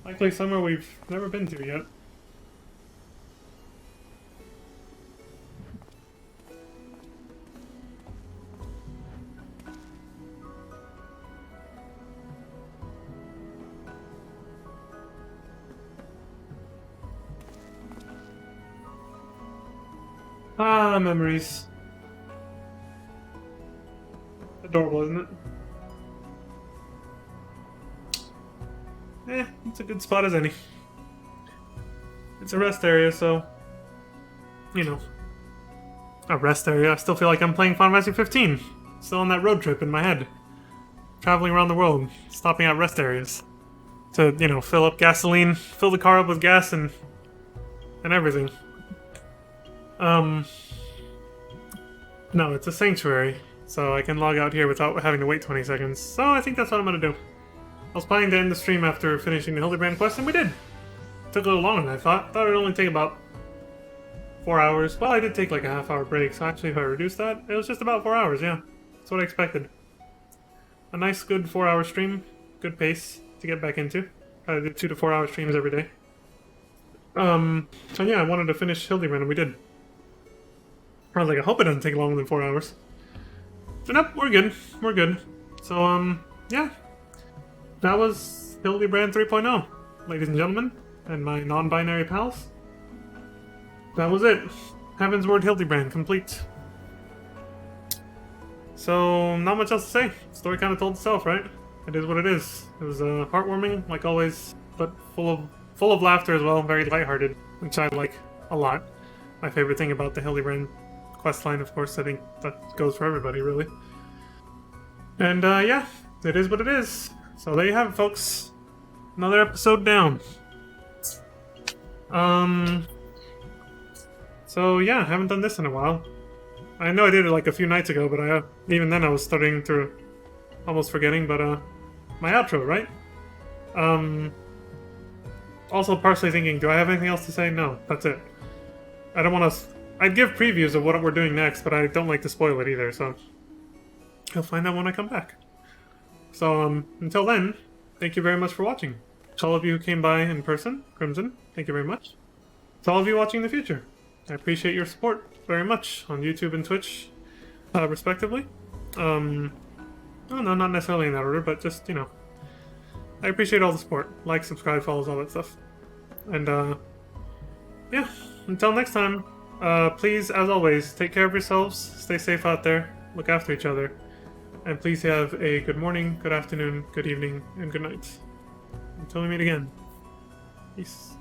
Likely somewhere we've never been to yet. Ah, memories. Adorable, isn't it? It's a good spot as any. It's a rest area, so... You know. A rest area. I still feel like I'm playing Final Fantasy 15. Still on that road trip in my head. Traveling around the world, stopping at rest areas. To, you know, fill up gasoline, fill the car up with gas and everything. No, it's a sanctuary, so I can log out here without having to wait 20 seconds. So I think that's what I'm gonna do. I was planning to end the stream after finishing the Hildebrand quest, and we did. Took a little longer than I thought. Thought it would only take about 4 hours. Well, I did take like a half-hour break, so actually if I reduced that, it was just about 4 hours, yeah. That's what I expected. A nice, good 4-hour stream. Good pace to get back into. Try to do 2 to 4 hour streams every day. So yeah, I wanted to finish Hildebrand, and we did. I was like, I hope it doesn't take longer than 4 hours. But nope, we're good. We're good. So, yeah. That was Hildebrand 3.0, ladies and gentlemen, and my non-binary pals. That was it. Heavensward Hildebrand, complete. So, not much else to say. Story kind of told itself, right? It is what it is. It was heartwarming, like always, but full of laughter as well, very lighthearted, which I like a lot. My favorite thing about the Hildebrand questline, of course, I think that goes for everybody, really. And yeah, it is what it is. So there you have it, folks. Another episode down. So yeah, I haven't done this in a while. I know I did it like a few nights ago, but even then I was starting to almost forgetting. But my outro, right? Also partially thinking, do I have anything else to say? No, that's it. I don't want to. I'd give previews of what we're doing next, but I don't like to spoil it either. So you'll find out when I come back. So until then, thank you very much for watching. To all of you who came by in person, Crimson, thank you very much. To all of you watching in the future, I appreciate your support very much on YouTube and Twitch, respectively. Oh no, not necessarily in that order, but just, you know, I appreciate all the support. Like, subscribe, follows, all that stuff. And, yeah, until next time, please, as always, take care of yourselves, stay safe out there, look after each other, and please have a good morning, good afternoon, good evening, and good night. Until we meet again. Peace.